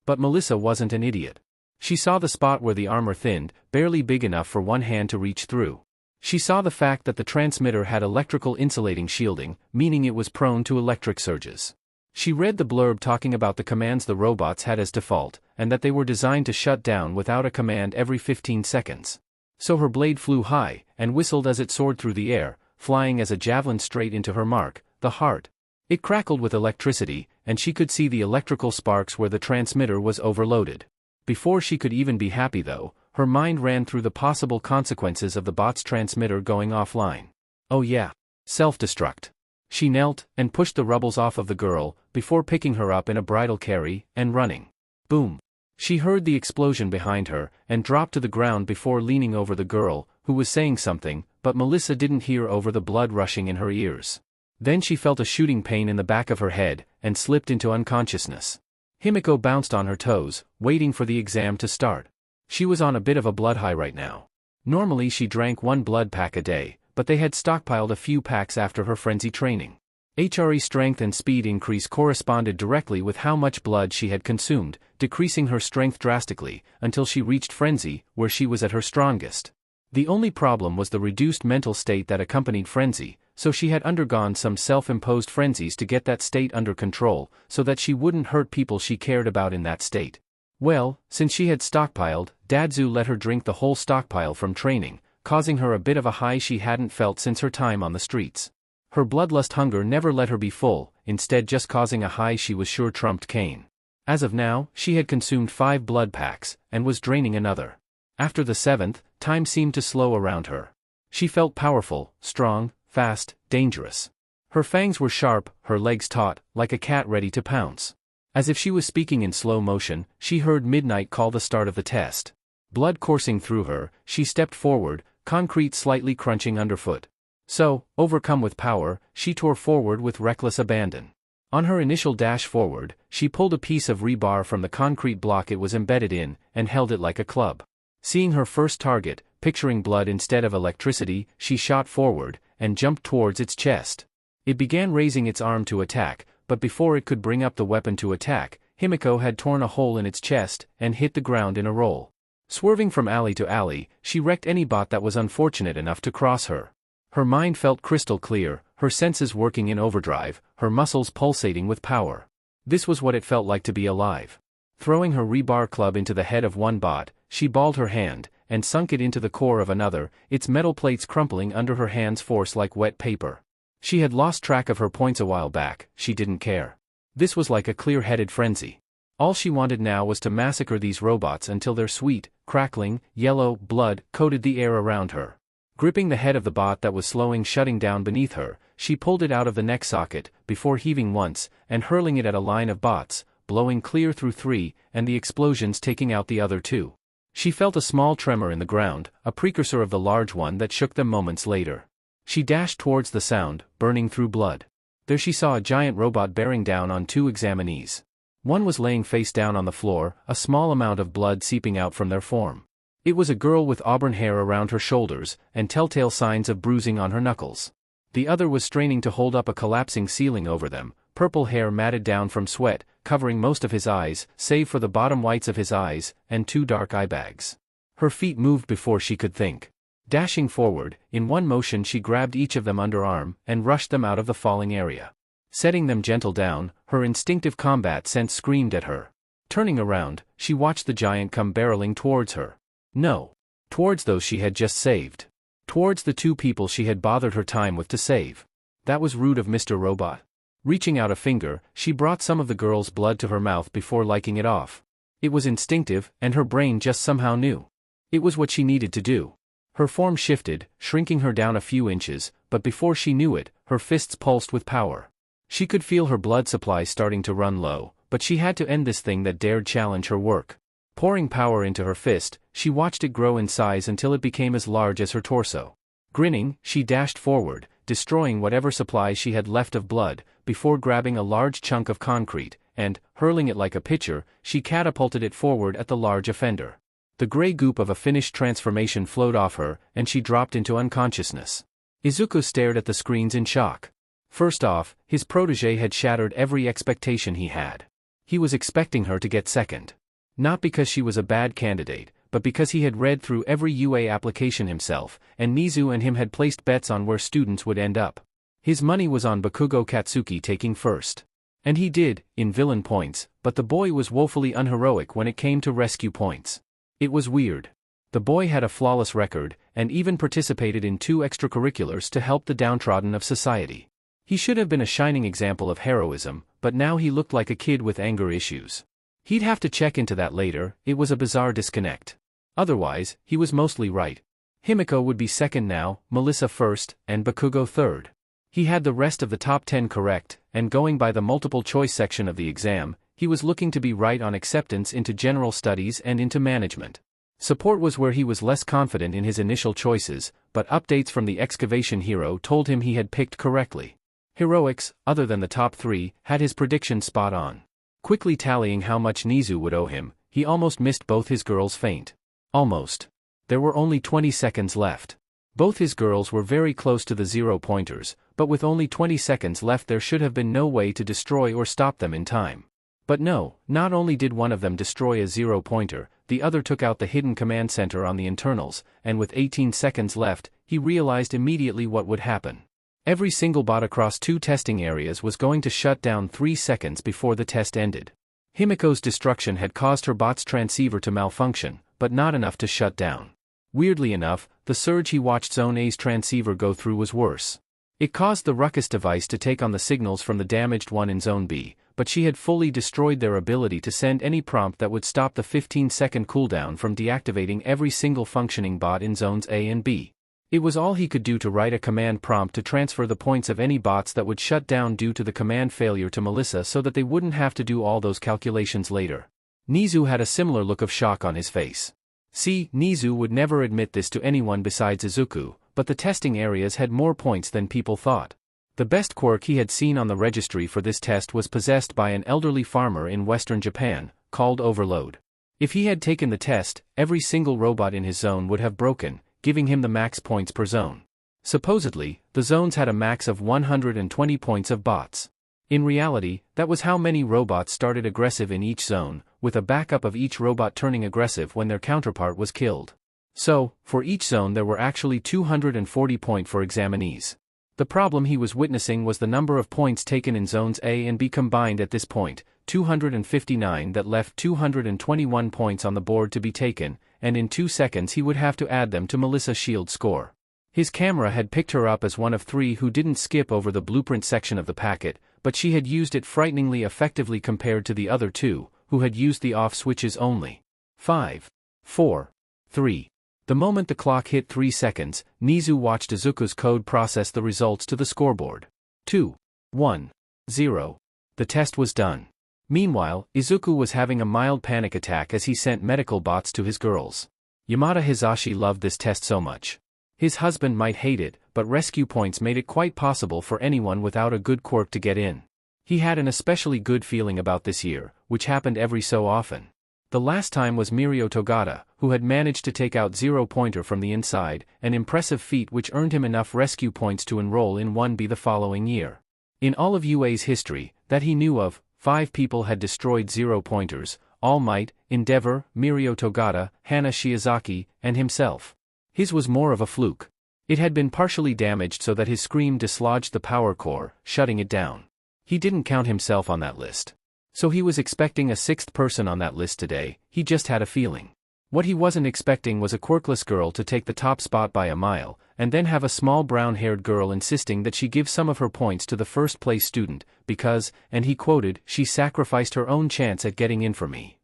But Melissa wasn't an idiot. She saw the spot where the armor thinned, barely big enough for one hand to reach through. She saw the fact that the transmitter had electrical insulating shielding, meaning it was prone to electric surges. She read the blurb talking about the commands the robots had as default, and that they were designed to shut down without a command every 15 seconds. So her blade flew high, and whistled as it soared through the air, flying as a javelin straight into her mark, the heart. It crackled with electricity, and she could see the electrical sparks where the transmitter was overloaded. Before she could even be happy though, her mind ran through the possible consequences of the bot's transmitter going offline. Oh yeah. Self-destruct. She knelt, and pushed the rubbles off of the girl, before picking her up in a bridal carry, and running. Boom. She heard the explosion behind her, and dropped to the ground before leaning over the girl, who was saying something, but Melissa didn't hear over the blood rushing in her ears. Then she felt a shooting pain in the back of her head, and slipped into unconsciousness. Himiko bounced on her toes, waiting for the exam to start. She was on a bit of a blood high right now. Normally she drank 1 blood pack a day, but they had stockpiled a few packs after her frenzy training. HRE strength and speed increase corresponded directly with how much blood she had consumed, decreasing her strength drastically, until she reached frenzy, where she was at her strongest. The only problem was the reduced mental state that accompanied frenzy, so she had undergone some self-imposed frenzies to get that state under control, so that she wouldn't hurt people she cared about in that state. Well, since she had stockpiled, Dadzu let her drink the whole stockpile from training, causing her a bit of a high she hadn't felt since her time on the streets. Her bloodlust hunger never let her be full, instead just causing a high she was sure trumped Cain. As of now, she had consumed 5 blood packs, and was draining another. After the 7th, time seemed to slow around her. She felt powerful, strong, fast, dangerous. Her fangs were sharp, her legs taut, like a cat ready to pounce. As if she was speaking in slow motion, she heard midnight call the start of the test. Blood coursing through her, she stepped forward, concrete slightly crunching underfoot. So, overcome with power, she tore forward with reckless abandon. On her initial dash forward, she pulled a piece of rebar from the concrete block it was embedded in, and held it like a club. Seeing her first target, picturing blood instead of electricity, she shot forward, and jumped towards its chest. It began raising its arm to attack, but before it could bring up the weapon to attack, Himiko had torn a hole in its chest, and hit the ground in a roll. Swerving from alley to alley, she wrecked any bot that was unfortunate enough to cross her. Her mind felt crystal clear, her senses working in overdrive, her muscles pulsating with power. This was what it felt like to be alive. Throwing her rebar club into the head of one bot, she balled her hand, and sunk it into the core of another, its metal plates crumpling under her hand's force like wet paper. She had lost track of her points a while back, she didn't care. This was like a clear-headed frenzy. All she wanted now was to massacre these robots until their sweet, crackling, yellow blood coated the air around her. Gripping the head of the bot that was slowing shutting down beneath her, she pulled it out of the neck socket, before heaving once, and hurling it at a line of bots, blowing clear through 3, and the explosions taking out the other 2. She felt a small tremor in the ground, a precursor of the large one that shook them moments later. She dashed towards the sound, burning through blood. There she saw a giant robot bearing down on 2 examinees. One was laying face down on the floor, a small amount of blood seeping out from their form. It was a girl with auburn hair around her shoulders, and telltale signs of bruising on her knuckles. The other was straining to hold up a collapsing ceiling over them, purple hair matted down from sweat, covering most of his eyes, save for the bottom whites of his eyes, and 2 dark eye bags. Her feet moved before she could think. Dashing forward, in one motion she grabbed each of them underarm, and rushed them out of the falling area. Setting them gentle down, her instinctive combat sense screamed at her. Turning around, she watched the giant come barreling towards her. No. Towards those she had just saved. Towards the 2 people she had bothered her time with to save. That was rude of Mr. Robot. Reaching out a finger, she brought some of the girl's blood to her mouth before licking it off. It was instinctive, and her brain just somehow knew. It was what she needed to do. Her form shifted, shrinking her down a few inches, but before she knew it, her fists pulsed with power. She could feel her blood supply starting to run low, but she had to end this thing that dared challenge her work. Pouring power into her fist, she watched it grow in size until it became as large as her torso. Grinning, she dashed forward, destroying whatever supplies she had left of blood, before grabbing a large chunk of concrete, and, hurling it like a pitcher, she catapulted it forward at the large offender. The gray goop of a finished transformation flowed off her, and she dropped into unconsciousness. Izuku stared at the screens in shock. First off, his protégé had shattered every expectation he had. He was expecting her to get second. Not because she was a bad candidate, but because he had read through every UA application himself, and Nizu and him had placed bets on where students would end up. His money was on Bakugo Katsuki taking first. And he did, in villain points, but the boy was woefully unheroic when it came to rescue points. It was weird. The boy had a flawless record, and even participated in 2 extracurriculars to help the downtrodden of society. He should have been a shining example of heroism, but now he looked like a kid with anger issues. He'd have to check into that later. It was a bizarre disconnect. Otherwise, he was mostly right. Himiko would be second now, Melissa first, and Bakugo third. He had the rest of the top 10 correct, and going by the multiple choice section of the exam, he was looking to be right on acceptance into general studies and into management. Support was where he was less confident in his initial choices, but updates from the excavation hero told him he had picked correctly. Heroics, other than the top 3, had his prediction spot on. Quickly tallying how much Nizu would owe him, he almost missed both his girls' faint. Almost. There were only 20 seconds left. Both his girls were very close to the 0-pointers, but with only 20 seconds left there should have been no way to destroy or stop them in time. But no, not only did one of them destroy a 0-pointer, the other took out the hidden command center on the internals, and with 18 seconds left, he realized immediately what would happen. Every single bot across 2 testing areas was going to shut down 3 seconds before the test ended. Himiko's destruction had caused her bot's transceiver to malfunction, but not enough to shut down. Weirdly enough, the surge he watched Zone A's transceiver go through was worse. It caused the Ruckus device to take on the signals from the damaged one in Zone B, but she had fully destroyed their ability to send any prompt that would stop the 15-second cooldown from deactivating every single functioning bot in Zones A and B. It was all he could do to write a command prompt to transfer the points of any bots that would shut down due to the command failure to Melissa so that they wouldn't have to do all those calculations later. Nizu had a similar look of shock on his face. See, Nizu would never admit this to anyone besides Izuku, but the testing areas had more points than people thought. The best quirk he had seen on the registry for this test was possessed by an elderly farmer in western Japan, called Overload. If he had taken the test, every single robot in his zone would have broken, giving him the max points per zone. Supposedly, the zones had a max of 120 points of bots. In reality, that was how many robots started aggressive in each zone, with a backup of each robot turning aggressive when their counterpart was killed. So, for each zone there were actually 240 points for examinees. The problem he was witnessing was the number of points taken in zones A and B combined at this point, 259 that left 221 points on the board to be taken, and in 2 seconds he would have to add them to Melissa's shield score. His camera had picked her up as one of 3 who didn't skip over the blueprint section of the packet, but she had used it frighteningly effectively compared to the other 2, who had used the off switches only. 5, 4, 3. The moment the clock hit 3 seconds, Nizu watched Izuku's code process the results to the scoreboard. 2, 1, 0. The test was done. Meanwhile, Izuku was having a mild panic attack as he sent medical bots to his girls. Yamada Hisashi loved this test so much. His husband might hate it, but rescue points made it quite possible for anyone without a good quirk to get in. He had an especially good feeling about this year, which happened every so often. The last time was Mirio Togata, who had managed to take out 0-pointer from the inside, an impressive feat which earned him enough rescue points to enroll in 1B the following year. In all of UA's history, that he knew of, 5 people had destroyed 0-pointers: All Might, Endeavor, Mirio Togata, Hana Shiozaki, and himself. His was more of a fluke. It had been partially damaged so that his scream dislodged the power core, shutting it down. He didn't count himself on that list. So he was expecting a 6th person on that list today. He just had a feeling. What he wasn't expecting was a quirkless girl to take the top spot by a mile, and then have a small brown-haired girl insisting that she give some of her points to the first-place student, because, and he quoted, "she sacrificed her own chance at getting in for me."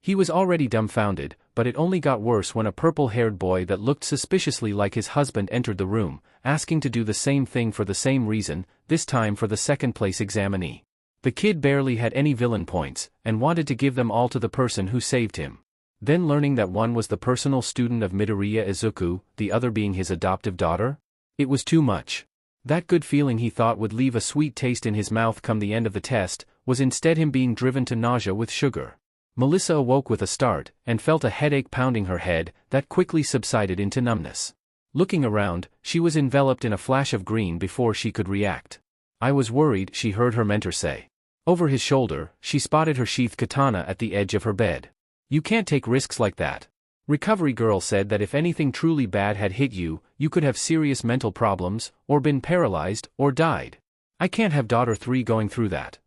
He was already dumbfounded, but it only got worse when a purple-haired boy that looked suspiciously like his husband entered the room, asking to do the same thing for the same reason, this time for the second-place examinee. The kid barely had any villain points, and wanted to give them all to the person who saved him. Then learning that one was the personal student of Midoriya Izuku, the other being his adoptive daughter? It was too much. That good feeling he thought would leave a sweet taste in his mouth come the end of the test, was instead him being driven to nausea with sugar. Melissa awoke with a start, and felt a headache pounding her head, that quickly subsided into numbness. Looking around, she was enveloped in a flash of green before she could react. "I was worried," she heard her mentor say. Over his shoulder, she spotted her sheathed katana at the edge of her bed. "You can't take risks like that. Recovery Girl said that if anything truly bad had hit you, you could have serious mental problems, or been paralyzed, or died. I can't have daughter 3 going through that."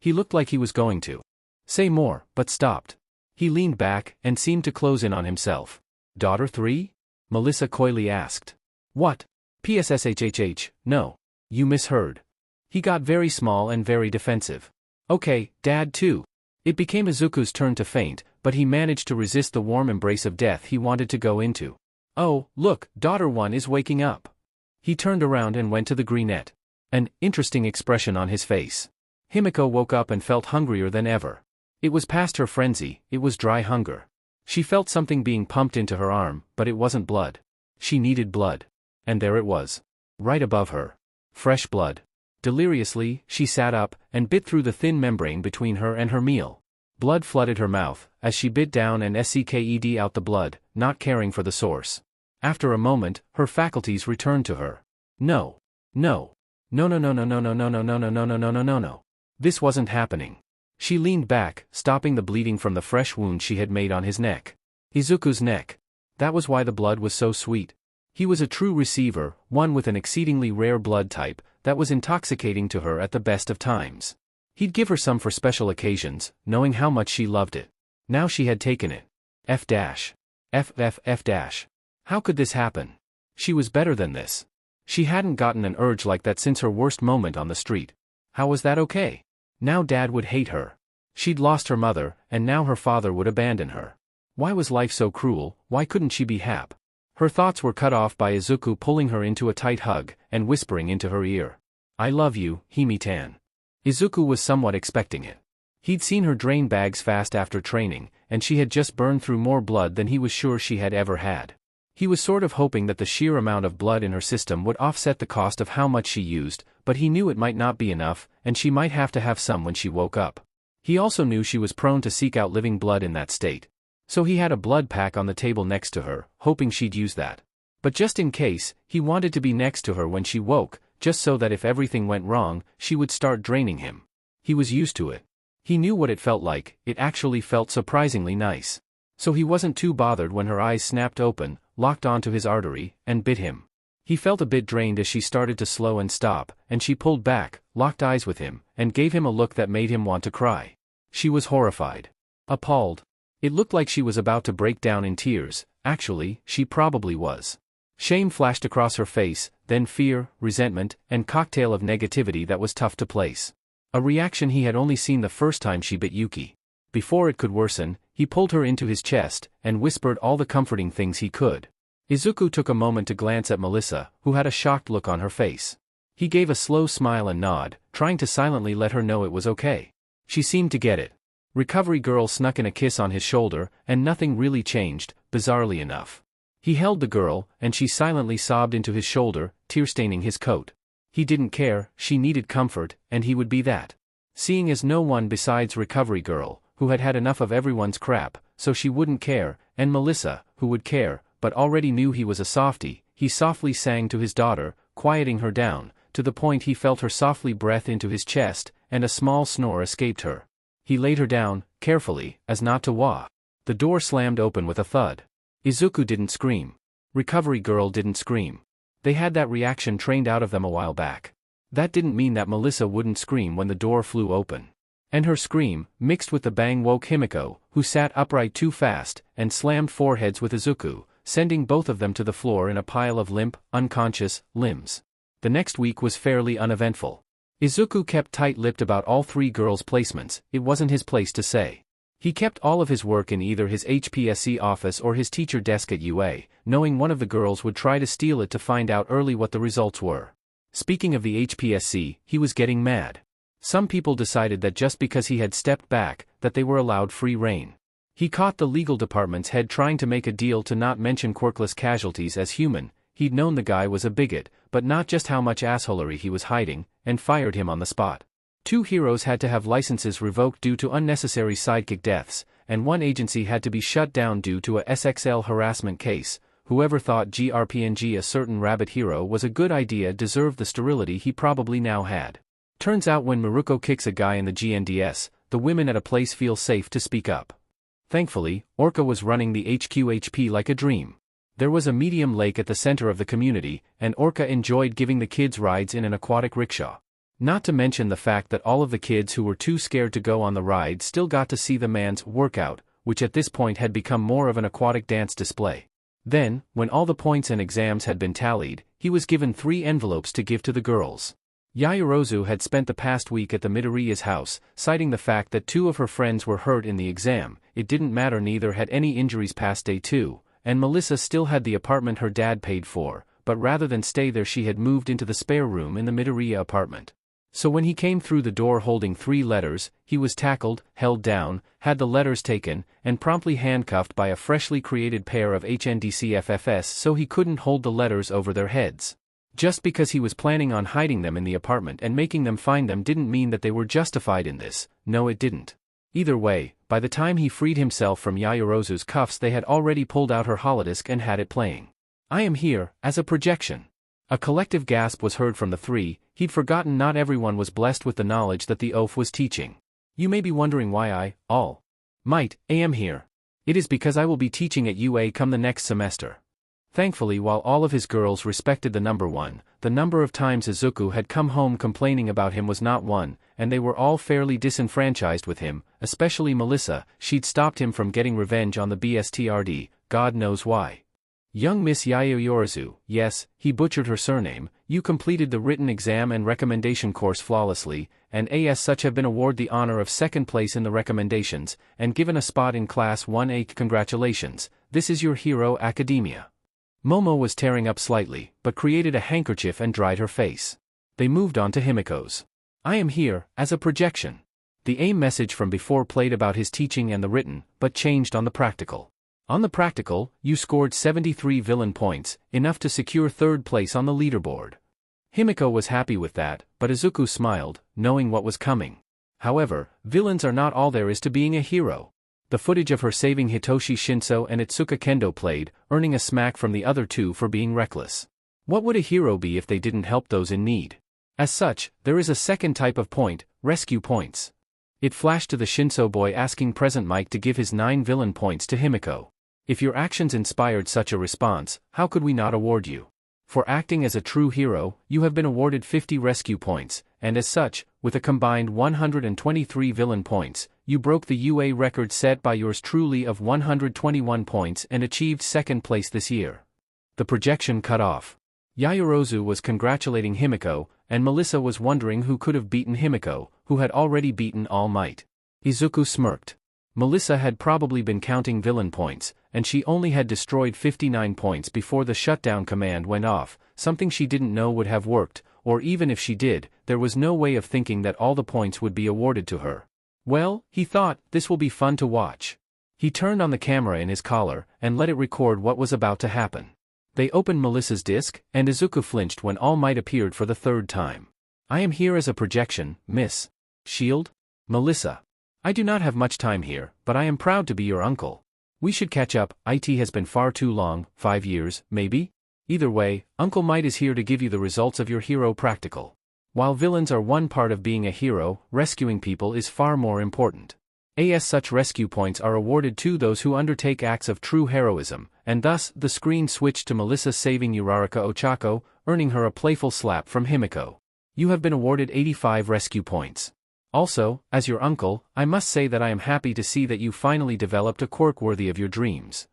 He looked like he was going to say more, but stopped. He leaned back, and seemed to close in on himself. "Daughter 3? Melissa coyly asked. "What? PSSHHH, no. You misheard." He got very small and very defensive. "Okay, Dad too." It became Izuku's turn to faint, but he managed to resist the warm embrace of death he wanted to go into. "Oh, look, daughter 1 is waking up." He turned around and went to the greenette. An interesting expression on his face. Himiko woke up and felt hungrier than ever. It was past her frenzy, it was dry hunger. She felt something being pumped into her arm, but it wasn't blood. She needed blood. And there it was. Right above her. Fresh blood. Deliriously, she sat up, and bit through the thin membrane between her and her meal. Blood flooded her mouth, as she bit down and sucked out the blood, not caring for the source. After a moment, her faculties returned to her. No. No. No no no no no no no no no no no no no no no no. This wasn't happening. She leaned back, stopping the bleeding from the fresh wound she had made on his neck. Izuku's neck. That was why the blood was so sweet. He was a true receiver, one with an exceedingly rare blood type, that was intoxicating to her at the best of times. He'd give her some for special occasions, knowing how much she loved it. Now she had taken it. F dash. F F F dash. How could this happen? She was better than this. She hadn't gotten an urge like that since her worst moment on the street. How was that okay? Now Dad would hate her. She'd lost her mother, and now her father would abandon her. Why was life so cruel? Why couldn't she be happy? Her thoughts were cut off by Izuku pulling her into a tight hug, and whispering into her ear. "I love you, Himi-tan." Izuku was somewhat expecting it. He'd seen her drain bags fast after training, and she had just burned through more blood than he was sure she had ever had. He was sort of hoping that the sheer amount of blood in her system would offset the cost of how much she used, but he knew it might not be enough, and she might have to have some when she woke up. He also knew she was prone to seek out living blood in that state. So he had a blood pack on the table next to her, hoping she'd use that. But just in case, he wanted to be next to her when she woke, just so that if everything went wrong, she would start draining him. He was used to it. He knew what it felt like, it actually felt surprisingly nice. So he wasn't too bothered when her eyes snapped open, locked onto his artery, and bit him. He felt a bit drained as she started to slow and stop, and she pulled back, locked eyes with him, and gave him a look that made him want to cry. She was horrified. Appalled. It looked like she was about to break down in tears. Actually, she probably was. Shame flashed across her face, then fear, resentment, and cocktail of negativity that was tough to place. A reaction he had only seen the first time she bit Yuki. Before it could worsen, he pulled her into his chest, and whispered all the comforting things he could. Izuku took a moment to glance at Melissa, who had a shocked look on her face. He gave a slow smile and nod, trying to silently let her know it was okay. She seemed to get it. Recovery Girl snuck in a kiss on his shoulder, and nothing really changed, bizarrely enough. He held the girl, and she silently sobbed into his shoulder, tear-staining his coat. He didn't care, she needed comfort, and he would be that. Seeing as no one besides Recovery Girl, who had had enough of everyone's crap, so she wouldn't care, and Melissa, who would care, but already knew he was a softie, he softly sang to his daughter, quieting her down, to the point he felt her softly breath into his chest, and a small snore escaped her. He laid her down, carefully, as not to wah. The door slammed open with a thud. Izuku didn't scream. Recovery Girl didn't scream. They had that reaction trained out of them a while back. That didn't mean that Melissa wouldn't scream when the door flew open. And her scream, mixed with the bang, woke Himiko, who sat upright too fast, and slammed foreheads with Izuku, sending both of them to the floor in a pile of limp, unconscious limbs. The next week was fairly uneventful. Izuku kept tight-lipped about all three girls' placements. It wasn't his place to say. He kept all of his work in either his HPSC office or his teacher desk at UA, knowing one of the girls would try to steal it to find out early what the results were. Speaking of the HPSC, he was getting mad. Some people decided that just because he had stepped back, that they were allowed free rein. He caught the legal department's head trying to make a deal to not mention quirkless casualties as human. He'd known the guy was a bigot, but not just how much assholery he was hiding, and fired him on the spot. 2 heroes had to have licenses revoked due to unnecessary sidekick deaths, and 1 agency had to be shut down due to a SXL harassment case. Whoever thought GRPNG a certain rabbit hero was a good idea deserved the sterility he probably now had. Turns out when Miruko kicks a guy in the GNDS, the women at a place feel safe to speak up. Thankfully, Orca was running the HQHP like a dream. There was a medium lake at the center of the community, and Orca enjoyed giving the kids rides in an aquatic rickshaw. Not to mention the fact that all of the kids who were too scared to go on the ride still got to see the man's workout, which at this point had become more of an aquatic dance display. Then, when all the points and exams had been tallied, he was given 3 envelopes to give to the girls. Yaoyorozu had spent the past week at the Midoriya's house, citing the fact that 2 of her friends were hurt in the exam. It didn't matter, neither had any injuries past day 2, and Melissa still had the apartment her dad paid for, but rather than stay there she had moved into the spare room in the Midoriya apartment. So when he came through the door holding 3 letters, he was tackled, held down, had the letters taken, and promptly handcuffed by a freshly created pair of HNDCFFS so he couldn't hold the letters over their heads. Just because he was planning on hiding them in the apartment and making them find them didn't mean that they were justified in this. No, it didn't. Either way, by the time he freed himself from Yaoyorozu's cuffs they had already pulled out her holodisc and had it playing. I am here, as a projection. A collective gasp was heard from the 3. He'd forgotten not everyone was blessed with the knowledge that the oaf was teaching. You may be wondering why I, all might, am here. It is because I will be teaching at UA come the next semester. Thankfully, while all of his girls respected the number 1, the number of times Izuku had come home complaining about him was not 1, and they were all fairly disenfranchised with him, especially Melissa. She'd stopped him from getting revenge on the BSTRD, God knows why. Young Miss Yaoyorozu, yes, he butchered her surname, you completed the written exam and recommendation course flawlessly, and as such have been awarded the honor of 2nd place in the recommendations, and given a spot in Class 1A. Congratulations, this is your hero academia. Momo was tearing up slightly, but created a handkerchief and dried her face. They moved on to Himiko's. I am here, as a projection. The AIM message from before played about his teaching and the written, but changed on the practical. On the practical, you scored 73 villain points, enough to secure 3rd place on the leaderboard. Himiko was happy with that, but Izuku smiled, knowing what was coming. However, villains are not all there is to being a hero. The footage of her saving Hitoshi Shinso and Itsuka Kendo played, earning a smack from the other 2 for being reckless. What would a hero be if they didn't help those in need? As such, there is a 2nd type of point, rescue points. It flashed to the Shinso boy asking Present Mike to give his 9 villain points to Himiko. If your actions inspired such a response, how could we not award you? For acting as a true hero, you have been awarded 50 rescue points, and as such, with a combined 123 villain points, you broke the UA record set by yours truly of 121 points and achieved 2nd place this year. The projection cut off. Yaoyorozu was congratulating Himiko, and Melissa was wondering who could have beaten Himiko, who had already beaten All Might. Izuku smirked. Melissa had probably been counting villain points, and she only had destroyed 59 points before the shutdown command went off, something she didn't know would have worked, or even if she did, there was no way of thinking that all the points would be awarded to her. Well, he thought, this will be fun to watch. He turned on the camera in his collar, and let it record what was about to happen. They opened Melissa's disc, and Izuku flinched when All Might appeared for the 3rd time. I am here as a projection, Miss Shield? Melissa. I do not have much time here, but I am proud to be your uncle. We should catch up, it has been far too long, 5 years, maybe? Either way, Uncle Might is here to give you the results of your hero practical. While villains are one part of being a hero, rescuing people is far more important. As such rescue points are awarded to those who undertake acts of true heroism, and thus, the screen switched to Melissa saving Uraraka Ochako, earning her a playful slap from Himiko. You have been awarded 85 rescue points. Also, as your uncle, I must say that I am happy to see that you finally developed a quirk worthy of your dreams.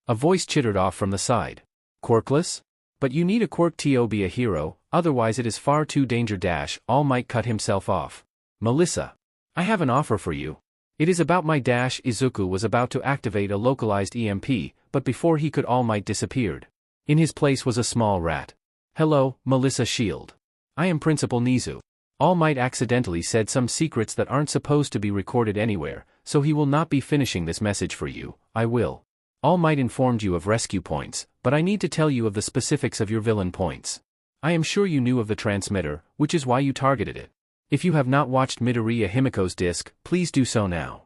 A voice chittered off from the side. Quirkless? But you need a quirk to be a hero, otherwise it is far too danger. All Might cut himself off. Melissa. I have an offer for you. It is about my dash. Izuku was about to activate a localized EMP, but before he could, All Might disappeared. In his place was a small rat. Hello, Melissa Shield. I am Principal Nizu. All Might accidentally said some secrets that aren't supposed to be recorded anywhere, so he will not be finishing this message for you. I will. All Might informed you of rescue points, but I need to tell you of the specifics of your villain points. I am sure you knew of the transmitter, which is why you targeted it. If you have not watched Midoriya Himiko's disc, please do so now.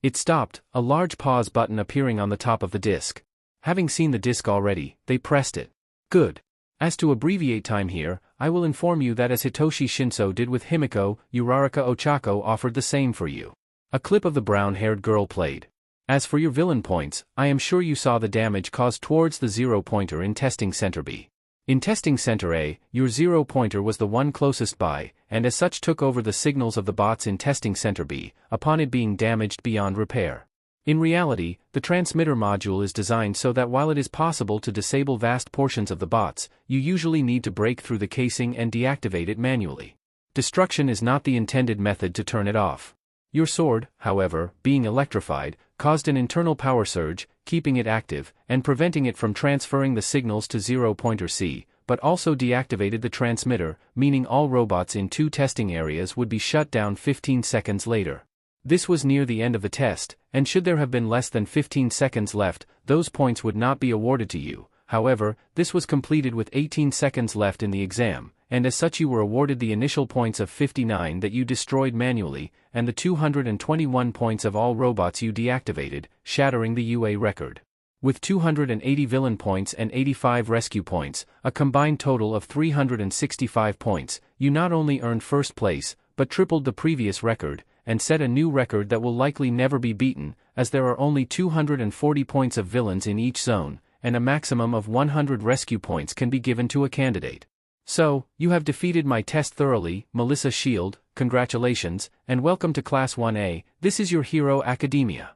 It stopped, a large pause button appearing on the top of the disc. Having seen the disc already, they pressed it. Good. As to abbreviate time here, I will inform you that as Hitoshi Shinso did with Himiko, Uraraka Ochako offered the same for you. A clip of the brown-haired girl played. As for your villain points, I am sure you saw the damage caused towards the zero-pointer in Testing Center B. In Testing Center A, your zero-pointer was the one closest by, and as such took over the signals of the bots in Testing Center B, upon it being damaged beyond repair. In reality, the transmitter module is designed so that while it is possible to disable vast portions of the bots, you usually need to break through the casing and deactivate it manually. Destruction is not the intended method to turn it off. Your sword, however, being electrified, caused an internal power surge, keeping it active, and preventing it from transferring the signals to zero-pointer C, but also deactivated the transmitter, meaning all robots in 2 testing areas would be shut down 15 seconds later. This was near the end of the test, and should there have been less than 15 seconds left, those points would not be awarded to you. However, this was completed with 18 seconds left in the exam, and as such you were awarded the initial points of 59 that you destroyed manually, and the 221 points of all robots you deactivated, shattering the UA record. With 280 villain points and 85 rescue points, a combined total of 365 points, you not only earned first place, but tripled the previous record, and set a new record that will likely never be beaten, as there are only 240 points of villains in each zone, and a maximum of 100 rescue points can be given to a candidate. So, you have defeated my test thoroughly, Melissa Shield, congratulations, and welcome to Class 1A, this is your Hero Academia.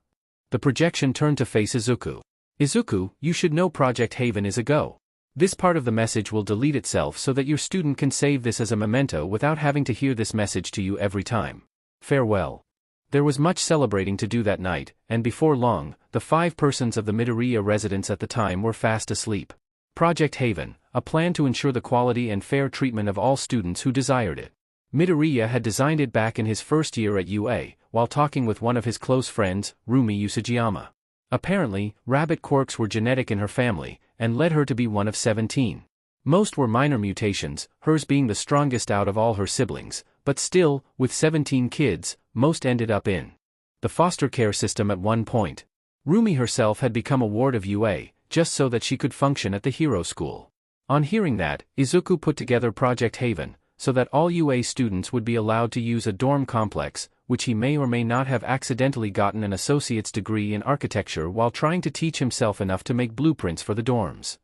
The projection turned to face Izuku. Izuku, you should know Project Haven is a go. This part of the message will delete itself so that your student can save this as a memento without having to hear this message to you every time. Farewell. There was much celebrating to do that night, and before long, the 5 persons of the Midoriya residence at the time were fast asleep. Project Haven, a plan to ensure the quality and fair treatment of all students who desired it. Midoriya had designed it back in his first year at UA, while talking with one of his close friends, Rumi Usajiyama. Apparently, rabbit quirks were genetic in her family, and led her to be one of 17. Most were minor mutations, hers being the strongest out of all her siblings, but still, with 17 kids, most ended up in the foster care system at one point. Rumi herself had become a ward of UA, just so that she could function at the hero school. On hearing that, Izuku put together Project Haven, so that all UA students would be allowed to use a dorm complex, which he may or may not have accidentally gotten an associate's degree in architecture while trying to teach himself enough to make blueprints for the dorms.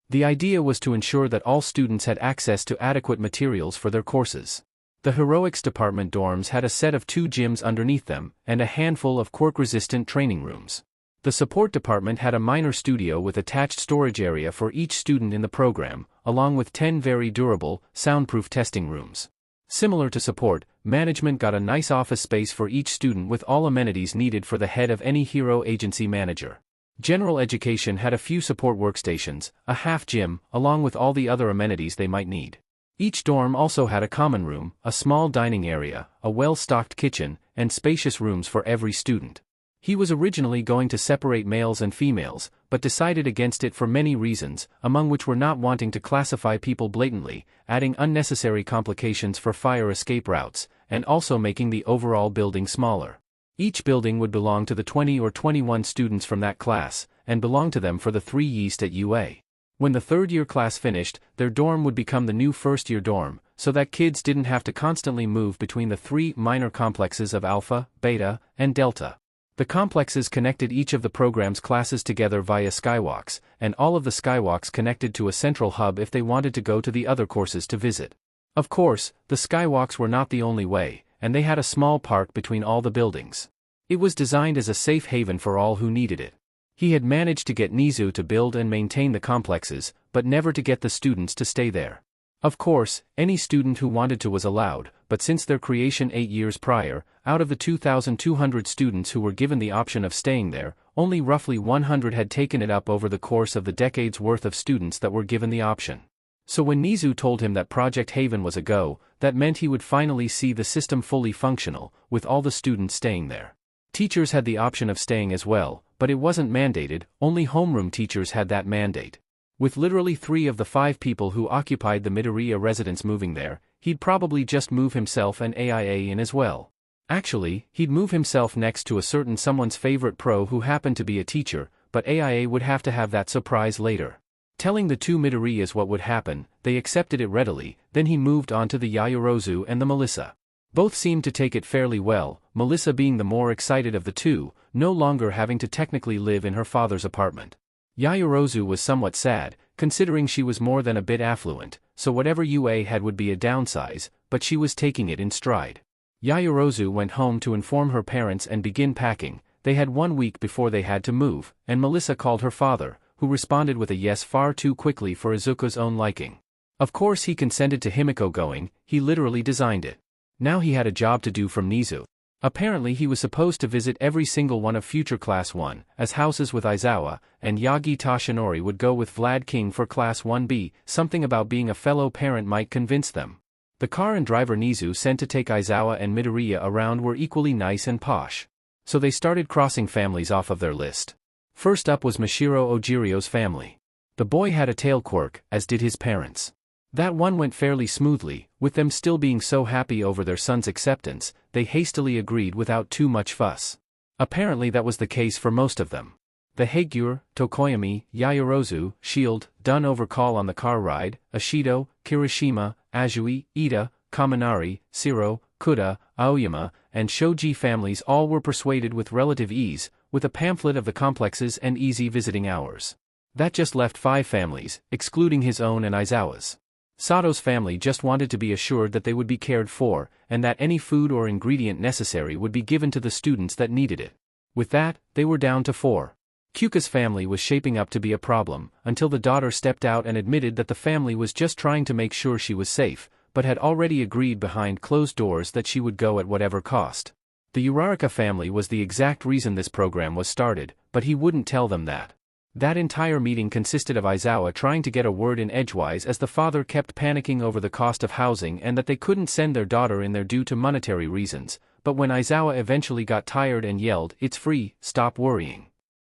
The idea was to ensure that all students had access to adequate materials for their courses. The Heroics Department dorms had a set of 2 gyms underneath them, and a handful of quirk-resistant training rooms. The Support Department had a minor studio with attached storage area for each student in the program, along with 10 very durable, soundproof testing rooms. Similar to Support, Management got a nice office space for each student with all amenities needed for the head of any hero agency manager. General Education had a few support workstations, a half gym, along with all the other amenities they might need. Each dorm also had a common room, a small dining area, a well-stocked kitchen, and spacious rooms for every student. He was originally going to separate males and females, but decided against it for many reasons, among which were not wanting to classify people blatantly, adding unnecessary complications for fire escape routes, and also making the overall building smaller. Each building would belong to the 20 or 21 students from that class, and belong to them for the 3 years at UA. When the third-year class finished, their dorm would become the new first-year dorm, so that kids didn't have to constantly move between the 3 minor complexes of Alpha, Beta, and Delta. The complexes connected each of the program's classes together via skywalks, and all of the skywalks connected to a central hub if they wanted to go to the other courses to visit. Of course, the skywalks were not the only way, and they had a small park between all the buildings. It was designed as a safe haven for all who needed it. He had managed to get Nizu to build and maintain the complexes, but never to get the students to stay there. Of course, any student who wanted to was allowed, but since their creation 8 years prior, out of the 2,200 students who were given the option of staying there, only roughly 100 had taken it up over the course of the decade's worth of students that were given the option. So when Nizu told him that Project Haven was a go, that meant he would finally see the system fully functional, with all the students staying there. Teachers had the option of staying as well, but it wasn't mandated, only homeroom teachers had that mandate. With literally 3 of the 5 people who occupied the Midoriya residence moving there, he'd probably just move himself and AIA in as well. Actually, he'd move himself next to a certain someone's favorite pro who happened to be a teacher, but AIA would have to have that surprise later. Telling the 2 Midoriyas what would happen, they accepted it readily, then he moved on to the Yayorozu and the Melissa. Both seemed to take it fairly well, Melissa being the more excited of the 2, no longer having to technically live in her father's apartment. Yayorozu was somewhat sad, considering she was more than a bit affluent, so whatever UA had would be a downsize, but she was taking it in stride. Yayorozu went home to inform her parents and begin packing. They had 1 week before they had to move, and Melissa called her father, who responded with a yes far too quickly for Izuku's own liking. Of course he consented to Himiko going, he literally designed it. Now he had a job to do from Nizu. Apparently he was supposed to visit every single one of future Class 1, as houses with Aizawa, and Yagi Tashinori would go with Vlad King for Class 1B, something about being a fellow parent might convince them. The car and driver Nizu sent to take Aizawa and Midoriya around were equally nice and posh. So they started crossing families off of their list. First up was Mashiro Ojirio's family. The boy had a tail quirk, as did his parents. That one went fairly smoothly, with them still being so happy over their son's acceptance, they hastily agreed without too much fuss. Apparently that was the case for most of them. The Haigure, Tokoyami, Yayorozu, Shield, done over call on the car ride, Ashido, Kirishima, Azui, Ida, Kaminari, Siro, Kuda, Aoyama, and Shoji families all were persuaded with relative ease, with a pamphlet of the complexes and easy visiting hours. That just left 5 families, excluding his own and Aizawa's. Sato's family just wanted to be assured that they would be cared for, and that any food or ingredient necessary would be given to the students that needed it. With that, they were down to 4. Kyuka's family was shaping up to be a problem, until the daughter stepped out and admitted that the family was just trying to make sure she was safe, but had already agreed behind closed doors that she would go at whatever cost. The Uraraka family was the exact reason this program was started, but he wouldn't tell them that. That entire meeting consisted of Aizawa trying to get a word in edgewise as the father kept panicking over the cost of housing and that they couldn't send their daughter in there due to monetary reasons, but when Aizawa eventually got tired and yelled, "It's free, stop worrying."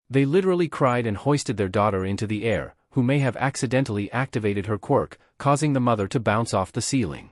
They literally cried and hoisted their daughter into the air, who may have accidentally activated her quirk, causing the mother to bounce off the ceiling.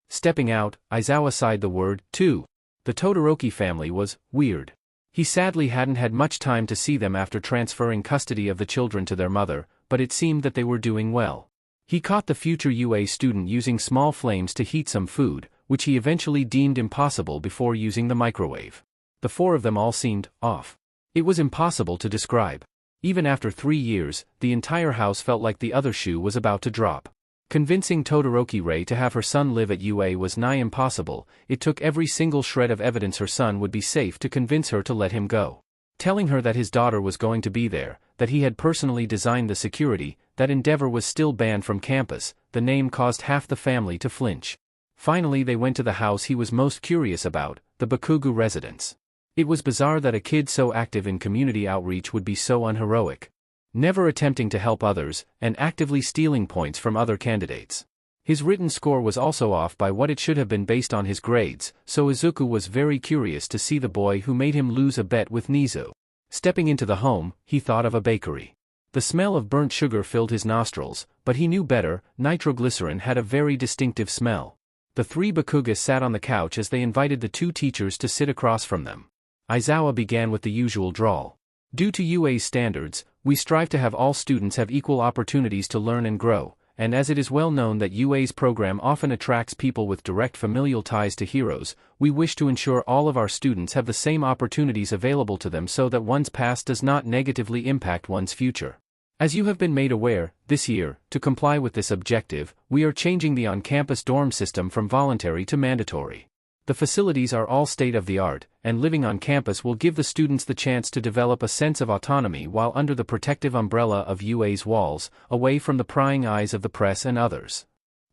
Stepping out, Aizawa sighed the word, too. The Todoroki family was weird. He sadly hadn't had much time to see them after transferring custody of the children to their mother, but it seemed that they were doing well. He caught the future UA student using small flames to heat some food, which he eventually deemed impossible before using the microwave. The 4 of them all seemed off. It was impossible to describe. Even after 3 years, the entire house felt like the other shoe was about to drop. Convincing Todoroki Rei to have her son live at UA was nigh impossible. It took every single shred of evidence her son would be safe to convince her to let him go. Telling her that his daughter was going to be there, that he had personally designed the security, that Endeavor was still banned from campus, the name caused half the family to flinch. Finally they went to the house he was most curious about, the Bakugu residence. It was bizarre that a kid so active in community outreach would be so unheroic. Never attempting to help others, and actively stealing points from other candidates. His written score was also off by what it should have been based on his grades, so Izuku was very curious to see the boy who made him lose a bet with Nizu. Stepping into the home, he thought of a bakery. The smell of burnt sugar filled his nostrils, but he knew better, nitroglycerin had a very distinctive smell. The 3 Bakugas sat on the couch as they invited the 2 teachers to sit across from them. Aizawa began with the usual drawl. Due to UA's standards, we strive to have all students have equal opportunities to learn and grow, and as it is well known that UA's program often attracts people with direct familial ties to heroes, we wish to ensure all of our students have the same opportunities available to them so that one's past does not negatively impact one's future. As you have been made aware, this year, to comply with this objective, we are changing the on-campus dorm system from voluntary to mandatory. The facilities are all state-of-the-art, and living on campus will give the students the chance to develop a sense of autonomy while under the protective umbrella of UA's walls, away from the prying eyes of the press and others.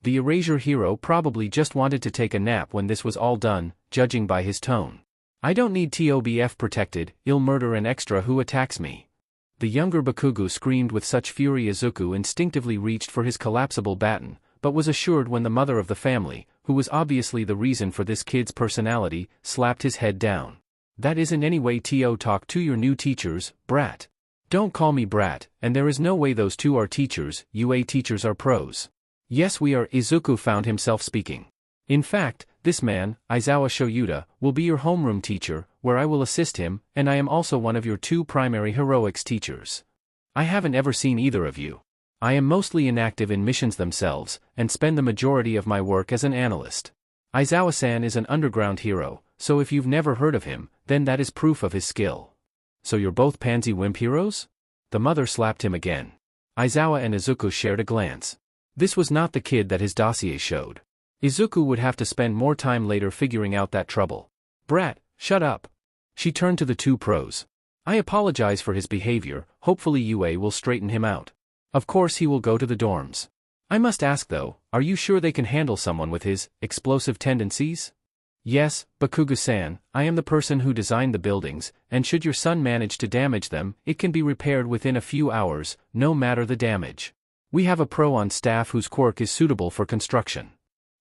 The erasure hero probably just wanted to take a nap when this was all done, judging by his tone. I don't need TOBF protected, I'll murder an extra who attacks me. The younger Bakugo screamed with such fury Izuku instinctively reached for his collapsible baton, but was assured when the mother of the family, who was obviously the reason for this kid's personality, slapped his head down. That isn't any way to talk to your new teachers, brat. Don't call me brat, and there is no way those two are teachers, UA teachers are pros. Yes we are, Izuku found himself speaking. In fact, this man, Aizawa Shoyuta, will be your homeroom teacher, where I will assist him, and I am also one of your 2 primary heroics teachers. I haven't ever seen either of you. I am mostly inactive in missions themselves, and spend the majority of my work as an analyst. Aizawa-san is an underground hero, so if you've never heard of him, then that is proof of his skill. So you're both pansy wimp heroes? The mother slapped him again. Aizawa and Izuku shared a glance. This was not the kid that his dossier showed. Izuku would have to spend more time later figuring out that trouble. Brat, shut up. She turned to the 2 pros. I apologize for his behavior, hopefully UA will straighten him out. Of course he will go to the dorms. I must ask though, are you sure they can handle someone with his explosive tendencies? Yes, Bakugo-san, I am the person who designed the buildings, and should your son manage to damage them, it can be repaired within a few hours, no matter the damage. We have a pro on staff whose quirk is suitable for construction.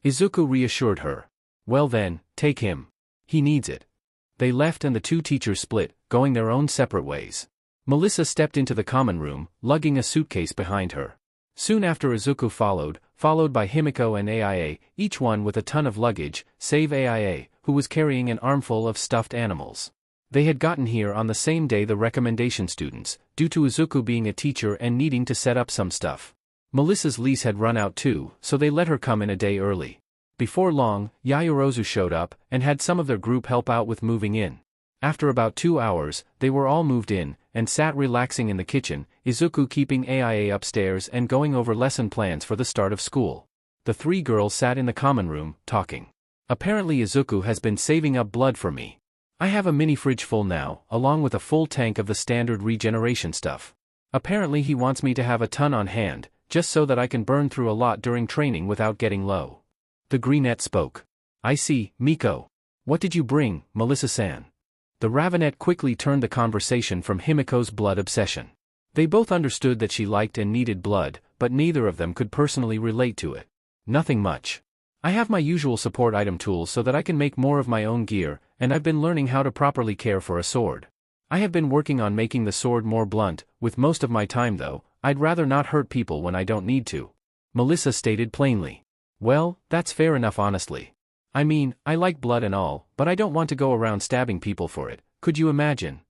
Izuku reassured her. Well then, take him. He needs it. They left and the 2 teachers split, going their own separate ways. Melissa stepped into the common room, lugging a suitcase behind her. Soon after Izuku followed by Himiko and AIA, each one with a ton of luggage, save AIA, who was carrying an armful of stuffed animals. They had gotten here on the same day the recommendation students, due to Izuku being a teacher and needing to set up some stuff. Melissa's lease had run out too, so they let her come in a day early. Before long, Yaoyorozu showed up, and had some of their group help out with moving in. After about 2 hours, they were all moved in, and sat relaxing in the kitchen, Izuku keeping AIA upstairs and going over lesson plans for the start of school. The 3 girls sat in the common room, talking. Apparently Izuku has been saving up blood for me. I have a mini fridge full now, along with a full tank of the standard regeneration stuff. Apparently he wants me to have a ton on hand, just so that I can burn through a lot during training without getting low. The Greenette spoke. I see, Miko. What did you bring, Melissa-san? The Ravenette quickly turned the conversation from Himiko's blood obsession. They both understood that she liked and needed blood, but neither of them could personally relate to it. Nothing much. I have my usual support item tools so that I can make more of my own gear, and I've been learning how to properly care for a sword. I have been working on making the sword more blunt, with most of my time though, I'd rather not hurt people when I don't need to. Melissa stated plainly. Well, that's fair enough honestly. I mean, I like blood and all, but I don't want to go around stabbing people for it, could you imagine?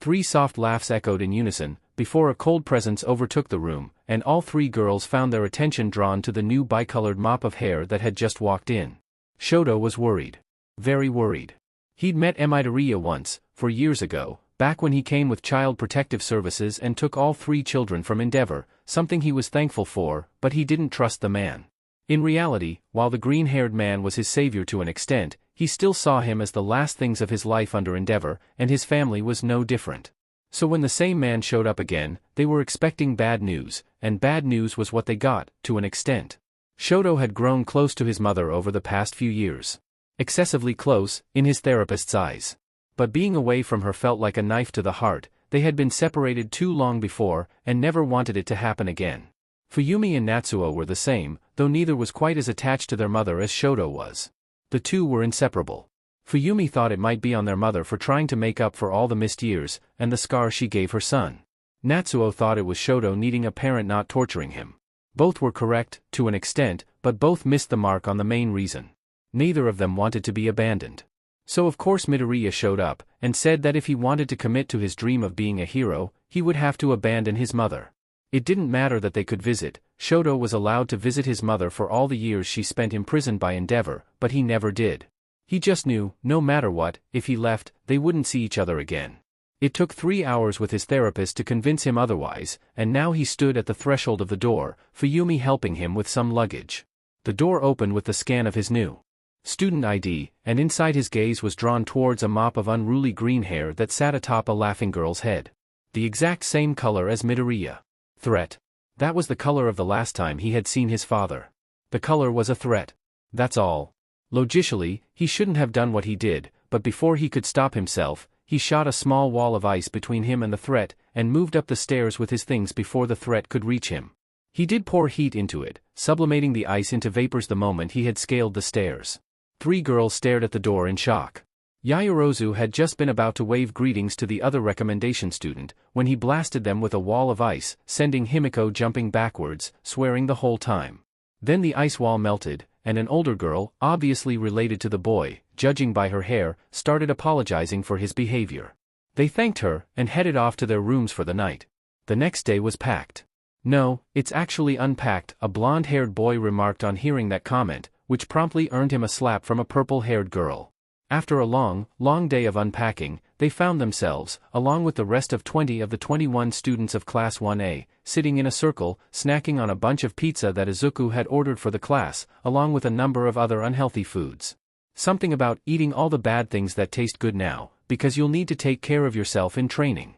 3 soft laughs echoed in unison, before a cold presence overtook the room, and all 3 girls found their attention drawn to the new bicolored mop of hair that had just walked in. Shoto was worried. Very worried. He'd met Midoriya once, 4 years ago, back when he came with Child Protective Services and took all 3 children from Endeavor, something he was thankful for, but he didn't trust the man. In reality, while the green-haired man was his savior to an extent, he still saw him as the last things of his life under Endeavor, and his family was no different. So when the same man showed up again, they were expecting bad news, and bad news was what they got, to an extent. Shoto had grown close to his mother over the past few years. Excessively close, in his therapist's eyes. But being away from her felt like a knife to the heart. They had been separated too long before, and never wanted it to happen again. Fuyumi and Natsuo were the same, though neither was quite as attached to their mother as Shoto was. The two were inseparable. Fuyumi thought it might be on their mother for trying to make up for all the missed years, and the scar she gave her son. Natsuo thought it was Shoto needing a parent not torturing him. Both were correct, to an extent, but both missed the mark on the main reason. Neither of them wanted to be abandoned. So of course Midoriya showed up, and said that if he wanted to commit to his dream of being a hero, he would have to abandon his mother. It didn't matter that they could visit. Shoto was allowed to visit his mother for all the years she spent imprisoned by Endeavor, but he never did. He just knew, no matter what, if he left, they wouldn't see each other again. It took 3 hours with his therapist to convince him otherwise, and now he stood at the threshold of the door, Fuyumi helping him with some luggage. The door opened with the scan of his new student ID, and inside his gaze was drawn towards a mop of unruly green hair that sat atop a laughing girl's head. The exact same color as Midoriya. Threat. That was the color of the last time he had seen his father. The color was a threat. That's all. Logically, he shouldn't have done what he did, but before he could stop himself, he shot a small wall of ice between him and the threat, and moved up the stairs with his things before the threat could reach him. He did pour heat into it, sublimating the ice into vapors the moment he had scaled the stairs. 3 girls stared at the door in shock. Yaoyorozu had just been about to wave greetings to the other recommendation student, when he blasted them with a wall of ice, sending Himiko jumping backwards, swearing the whole time. Then the ice wall melted, and an older girl, obviously related to the boy, judging by her hair, started apologizing for his behavior. They thanked her, and headed off to their rooms for the night. The next day was packed. "No, it's actually unpacked," a blonde-haired boy remarked on hearing that comment, which promptly earned him a slap from a purple-haired girl. After a long, long day of unpacking, they found themselves, along with the rest of 20 of the 21 students of Class 1A, sitting in a circle, snacking on a bunch of pizza that Izuku had ordered for the class, along with a number of other unhealthy foods. Something about eating all the bad things that taste good now, because you'll need to take care of yourself in training.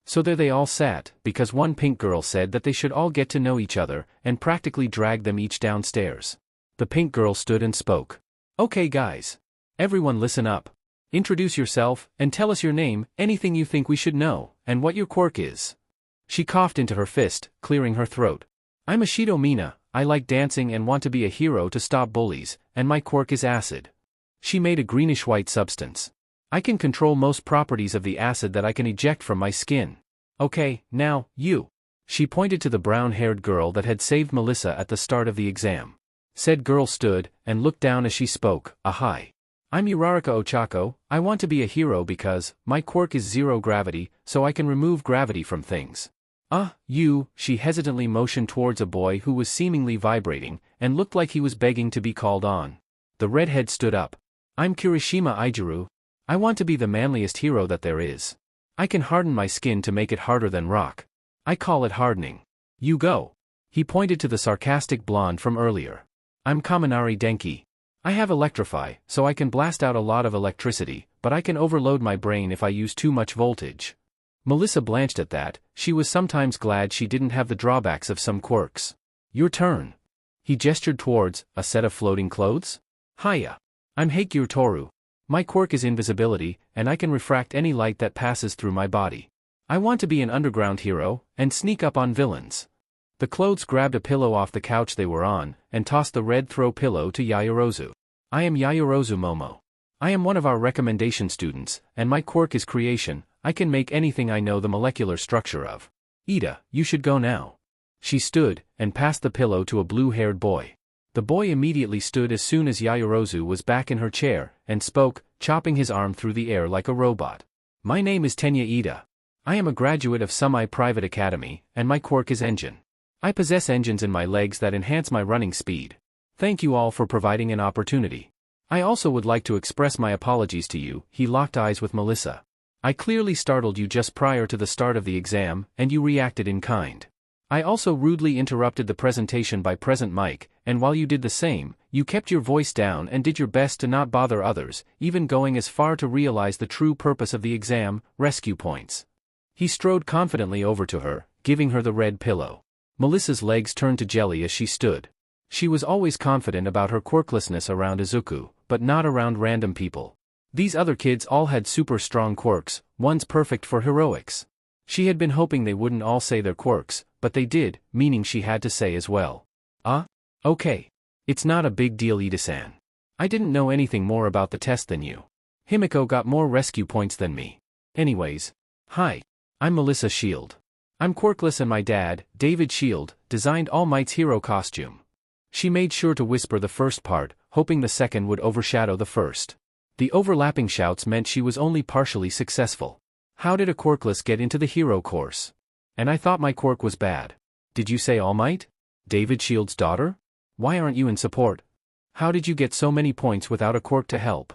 So there they all sat, because one pink girl said that they should all get to know each other, and practically dragged them each downstairs. The pink girl stood and spoke. "Okay guys. Everyone listen up. Introduce yourself, and tell us your name, anything you think we should know, and what your quirk is." She coughed into her fist, clearing her throat. "I'm Ashido Mina, I like dancing and want to be a hero to stop bullies, and my quirk is acid." She made a greenish-white substance. "I can control most properties of the acid that I can eject from my skin." "Okay, now, you." She pointed to the brown-haired girl that had saved Melissa at the start of the exam. Said girl stood, and looked down as she spoke. "Hi. I'm Uraraka Ochako, I want to be a hero because, my quirk is zero gravity, so I can remove gravity from things." You," she hesitantly motioned towards a boy who was seemingly vibrating, and looked like he was begging to be called on. The redhead stood up. "I'm Kirishima Ijiru. I want to be the manliest hero that there is. I can harden my skin to make it harder than rock. I call it hardening. You go." He pointed to the sarcastic blonde from earlier. "I'm Kaminari Denki. I have electrify, so I can blast out a lot of electricity, but I can overload my brain if I use too much voltage." Melissa blanched at that. She was sometimes glad she didn't have the drawbacks of some quirks. "Your turn." He gestured towards a set of floating clothes. "Hiya. I'm Heikyu Toru. My quirk is invisibility, and I can refract any light that passes through my body. I want to be an underground hero, and sneak up on villains." The clothes grabbed a pillow off the couch they were on, and tossed the red throw pillow to Yaoyorozu. "I am Yaoyorozu Momo. I am one of our recommendation students, and my quirk is creation. I can make anything I know the molecular structure of." "Ida, you should go now." She stood, and passed the pillow to a blue-haired boy. The boy immediately stood as soon as Yaoyorozu was back in her chair, and spoke, chopping his arm through the air like a robot. "My name is Tenya Ida. I am a graduate of Semi-Private Academy, and my quirk is engine. I possess engines in my legs that enhance my running speed. Thank you all for providing an opportunity. I also would like to express my apologies to you." He locked eyes with Melissa. "I clearly startled you just prior to the start of the exam, and you reacted in kind. I also rudely interrupted the presentation by present mic, and while you did the same, you kept your voice down and did your best to not bother others, even going as far to realize the true purpose of the exam, rescue points." He strode confidently over to her, giving her the red pillow. Melissa's legs turned to jelly as she stood. She was always confident about her quirklessness around Izuku, but not around random people. These other kids all had super strong quirks, one's perfect for heroics. She had been hoping they wouldn't all say their quirks, but they did, meaning she had to say as well. Okay. It's not a big deal, Ida-san. I didn't know anything more about the test than you. Himiko got more rescue points than me. Anyways. Hi. I'm Melissa Shield. I'm quirkless and my dad, David Shield, designed All Might's hero costume." She made sure to whisper the first part, hoping the second would overshadow the first. The overlapping shouts meant she was only partially successful. "How did a quirkless get into the hero course? And I thought my quirk was bad. Did you say All Might? David Shield's daughter? Why aren't you in support? How did you get so many points without a quirk to help?"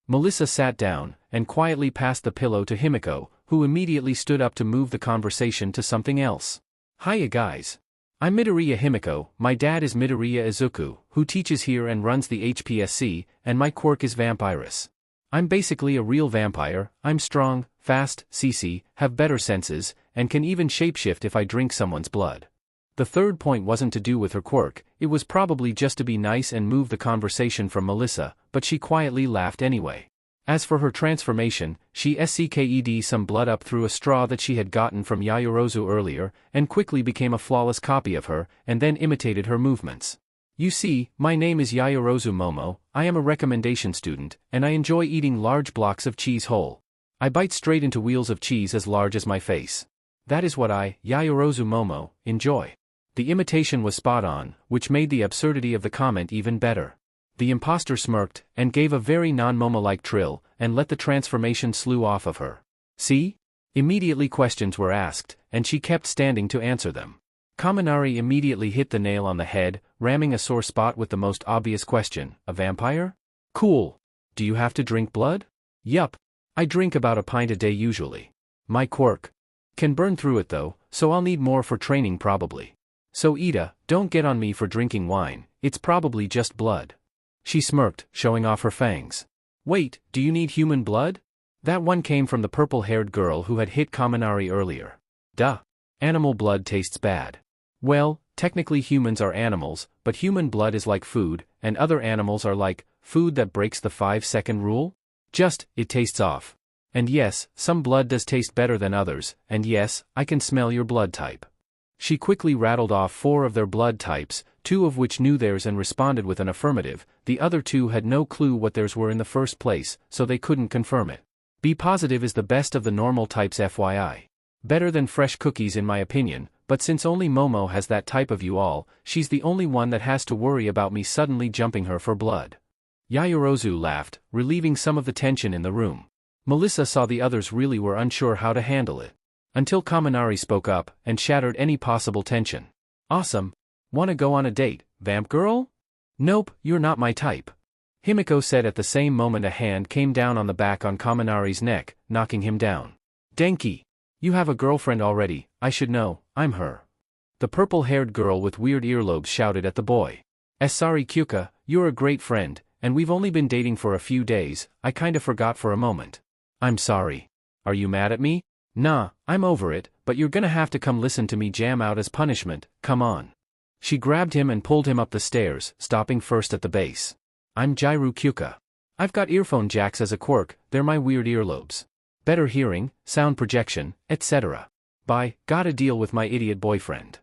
Melissa sat down, and quietly passed the pillow to Himiko, who immediately stood up to move the conversation to something else. "Hiya guys. I'm Midoriya Himiko, my dad is Midoriya Izuku, who teaches here and runs the HPSC, and my quirk is Vampirus. I'm basically a real vampire. I'm strong, fast, CC, have better senses, and can even shapeshift if I drink someone's blood." The third point wasn't to do with her quirk, it was probably just to be nice and move the conversation from Melissa, but she quietly laughed anyway. As for her transformation, she scked some blood up through a straw that she had gotten from Yaoyorozu earlier, and quickly became a flawless copy of her, and then imitated her movements. You see, my name is Yaoyorozu Momo, I am a recommendation student, and I enjoy eating large blocks of cheese whole. I bite straight into wheels of cheese as large as my face. That is what I, Yaoyorozu Momo, enjoy. The imitation was spot on, which made the absurdity of the comment even better. The imposter smirked, and gave a very non-Momo-like trill, and let the transformation slew off of her. See? Immediately questions were asked, and she kept standing to answer them. Kaminari immediately hit the nail on the head, ramming a sore spot with the most obvious question, a vampire? Cool. Do you have to drink blood? Yup. I drink about a pint a day usually. My quirk. Can burn through it though, so I'll need more for training probably. So Ida, don't get on me for drinking wine, it's probably just blood. She smirked, showing off her fangs. Wait, do you need human blood? That one came from the purple-haired girl who had hit Kaminari earlier. Duh. Animal blood tastes bad. Well, technically humans are animals, but human blood is like food, and other animals are like food that breaks the 5-second rule? Just, it tastes off. And yes, some blood does taste better than others, and yes, I can smell your blood type. She quickly rattled off 4 of their blood types, 2 of which knew theirs and responded with an affirmative, the other 2 had no clue what theirs were in the first place, so they couldn't confirm it. B positive is the best of the normal types FYI. Better than fresh cookies in my opinion, but since only Momo has that type of you all, she's the only one that has to worry about me suddenly jumping her for blood. Yaoyorozu laughed, relieving some of the tension in the room. Melissa saw the others really were unsure how to handle it. Until Kaminari spoke up, and shattered any possible tension. Awesome. Wanna go on a date, vamp girl? Nope, you're not my type. Himiko said at the same moment a hand came down on the back on Kaminari's neck, knocking him down. Denki. You have a girlfriend already, I should know, I'm her. The purple-haired girl with weird earlobes shouted at the boy. Sorry Kyuka, you're a great friend, and we've only been dating for a few days, I kinda forgot for a moment. I'm sorry. Are you mad at me? Nah, I'm over it, but you're gonna have to come listen to me jam out as punishment, come on. She grabbed him and pulled him up the stairs, stopping first at the base. I'm Jairu Kyuka. I've got earphone jacks as a quirk, they're my weird earlobes. Better hearing, sound projection, etc. Bye, gotta deal with my idiot boyfriend.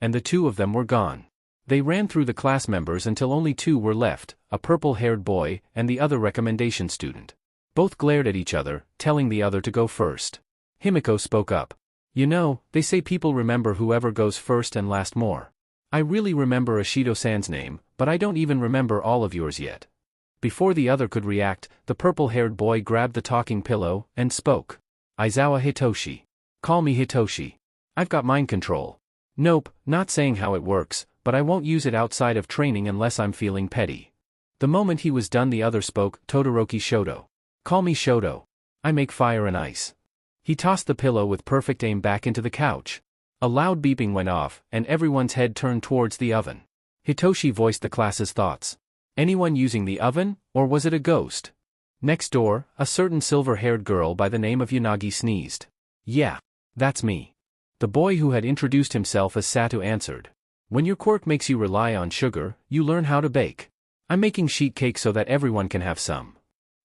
And the 2 of them were gone. They ran through the class members until only 2 were left, a purple-haired boy and the other recommendation student. Both glared at each other, telling the other to go first. Himiko spoke up. You know, they say people remember whoever goes first and last more. I really remember Ashido-san's name, but I don't even remember all of yours yet. Before the other could react, the purple-haired boy grabbed the talking pillow, and spoke. Aizawa Hitoshi. Call me Hitoshi. I've got mind control. Nope, not saying how it works, but I won't use it outside of training unless I'm feeling petty. The moment he was done the other spoke, Todoroki Shoto. Call me Shoto. I make fire and ice. He tossed the pillow with perfect aim back into the couch. A loud beeping went off, and everyone's head turned towards the oven. Hitoshi voiced the class's thoughts. Anyone using the oven, or was it a ghost? Next door, a certain silver-haired girl by the name of Yanagi sneezed. Yeah, that's me. The boy who had introduced himself as Sato answered. When your quirk makes you rely on sugar, you learn how to bake. I'm making sheet cake so that everyone can have some.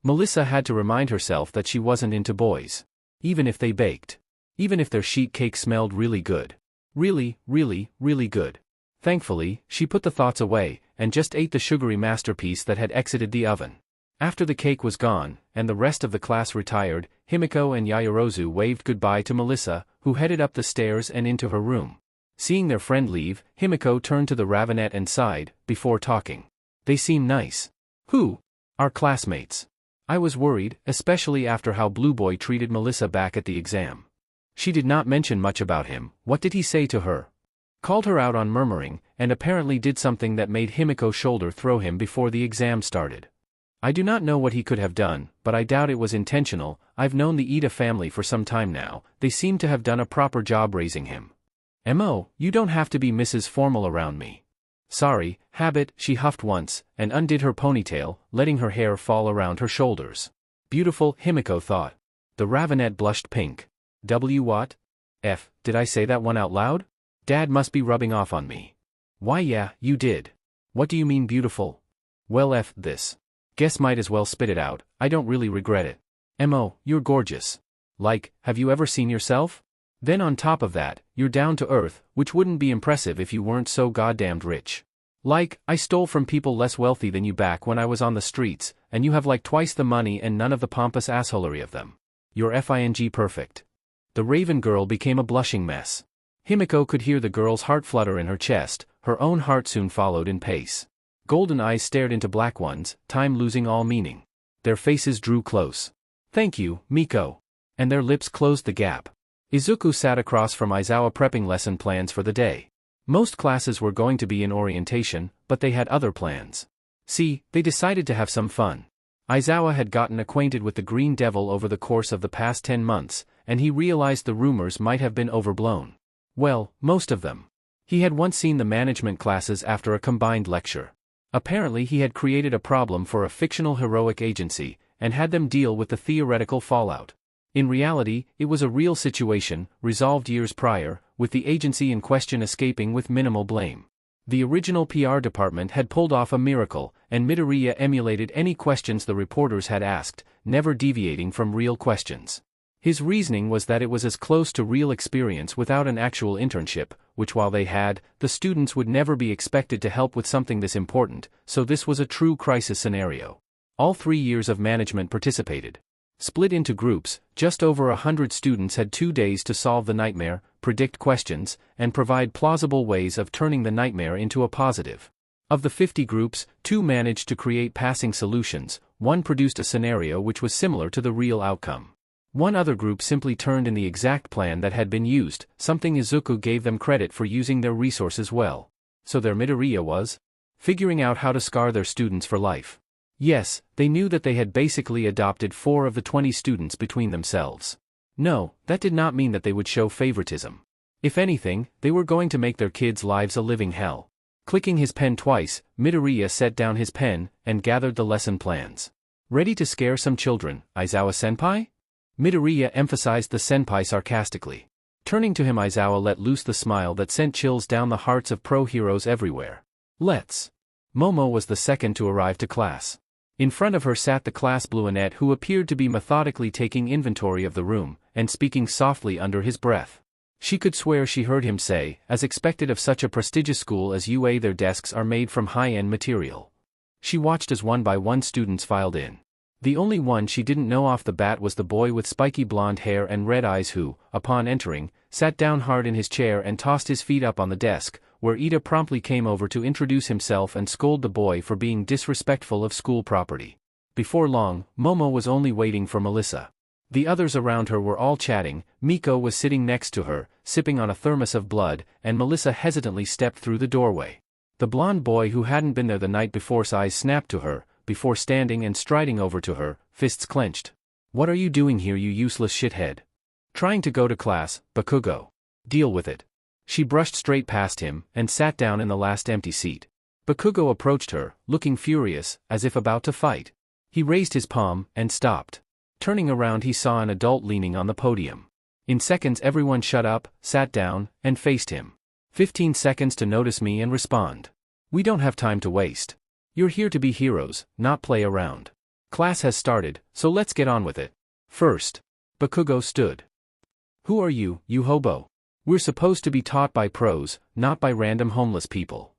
Melissa had to remind herself that she wasn't into boys. Even if they baked. Even if their sheet cake smelled really good. Really, really, really good. Thankfully, she put the thoughts away, and just ate the sugary masterpiece that had exited the oven. After the cake was gone, and the rest of the class retired, Himiko and Yaoyorozu waved goodbye to Melissa, who headed up the stairs and into her room. Seeing their friend leave, Himiko turned to the Ravenet and sighed, before talking. They seem nice. Who? Our classmates. I was worried, especially after how Blue Boy treated Melissa back at the exam. She did not mention much about him. What did he say to her? Called her out on murmuring, and apparently did something that made Himiko's shoulder throw him before the exam started. I do not know what he could have done, but I doubt it was intentional. I've known the Ida family for some time now, they seem to have done a proper job raising him. M.O., you don't have to be Mrs. Formal around me. Sorry, habit, she huffed once, and undid her ponytail, letting her hair fall around her shoulders. Beautiful, Himiko thought. The Ravenet blushed pink. W what? F, did I say that one out loud? Dad must be rubbing off on me. Why yeah, you did. What do you mean beautiful? Well F this. Guess might as well spit it out, I don't really regret it. Mo, you're gorgeous. Like, have you ever seen yourself? Then on top of that, you're down to earth, which wouldn't be impressive if you weren't so goddamned rich. Like, I stole from people less wealthy than you back when I was on the streets, and you have like twice the money and none of the pompous assholery of them. You're FING perfect. The Raven girl became a blushing mess. Himiko could hear the girl's heart flutter in her chest, her own heart soon followed in pace. Golden eyes stared into black ones, time losing all meaning. Their faces drew close. Thank you, Miko. And their lips closed the gap. Izuku sat across from Aizawa prepping lesson plans for the day. Most classes were going to be in orientation, but they had other plans. See, they decided to have some fun. Aizawa had gotten acquainted with the Green Devil over the course of the past 10 months, and he realized the rumors might have been overblown. Well, most of them. He had once seen the management classes after a combined lecture. Apparently he had created a problem for a fictional heroic agency, and had them deal with the theoretical fallout. In reality, it was a real situation, resolved years prior, with the agency in question escaping with minimal blame. The original PR department had pulled off a miracle, and Midoriya emulated any questions the reporters had asked, never deviating from real questions. His reasoning was that it was as close to real experience without an actual internship, which while they had, the students would never be expected to help with something this important, so this was a true crisis scenario. All 3 years of management participated. Split into groups, just over 100 students had 2 days to solve the nightmare, predict questions, and provide plausible ways of turning the nightmare into a positive. Of the 50 groups, 2 managed to create passing solutions, 1 produced a scenario which was similar to the real outcome. 1 other group simply turned in the exact plan that had been used, something Izuku gave them credit for using their resources well. So their Midoriya was figuring out how to scar their students for life. Yes, they knew that they had basically adopted 4 of the 20 students between themselves. No, that did not mean that they would show favoritism. If anything, they were going to make their kids' lives a living hell. Clicking his pen twice, Midoriya set down his pen, and gathered the lesson plans. Ready to scare some children, Aizawa-senpai? Midoriya emphasized the senpai sarcastically. Turning to him, Aizawa let loose the smile that sent chills down the hearts of pro-heroes everywhere. Let's. Momo was the second to arrive to class. In front of her sat the class bleuette who appeared to be methodically taking inventory of the room, and speaking softly under his breath. She could swear she heard him say, as expected of such a prestigious school as UA, their desks are made from high-end material. She watched as one by one students filed in. The only one she didn't know off the bat was the boy with spiky blonde hair and red eyes who, upon entering, sat down hard in his chair and tossed his feet up on the desk, where Ida promptly came over to introduce himself and scold the boy for being disrespectful of school property. Before long, Momo was only waiting for Melissa. The others around her were all chatting. Miko was sitting next to her, sipping on a thermos of blood, and Melissa hesitantly stepped through the doorway. The blonde boy who hadn't been there the night before's eyes snapped to her, before standing and striding over to her, fists clenched. What are you doing here, you useless shithead? Trying to go to class, Bakugo. Deal with it. She brushed straight past him, and sat down in the last empty seat. Bakugo approached her, looking furious, as if about to fight. He raised his palm, and stopped. Turning around he saw an adult leaning on the podium. In seconds everyone shut up, sat down, and faced him. 15 seconds to notice me and respond. We don't have time to waste. You're here to be heroes, not play around. Class has started, so let's get on with it. First. Bakugo stood. Who are you, you hobo? We're supposed to be taught by pros, not by random homeless people.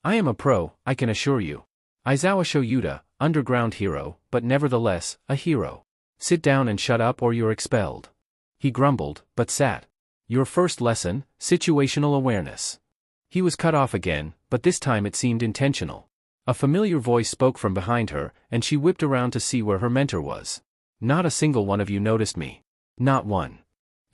I am a pro, I can assure you. Aizawa Shoyuta, underground hero, but nevertheless, a hero. Sit down and shut up or you're expelled. He grumbled, but sat. Your first lesson, situational awareness. He was cut off again, but this time it seemed intentional. A familiar voice spoke from behind her, and she whipped around to see where her mentor was. Not a single one of you noticed me. Not one.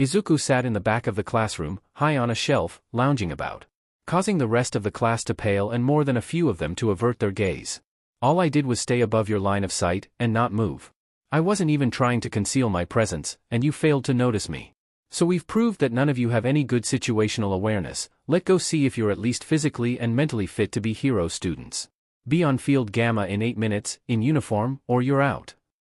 Izuku sat in the back of the classroom, high on a shelf, lounging about, causing the rest of the class to pale and more than a few of them to avert their gaze. All I did was stay above your line of sight, and not move. I wasn't even trying to conceal my presence, and you failed to notice me. So we've proved that none of you have any good situational awareness. Let's go see if you're at least physically and mentally fit to be hero students. Be on field Gamma in 8 minutes, in uniform, or you're out.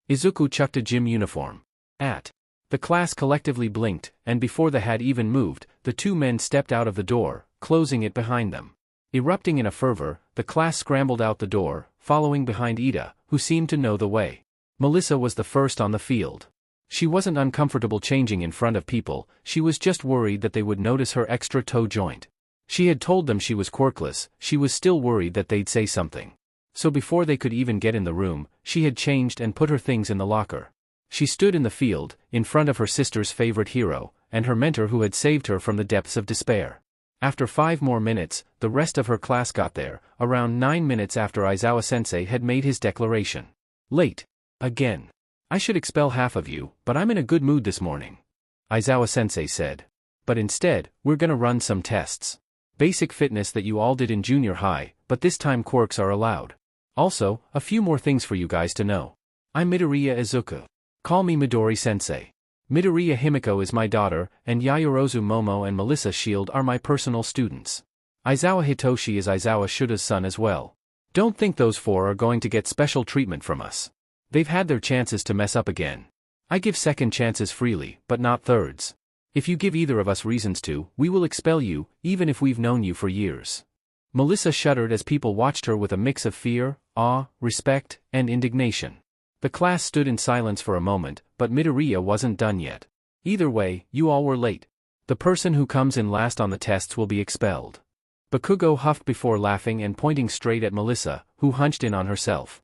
Izuku chucked a gym uniform. The class collectively blinked, and before the had even moved, the two men stepped out of the door, closing it behind them. Erupting in a fervor, the class scrambled out the door, following behind Ida, who seemed to know the way. Melissa was the first on the field. She wasn't uncomfortable changing in front of people, she was just worried that they would notice her extra toe joint. She had told them she was quirkless, she was still worried that they'd say something. So before they could even get in the room, she had changed and put her things in the locker. She stood in the field, in front of her sister's favorite hero, and her mentor who had saved her from the depths of despair. After 5 more minutes, the rest of her class got there, around 9 minutes after Aizawa-sensei had made his declaration. Late. Again. I should expel half of you, but I'm in a good mood this morning. Aizawa-sensei said. But instead, we're gonna run some tests. Basic fitness that you all did in junior high, but this time quirks are allowed. Also, a few more things for you guys to know. I'm Midoriya Izuku. Call me Midori-sensei. Midoriya Himiko is my daughter, and Yayorozu Momo and Melissa Shield are my personal students. Aizawa Hitoshi is Aizawa Shuda's son as well. Don't think those 4 are going to get special treatment from us. They've had their chances to mess up again. I give second chances freely, but not thirds. If you give either of us reasons to, we will expel you, even if we've known you for years. Melissa shuddered as people watched her with a mix of fear, awe, respect, and indignation. The class stood in silence for a moment, but Midoriya wasn't done yet. Either way, you all were late. The person who comes in last on the tests will be expelled. Bakugo huffed before laughing and pointing straight at Melissa, who hunched in on herself.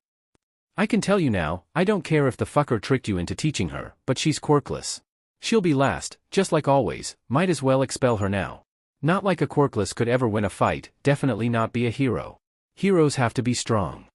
I can tell you now, I don't care if the fucker tricked you into teaching her, but she's quirkless. She'll be last, just like always, might as well expel her now. Not like a quirkless could ever win a fight, definitely not be a hero. Heroes have to be strong.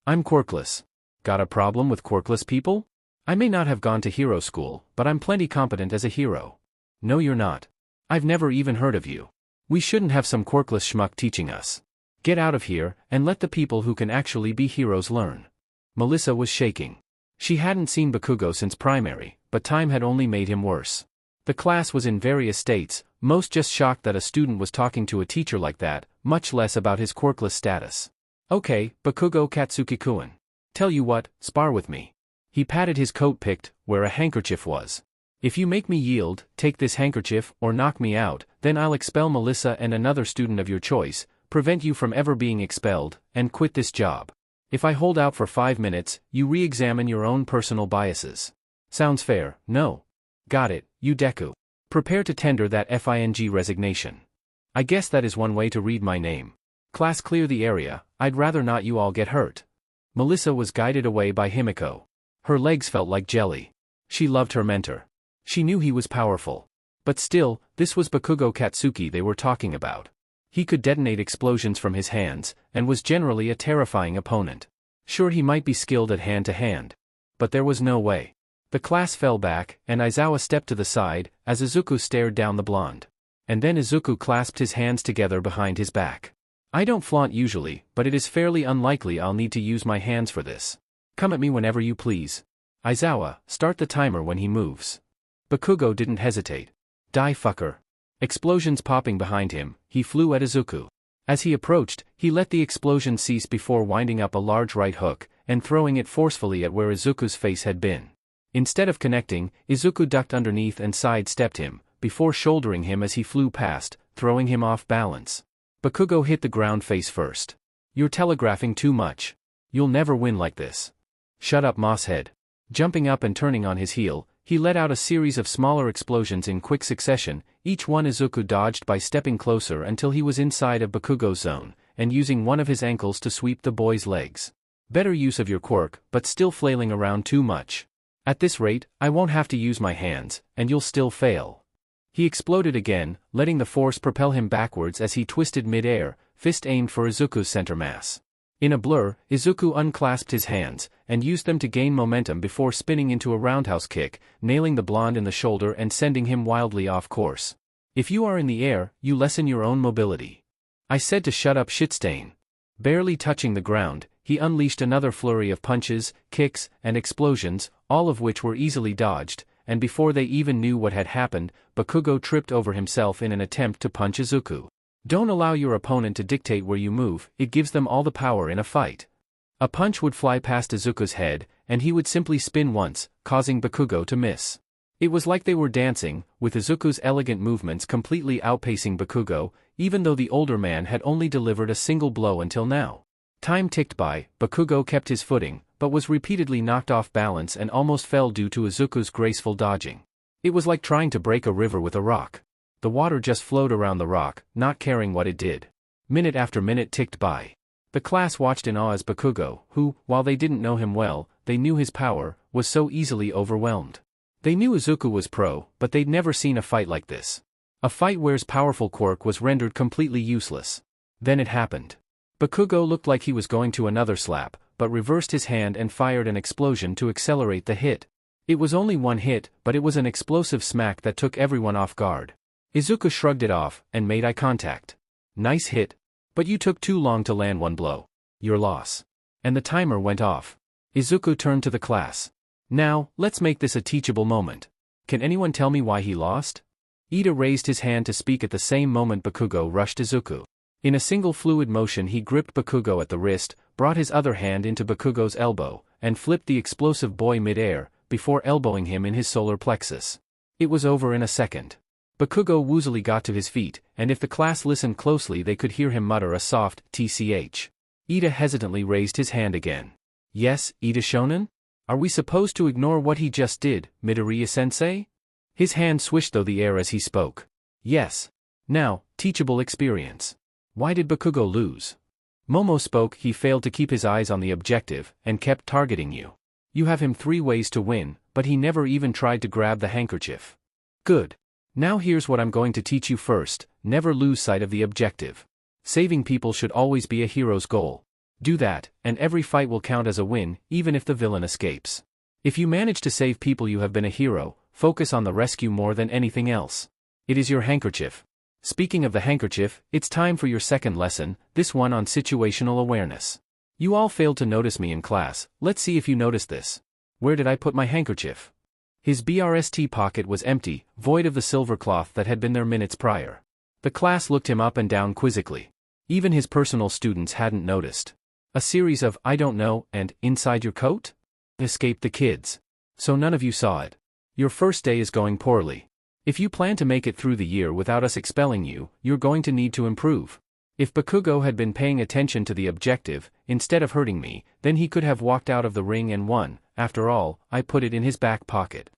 I'm quirkless. Got a problem with quirkless people? I may not have gone to hero school, but I'm plenty competent as a hero. No you're not. I've never even heard of you. We shouldn't have some quirkless schmuck teaching us. Get out of here, and let the people who can actually be heroes learn. Melissa was shaking. She hadn't seen Bakugo since primary, but time had only made him worse. The class was in various states, most just shocked that a student was talking to a teacher like that, much less about his quirkless status. Okay, Bakugo Katsuki-kun. Tell you what, spar with me. He patted his coat picked, where a handkerchief was. If you make me yield, take this handkerchief, or knock me out, then I'll expel Melissa and another student of your choice, prevent you from ever being expelled, and quit this job. If I hold out for 5 minutes, you re-examine your own personal biases. Sounds fair, no? Got it, you Deku. Prepare to tender that FING resignation. I guess that is one way to read my name. Class clear the area, I'd rather not you all get hurt. Melissa was guided away by Himiko. Her legs felt like jelly. She loved her mentor. She knew he was powerful. But still, this was Bakugo Katsuki they were talking about. He could detonate explosions from his hands, and was generally a terrifying opponent. Sure he might be skilled at hand-to-hand. But there was no way. The class fell back, and Aizawa stepped to the side, as Izuku stared down the blonde. And then Izuku clasped his hands together behind his back. I don't flaunt usually, but it is fairly unlikely I'll need to use my hands for this. Come at me whenever you please. Aizawa, start the timer when he moves. Bakugo didn't hesitate. Die fucker. Explosions popping behind him, he flew at Izuku. As he approached, he let the explosion cease before winding up a large right hook, and throwing it forcefully at where Izuku's face had been. Instead of connecting, Izuku ducked underneath and sidestepped him, before shouldering him as he flew past, throwing him off balance. Bakugo hit the ground face first. You're telegraphing too much. You'll never win like this. Shut up, mosshead. Jumping up and turning on his heel, he let out a series of smaller explosions in quick succession, each one Izuku dodged by stepping closer until he was inside of Bakugo's zone, and using one of his ankles to sweep the boy's legs. Better use of your quirk, but still flailing around too much. At this rate, I won't have to use my hands, and you'll still fail. He exploded again, letting the force propel him backwards as he twisted mid-air, fist aimed for Izuku's center mass. In a blur, Izuku unclasped his hands, and used them to gain momentum before spinning into a roundhouse kick, nailing the blonde in the shoulder and sending him wildly off course. If you are in the air, you lessen your own mobility. I said to shut up, shitstain. Barely touching the ground, he unleashed another flurry of punches, kicks, and explosions, all of which were easily dodged, and before they even knew what had happened, Bakugo tripped over himself in an attempt to punch Izuku. Don't allow your opponent to dictate where you move, it gives them all the power in a fight. A punch would fly past Izuku's head, and he would simply spin once, causing Bakugo to miss. It was like they were dancing, with Izuku's elegant movements completely outpacing Bakugo, even though the older man had only delivered a single blow until now. Time ticked by, Bakugo kept his footing, but was repeatedly knocked off balance and almost fell due to Izuku's graceful dodging. It was like trying to break a river with a rock. The water just flowed around the rock, not caring what it did. Minute after minute ticked by. The class watched in awe as Bakugo, who, while they didn't know him well, they knew his power, was so easily overwhelmed. They knew Izuku was pro, but they'd never seen a fight like this. A fight where his powerful quirk was rendered completely useless. Then it happened. Bakugo looked like he was going to another slap, but reversed his hand and fired an explosion to accelerate the hit. It was only one hit, but it was an explosive smack that took everyone off guard. Izuku shrugged it off, and made eye contact. Nice hit. But you took too long to land one blow. Your loss. And the timer went off. Izuku turned to the class. Now, let's make this a teachable moment. Can anyone tell me why he lost? Ida raised his hand to speak at the same moment Bakugo rushed Izuku. In a single fluid motion he gripped Bakugo at the wrist, brought his other hand into Bakugo's elbow, and flipped the explosive boy mid-air, before elbowing him in his solar plexus. It was over in a second. Bakugo woozily got to his feet, and if the class listened closely they could hear him mutter a soft tch. Ida hesitantly raised his hand again. Yes, Ida Shonen? Are we supposed to ignore what he just did, Midoriya-sensei? His hand swished through the air as he spoke. Yes. Now, teachable experience. Why did Bakugo lose? Momo spoke. He failed to keep his eyes on the objective, and kept targeting you. You have him 3 ways to win, but he never even tried to grab the handkerchief. Good. Now here's what I'm going to teach you first, never lose sight of the objective. Saving people should always be a hero's goal. Do that, and every fight will count as a win, even if the villain escapes. If you manage to save people you have been a hero, focus on the rescue more than anything else. It is your handkerchief. Speaking of the handkerchief, it's time for your second lesson, this one on situational awareness. You all failed to notice me in class, let's see if you noticed this. Where did I put my handkerchief? His BRST pocket was empty, void of the silver cloth that had been there minutes prior. The class looked him up and down quizzically. Even his personal students hadn't noticed. A series of "I don't know" and "inside your coat?" escaped the kids. So none of you saw it. Your first day is going poorly. If you plan to make it through the year without us expelling you, you're going to need to improve. If Bakugo had been paying attention to the objective, instead of hurting me, then he could have walked out of the ring and won. After all, I put it in his back pocket.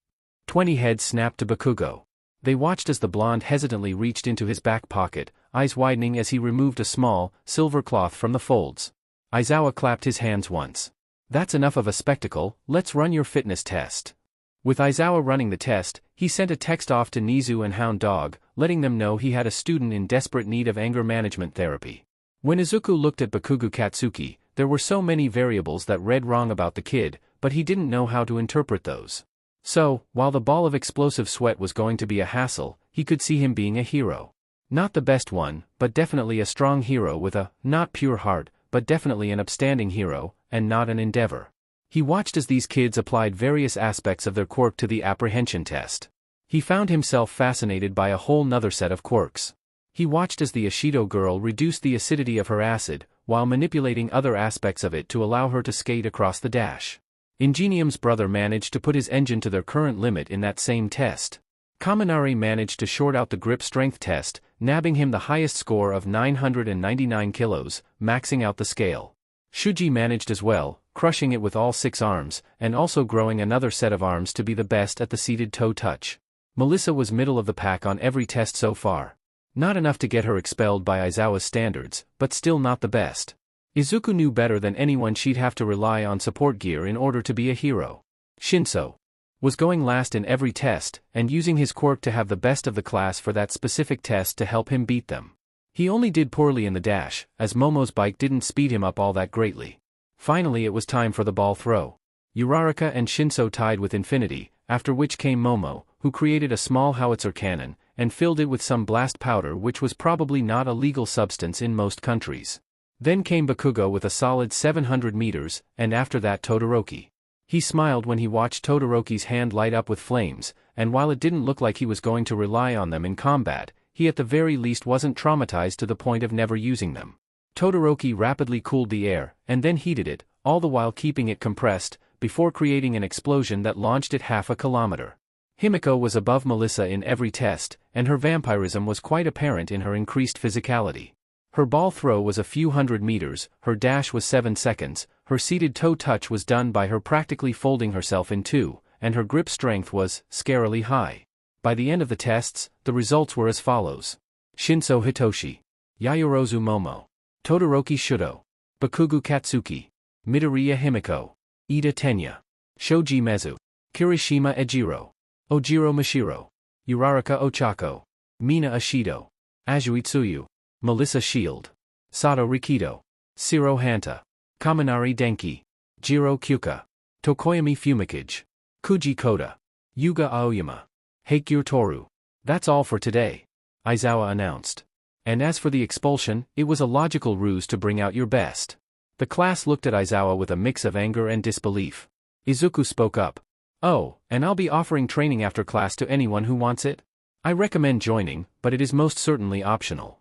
20 heads snapped to Bakugo. They watched as the blonde hesitantly reached into his back pocket, eyes widening as he removed a small, silver cloth from the folds. Aizawa clapped his hands once. That's enough of a spectacle, let's run your fitness test. With Aizawa running the test, he sent a text off to Nizu and Hound Dog, letting them know he had a student in desperate need of anger management therapy. When Izuku looked at Bakugo Katsuki, there were so many variables that read wrong about the kid, but he didn't know how to interpret those. So, while the ball of explosive sweat was going to be a hassle, he could see him being a hero. Not the best one, but definitely a strong hero with a, not pure heart, but definitely an upstanding hero, and not an endeavor. He watched as these kids applied various aspects of their quirk to the apprehension test. He found himself fascinated by a whole nother set of quirks. He watched as the Ashido girl reduced the acidity of her acid, while manipulating other aspects of it to allow her to skate across the dash. Ingenium's brother managed to put his engine to their current limit in that same test. Kaminari managed to short out the grip strength test, nabbing him the highest score of 999 kilos, maxing out the scale. Shuji managed as well, crushing it with all 6 arms, and also growing another set of arms to be the best at the seated toe touch. Melissa was middle of the pack on every test so far. Not enough to get her expelled by Aizawa's standards, but still not the best. Izuku knew better than anyone she'd have to rely on support gear in order to be a hero. Shinso was going last in every test, and using his quirk to have the best of the class for that specific test to help him beat them. He only did poorly in the dash, as Momo's bike didn't speed him up all that greatly. Finally it was time for the ball throw. Uraraka and Shinso tied with infinity, after which came Momo, who created a small howitzer cannon, and filled it with some blast powder which was probably not a legal substance in most countries. Then came Bakugo with a solid 700 meters, and after that Todoroki. He smiled when he watched Todoroki's hand light up with flames, and while it didn't look like he was going to rely on them in combat, he at the very least wasn't traumatized to the point of never using them. Todoroki rapidly cooled the air, and then heated it, all the while keeping it compressed, before creating an explosion that launched it half a kilometer. Himiko was above Melissa in every test, and her vampirism was quite apparent in her increased physicality. Her ball throw was a few hundred meters, her dash was 7 seconds, her seated toe touch was done by her practically folding herself in two, and her grip strength was scarily high. By the end of the tests, the results were as follows. Shinso Hitoshi, Yayorozu Momo, Todoroki Shudo, Bakugo Katsuki, Midoriya Himiko, Ida Tenya, Shoji Mezu, Kirishima Ejiro, Ojiro Mashiro, Uraraka Ochako, Mina Ashido, Azui Tsuyu, Melissa Shield, Sato Rikido, Shiro Hanta, Kaminari Denki, Jiro Kyuka, Tokoyami Fumikage, Kuji Koda, Yuga Aoyama, Heikyu Toru. That's all for today, Aizawa announced. And as for the expulsion, it was a logical ruse to bring out your best. The class looked at Aizawa with a mix of anger and disbelief. Izuku spoke up. Oh, and I'll be offering training after class to anyone who wants it? I recommend joining, but it is most certainly optional.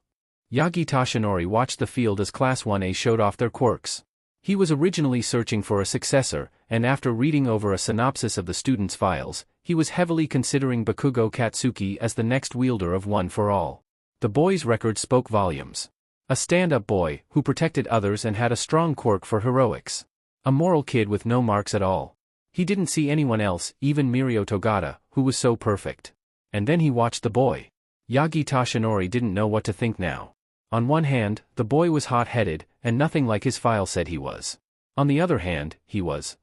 Yagi Tashinori watched the field as Class 1A showed off their quirks. He was originally searching for a successor, and after reading over a synopsis of the students' files, he was heavily considering Bakugo Katsuki as the next wielder of One for All. The boy's record spoke volumes. A stand-up boy, who protected others and had a strong quirk for heroics. A moral kid with no marks at all. He didn't see anyone else, even Mirio Togata, who was so perfect. And then he watched the boy. Yagi Tashinori didn't know what to think now. On one hand, the boy was hot-headed, and nothing like his file said he was. On the other hand, he was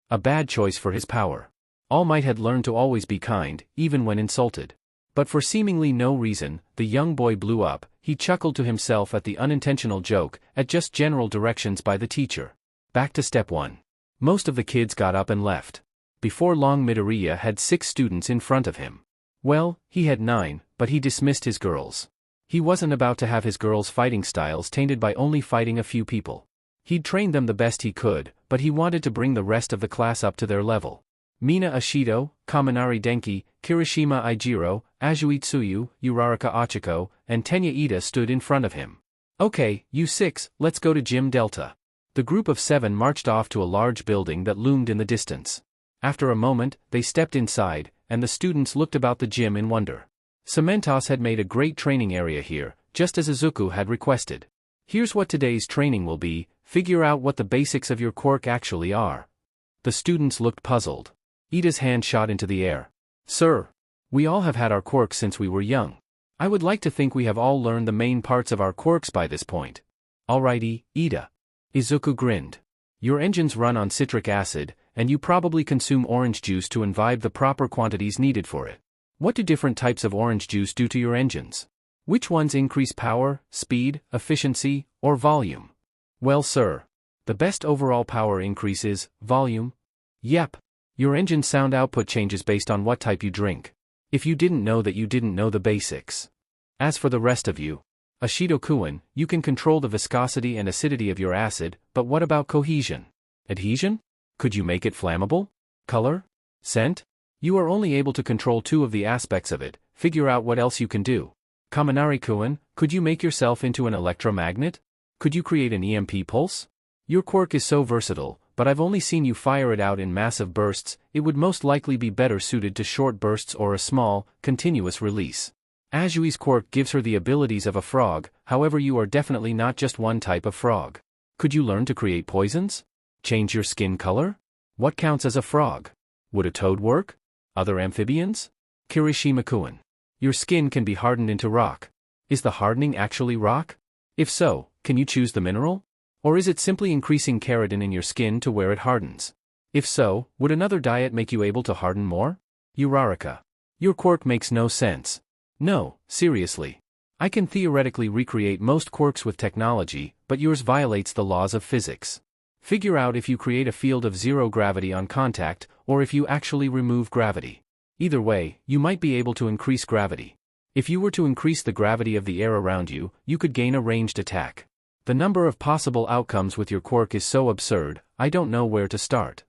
a bad choice for his power. All Might had learned to always be kind, even when insulted. But for seemingly no reason, the young boy blew up. He chuckled to himself at the unintentional joke, at just general directions by the teacher. Back to step 1. Most of the kids got up and left. Before long Midoriya had 6 students in front of him. Well, he had 9, but he dismissed his girls. He wasn't about to have his girls' fighting styles tainted by only fighting a few people. He'd trained them the best he could, but he wanted to bring the rest of the class up to their level. Mina Ashido, Kaminari Denki, Kirishima Ijiro, Azui Tsuyu, Uraraka Ochako, and Tenya Ida stood in front of him. Okay, you 6, let's go to Gym Delta. The group of 7 marched off to a large building that loomed in the distance. After a moment, they stepped inside, and the students looked about the gym in wonder. Cementos had made a great training area here, just as Izuku had requested. Here's what today's training will be: figure out what the basics of your quirk actually are. The students looked puzzled. Ida's hand shot into the air. Sir, we all have had our quirks since we were young. I would like to think we have all learned the main parts of our quirks by this point. Alrighty, Ida. Izuku grinned. Your engines run on citric acid, and you probably consume orange juice to imbibe the proper quantities needed for it. What do different types of orange juice do to your engines? Which ones increase power, speed, efficiency, or volume? Well, sir, the best overall power increase is volume. Yep. Your engine sound output changes based on what type you drink. If you didn't know that, you didn't know the basics. As for the rest of you, Ashido-kun, you can control the viscosity and acidity of your acid, but what about cohesion? Adhesion? Could you make it flammable? Color? Scent? You are only able to control 2 of the aspects of it. Figure out what else you can do. Kaminari-kun, could you make yourself into an electromagnet? Could you create an EMP pulse? Your quirk is so versatile, but I've only seen you fire it out in massive bursts. It would most likely be better suited to short bursts or a small, continuous release. Azui's quirk gives her the abilities of a frog, however you are definitely not just one type of frog. Could you learn to create poisons? Change your skin color? What counts as a frog? Would a toad work? Other amphibians? Kirishima-kun. Your skin can be hardened into rock. Is the hardening actually rock? If so, can you choose the mineral? Or is it simply increasing keratin in your skin to where it hardens? If so, would another diet make you able to harden more? Uraraka. Your quirk makes no sense. No, seriously. I can theoretically recreate most quirks with technology, but yours violates the laws of physics. Figure out if you create a field of 0 gravity on contact, or if you actually remove gravity. Either way, you might be able to increase gravity. If you were to increase the gravity of the air around you, you could gain a ranged attack. The number of possible outcomes with your quirk is so absurd, I don't know where to start.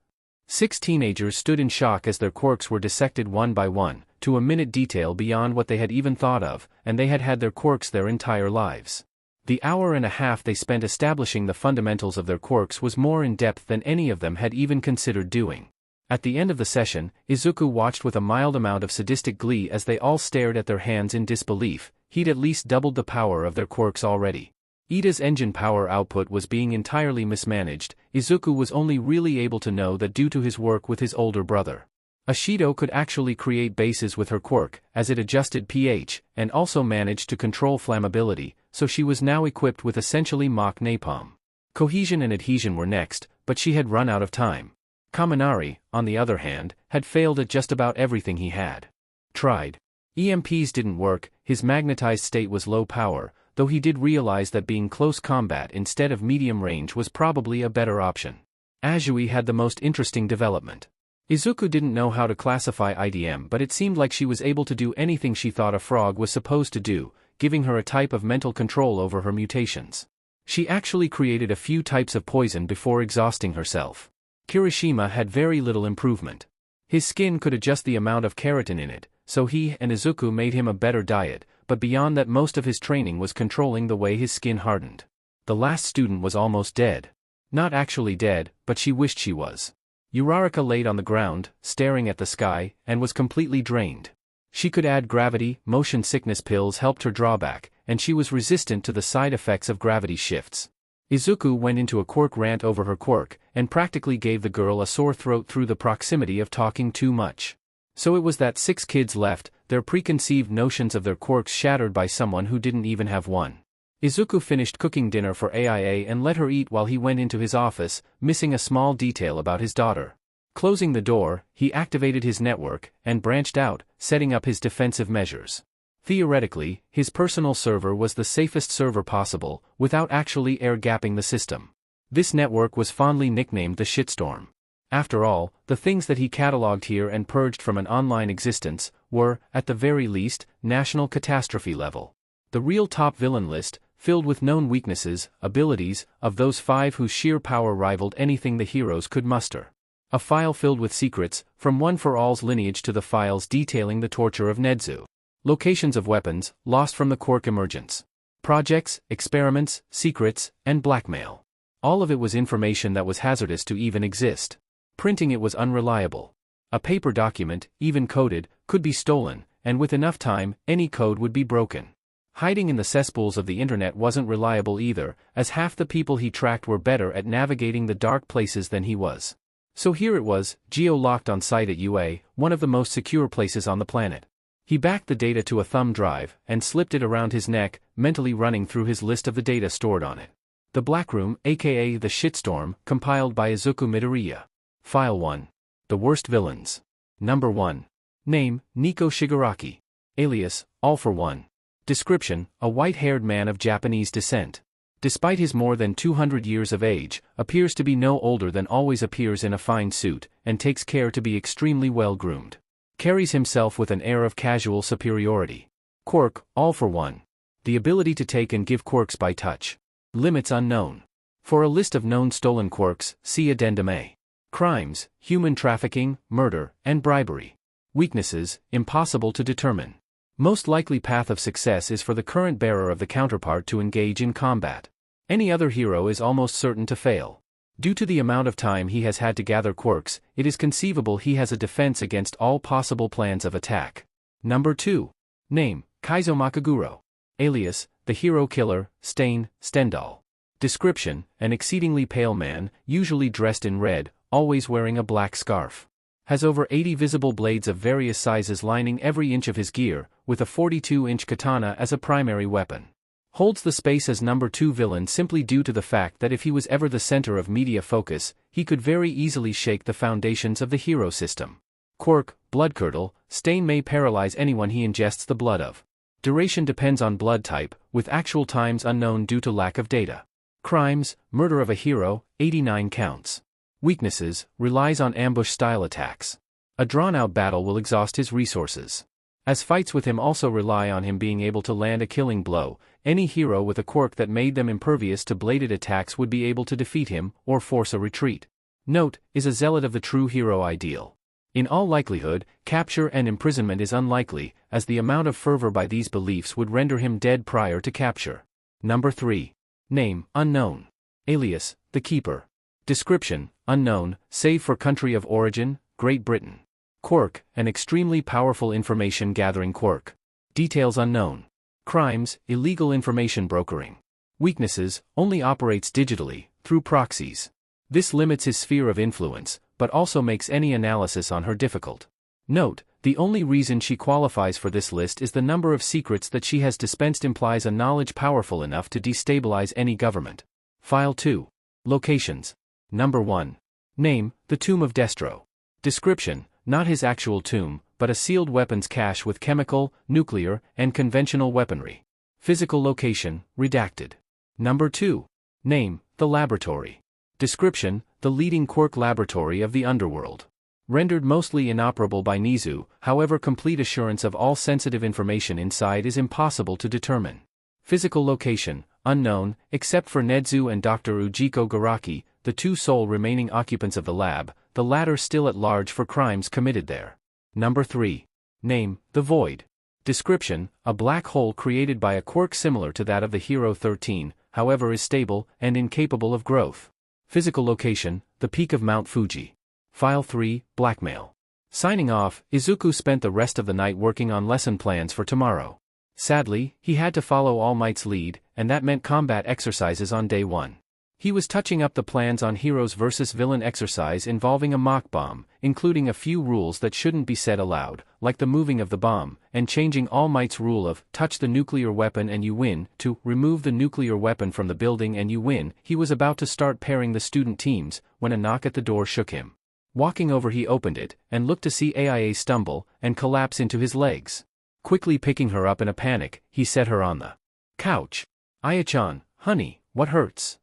6 teenagers stood in shock as their quirks were dissected one by one, to a minute detail beyond what they had even thought of, and they had had their quirks their entire lives. The hour and a half they spent establishing the fundamentals of their quirks was more in depth than any of them had even considered doing. At the end of the session, Izuku watched with a mild amount of sadistic glee as they all stared at their hands in disbelief. He'd at least doubled the power of their quirks already. Ida's engine power output was being entirely mismanaged. Izuku was only really able to know that due to his work with his older brother. Ashido could actually create bases with her quirk, as it adjusted pH, and also managed to control flammability, so she was now equipped with essentially mock napalm. Cohesion and adhesion were next, but she had run out of time. Kaminari, on the other hand, had failed at just about everything he had tried. EMPs didn't work, his magnetized state was low power, though he did realize that being close combat instead of medium range was probably a better option. Azui had the most interesting development. Izuku didn't know how to classify IDM, but it seemed like she was able to do anything she thought a frog was supposed to do, giving her a type of mental control over her mutations. She actually created a few types of poison before exhausting herself. Kirishima had very little improvement. His skin could adjust the amount of keratin in it, so he and Izuku made him a better diet, but beyond that most of his training was controlling the way his skin hardened. The last student was almost dead. Not actually dead, but she wished she was. Uraraka laid on the ground, staring at the sky, and was completely drained. She could add gravity, motion sickness pills helped her drawback, and she was resistant to the side effects of gravity shifts. Izuku went into a quirk rant over her quirk, and practically gave the girl a sore throat through the proximity of talking too much. So it was that 6 kids left, their preconceived notions of their quirks shattered by someone who didn't even have one. Izuku finished cooking dinner for AIA and let her eat while he went into his office, missing a small detail about his daughter. Closing the door, he activated his network, and branched out, setting up his defensive measures. Theoretically, his personal server was the safest server possible, without actually air-gapping the system. This network was fondly nicknamed the Shitstorm. After all, the things that he catalogued here and purged from an online existence were, at the very least, national catastrophe level. The real top villain list, filled with known weaknesses, abilities, of those 5 whose sheer power rivaled anything the heroes could muster. A file filled with secrets, from One for All's lineage to the files detailing the torture of Nedzu. Locations of weapons, lost from the quirk emergence. Projects, experiments, secrets, and blackmail. All of it was information that was hazardous to even exist. Printing it was unreliable. A paper document, even coded, could be stolen, and with enough time, any code would be broken. Hiding in the cesspools of the internet wasn't reliable either, as half the people he tracked were better at navigating the dark places than he was. So here it was, geo-locked on site at UA, one of the most secure places on the planet. He backed the data to a thumb drive, and slipped it around his neck, mentally running through his list of the data stored on it. The Black Room, aka the Shitstorm, compiled by Izuku Midoriya. File 1. The Worst Villains. Number 1. Name, Nico Shigaraki. Alias, All for One. Description, a white-haired man of Japanese descent. Despite his more than 200 years of age, appears to be no older than always appears in a fine suit, and takes care to be extremely well-groomed. Carries himself with an air of casual superiority. Quirk, All for One. The ability to take and give quirks by touch. Limits unknown. For a list of known stolen quirks, see Addendum A. Crimes, human trafficking, murder, and bribery. Weaknesses, impossible to determine. Most likely path of success is for the current bearer of the counterpart to engage in combat. Any other hero is almost certain to fail. Due to the amount of time he has had to gather quirks, it is conceivable he has a defense against all possible plans of attack. Number 2. Name, Kaizo Makaguro. Alias, the Hero Killer, Stendhal. Description, an exceedingly pale man, usually dressed in red, always wearing a black scarf. Has over 80 visible blades of various sizes lining every inch of his gear, with a 42-inch katana as a primary weapon. Holds the space as number 2 villain simply due to the fact that if he was ever the center of media focus, he could very easily shake the foundations of the hero system. Quirk, Bloodcurdle, Stain may paralyze anyone he ingests the blood of. Duration depends on blood type, with actual times unknown due to lack of data. Crimes, murder of a hero, 89 counts. Weaknesses, relies on ambush-style attacks. A drawn-out battle will exhaust his resources. As fights with him also rely on him being able to land a killing blow, any hero with a quirk that made them impervious to bladed attacks would be able to defeat him, or force a retreat. Note, is a zealot of the true hero ideal. In all likelihood, capture and imprisonment is unlikely, as the amount of fervor by these beliefs would render him dead prior to capture. Number 3. Name, unknown. Alias, the Keeper. Description, unknown, save for country of origin, Great Britain. Quirk, an extremely powerful information-gathering quirk. Details unknown. Crimes, illegal information brokering. Weaknesses, only operates digitally, through proxies. This limits his sphere of influence, but also makes any analysis on her difficult. Note, the only reason she qualifies for this list is the number of secrets that she has dispensed implies a knowledge powerful enough to destabilize any government. File 2. Locations. Number 1. Name, the Tomb of Destro. Description, not his actual tomb, but a sealed weapons cache with chemical, nuclear, and conventional weaponry. Physical location, redacted. Number 2. Name, the laboratory. Description, the leading quirk laboratory of the underworld. Rendered mostly inoperable by Nizu, however complete assurance of all sensitive information inside is impossible to determine. Physical location, unknown, except for Nedzu and Dr. Ujiko Garaki, the two sole remaining occupants of the lab, the latter still at large for crimes committed there. Number 3. Name, the Void. Description, a black hole created by a quirk similar to that of the Hero 13, however is stable and incapable of growth. Physical location, the peak of Mount Fuji. File 3, Blackmail. Signing off, Izuku spent the rest of the night working on lesson plans for tomorrow. Sadly, he had to follow All Might's lead, and that meant combat exercises on day 1. He was touching up the plans on Heroes vs. Villain exercise involving a mock bomb, including a few rules that shouldn't be said aloud, like the moving of the bomb, and changing All Might's rule of, touch the nuclear weapon and you win, to, remove the nuclear weapon from the building and you win. He was about to start pairing the student teams, when a knock at the door shook him. Walking over he opened it, and looked to see AIA stumble, and collapse into his legs. Quickly picking her up in a panic, he set her on the couch. Aya-chan, honey, what hurts?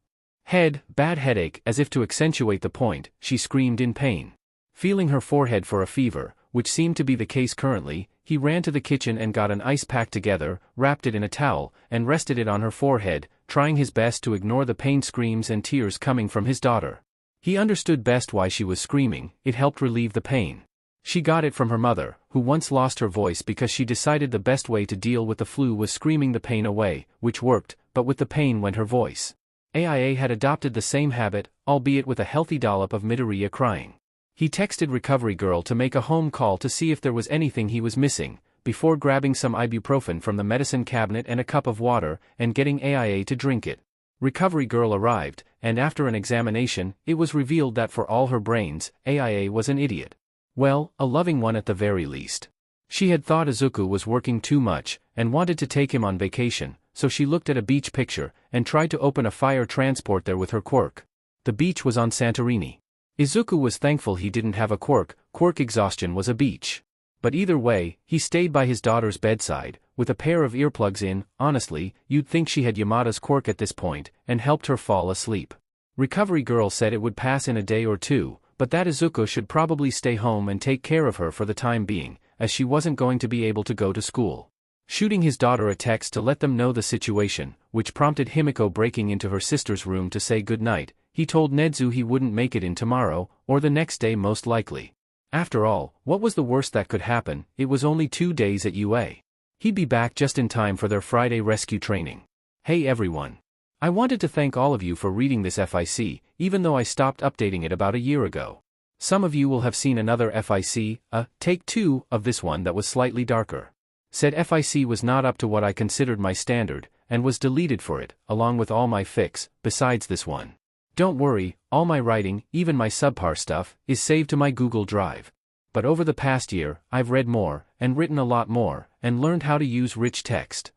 Head, bad headache. As if to accentuate the point, she screamed in pain. Feeling her forehead for a fever, which seemed to be the case currently, he ran to the kitchen and got an ice pack together, wrapped it in a towel, and rested it on her forehead, trying his best to ignore the pain screams and tears coming from his daughter. He understood best why she was screaming, it helped relieve the pain. She got it from her mother, who once lost her voice because she decided the best way to deal with the flu was screaming the pain away, which worked, but with the pain went her voice. AIA had adopted the same habit, albeit with a healthy dollop of Midoriya crying. He texted Recovery Girl to make a home call to see if there was anything he was missing, before grabbing some ibuprofen from the medicine cabinet and a cup of water, and getting AIA to drink it. Recovery Girl arrived, and after an examination, it was revealed that for all her brains, AIA was an idiot. Well, a loving one at the very least. She had thought Izuku was working too much, and wanted to take him on vacation, so she looked at a beach picture, and tried to open a fire transport there with her quirk. The beach was on Santorini. Izuku was thankful he didn't have a quirk exhaustion was a beach. But either way, he stayed by his daughter's bedside, with a pair of earplugs in. Honestly, you'd think she had Yamada's quirk at this point, and helped her fall asleep. Recovery Girl said it would pass in a day or two, but that Izuku should probably stay home and take care of her for the time being, as she wasn't going to be able to go to school. Shooting his daughter a text to let them know the situation, which prompted Himiko breaking into her sister's room to say goodnight, he told Nedzu he wouldn't make it in tomorrow, or the next day most likely. After all, what was the worst that could happen? It was only 2 days at UA. He'd be back just in time for their Friday rescue training. Hey everyone. I wanted to thank all of you for reading this FIC, even though I stopped updating it about a year ago. Some of you will have seen another FIC, take 2, of this one that was slightly darker. Said FIC was not up to what I considered my standard, and was deleted for it, along with all my fics, besides this one. Don't worry, all my writing, even my subpar stuff, is saved to my Google Drive. But over the past year, I've read more, and written a lot more, and learned how to use rich text.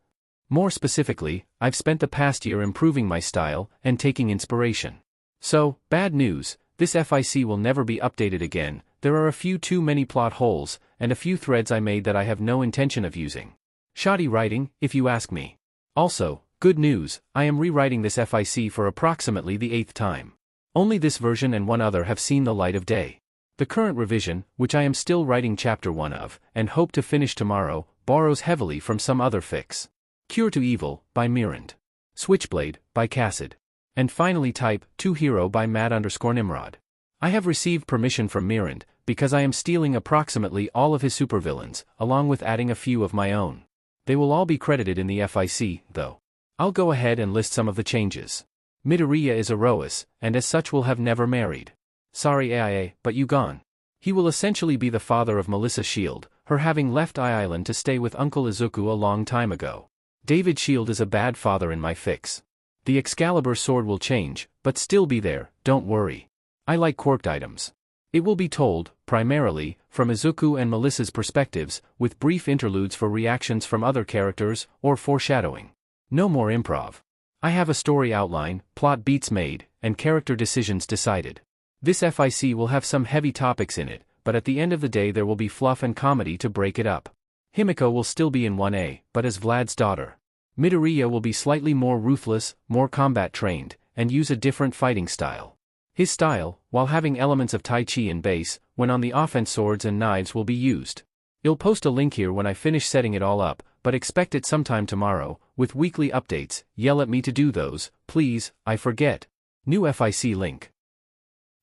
More specifically, I've spent the past year improving my style, and taking inspiration. So, bad news, this FIC will never be updated again. There are a few too many plot holes, and a few threads I made that I have no intention of using. Shoddy writing, if you ask me. Also, good news, I am rewriting this FIC for approximately the 8th time. Only this version and one other have seen the light of day. The current revision, which I am still writing chapter 1 of, and hope to finish tomorrow, borrows heavily from some other fics. Cure to Evil, by Mirand. Switchblade, by Cassid. And finally Type 2 Hero by Mad_Nimrod. I have received permission from Mirand, because I am stealing approximately all of his supervillains, along with adding a few of my own. They will all be credited in the FIC, though. I'll go ahead and list some of the changes. Midoriya is a Roas, and as such will have never married. Sorry AIA, but you gone. He will essentially be the father of Melissa Shield, her having left Island to stay with Uncle Izuku a long time ago. David Shield is a bad father in my fics. The Excalibur sword will change, but still be there, don't worry. I like quirked items. It will be told, primarily, from Izuku and Melissa's perspectives, with brief interludes for reactions from other characters, or foreshadowing. No more improv. I have a story outline, plot beats made, and character decisions decided. This FIC will have some heavy topics in it, but at the end of the day there will be fluff and comedy to break it up. Himiko will still be in 1A, but as Vlad's daughter. Midoriya will be slightly more ruthless, more combat-trained, and use a different fighting style. His style, while having elements of Tai Chi in base, when on the offense swords and knives will be used. I'll post a link here when I finish setting it all up, but expect it sometime tomorrow, with weekly updates. Yell at me to do those, please, I forget. New FIC link.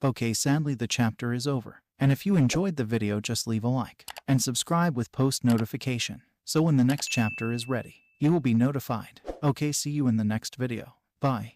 Okay, sadly the chapter is over, and if you enjoyed the video just leave a like, and subscribe with post notification, so when the next chapter is ready, you will be notified. Okay, see you in the next video. Bye.